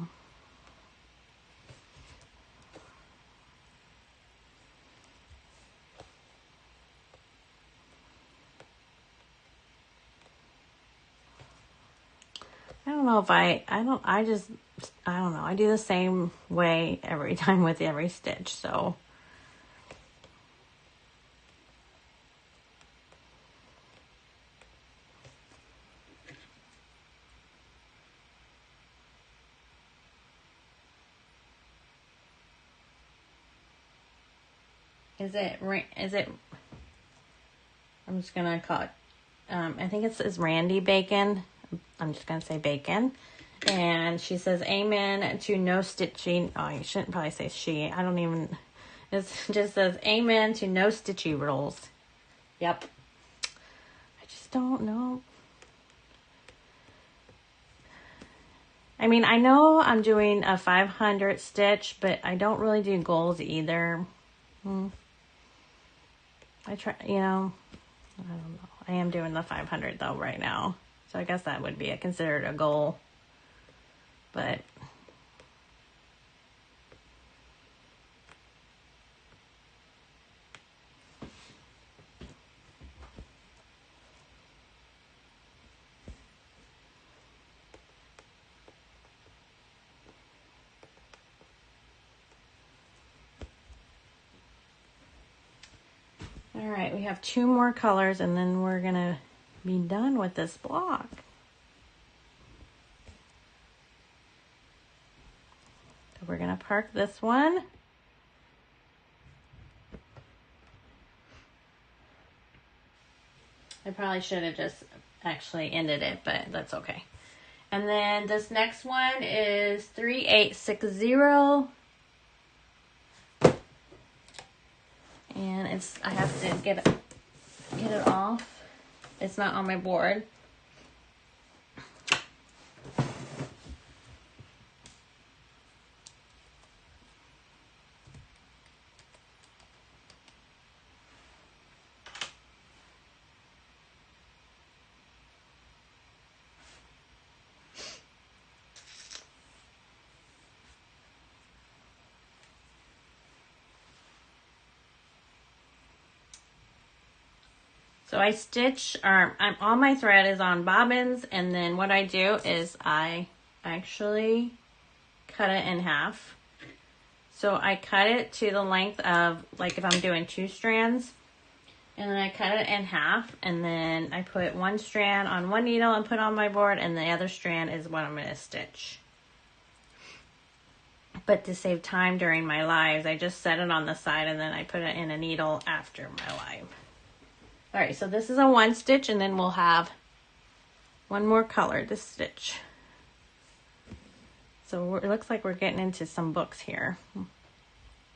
I don't know if I don't know. I do the same way every time with every stitch, so. Is it, I'm just going to call it, I think it's Randy Bacon. I'm just going to say Bacon. And she says, amen to no stitching. Oh, you shouldn't probably say she. It just says, amen to no stitchy rules. Yep. I just don't know. I mean, I know I'm doing a 500 stitch, but I don't really do goals either. I try, I don't know. I am doing the 500 though right now. So I guess that would be considered a goal. But all right, we have 2 more colors and then we're going to be done with this block. So we're going to park this one. I probably should have just actually ended it, but that's okay. And then this next one is 3860. And I have to get it off. It's not on my board. So I stitch, all my thread is on bobbins, and then what I do is I actually cut it in half. So I cut it to the length of, like if I'm doing 2 strands, and then I cut it in half, and then I put 1 strand on one needle and put on my board, and the other strand is what I'm going to stitch. But to save time during my lives, I just set it on the side, and then I put it in a needle after my live. All right, so this is a 1 stitch, and then we'll have 1 more color to stitch. So it looks like we're getting into some books here.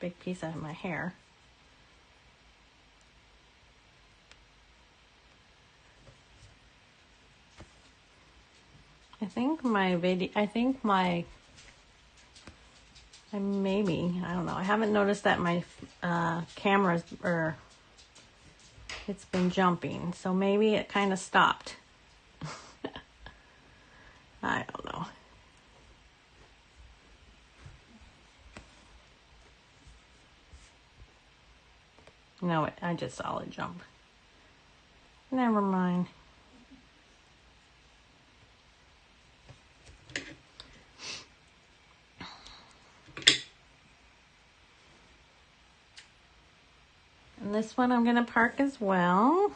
big piece of my hair. I think my video, maybe, I don't know. I haven't noticed that my camera's, it's been jumping. So maybe it kind of stopped. I don't know. No, I just saw it jump. Never mind. And this one I'm going to park as well.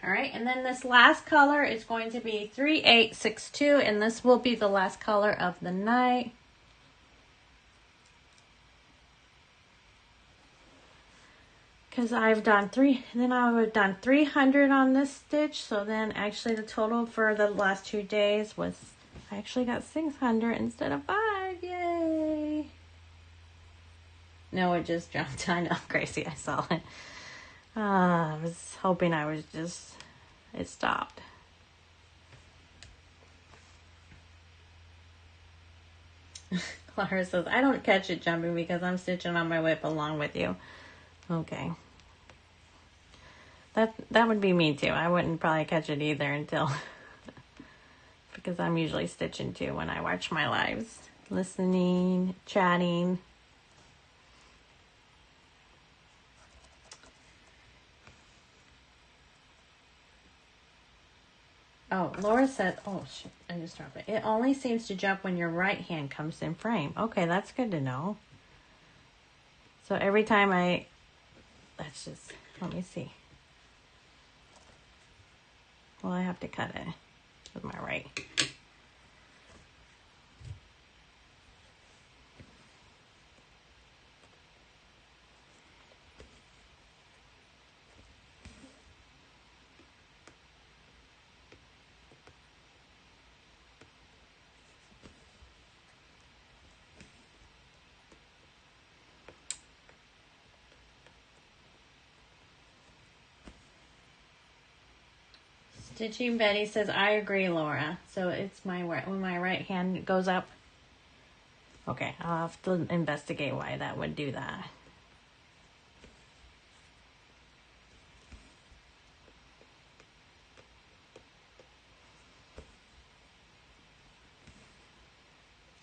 All right, and then this last color is going to be 3862, and this will be the last color of the night. Because I've done I would have done 300 on this stitch, so then actually the total for the last 2 days was, I actually got 600 instead of 5, yay! No, it just jumped, I know, Gracie, I saw it. I was hoping it stopped. Clara says, I don't catch it jumping because I'm stitching on my whip along with you. Okay. That would be me too. I wouldn't probably catch it either until, because I'm usually stitching too when I watch my lives. Listening, chatting. Oh, Laura said, oh, shit, I just dropped it. It only seems to jump when your right hand comes in frame. Okay, that's good to know. So every time let me see. Well, I have to cut it with my right. Stitching Betty says, I agree, Laura. So it's when my right hand goes up. Okay, I'll have to investigate why that would do that.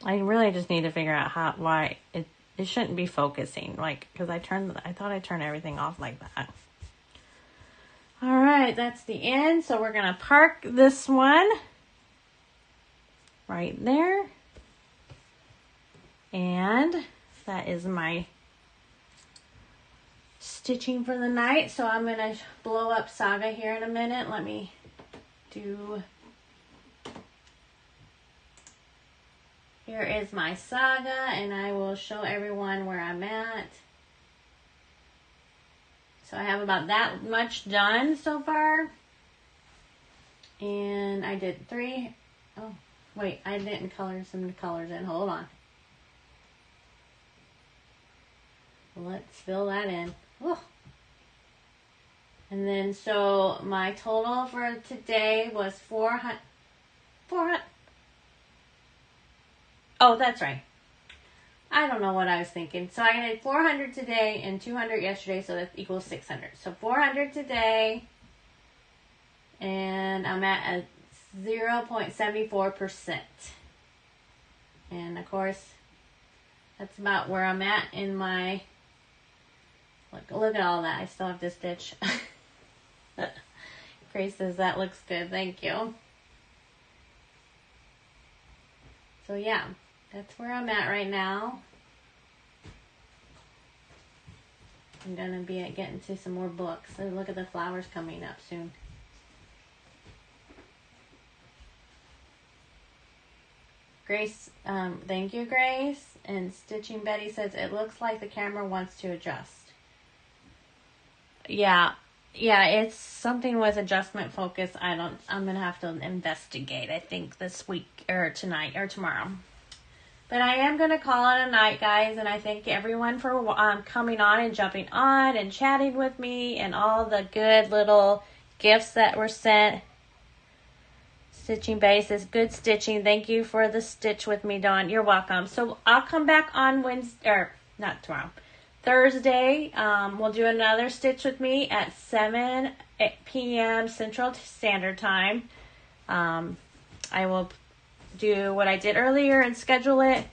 I really just need to figure out why it shouldn't be focusing, like, because I thought I turned everything off like that. All right, that's the end. So we're gonna park this one right there, and that is my stitching for the night. So I'm gonna blow up Saga here in a minute. Let me do. Here is my Saga, and I will show everyone where I'm at. So I have about that much done so far. And I did 3. Oh, wait, I didn't color some colors in. Hold on. Let's fill that in. Whew. And then, so my total for today was 400. Oh, that's right. I don't know what I was thinking. So I did 400 today and 200 yesterday, so that equals 600. So 400 today, and I'm at a 0.74%. And of course, that's about where I'm at in my, look at all that. I still have to stitch. Grace says, that looks good. Thank you. So yeah, that's where I'm at right now. I'm going to be getting to some more books. So look at the flowers coming up soon. Grace, thank you, Grace. And Stitching Betty says, it looks like the camera wants to adjust. Yeah, it's something with adjustment focus. I'm going to have to investigate, I think, this week or tonight or tomorrow. But I am going to call it a night, guys, and I thank everyone for coming on and jumping on and chatting with me and all the good little gifts that were sent. Stitching Betty says, good stitching. Thank you for the stitch with me, Dawn. You're welcome. So I'll come back on Wednesday, or not tomorrow, Thursday. We'll do another stitch with me at 7 p.m. Central Standard Time. I will do what I did earlier and schedule it,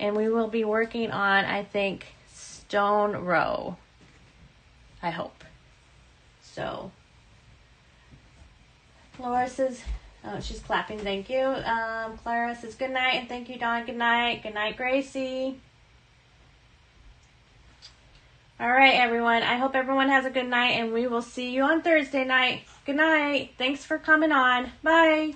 and we will be working on, I think, Stone Row. I hope. So, Laura says, oh, she's clapping, thank you. Clara says, good night, and thank you, Dawn. Good night. Good night, Gracie. All right, everyone. I hope everyone has a good night, and we will see you on Thursday night. Good night. Thanks for coming on. Bye.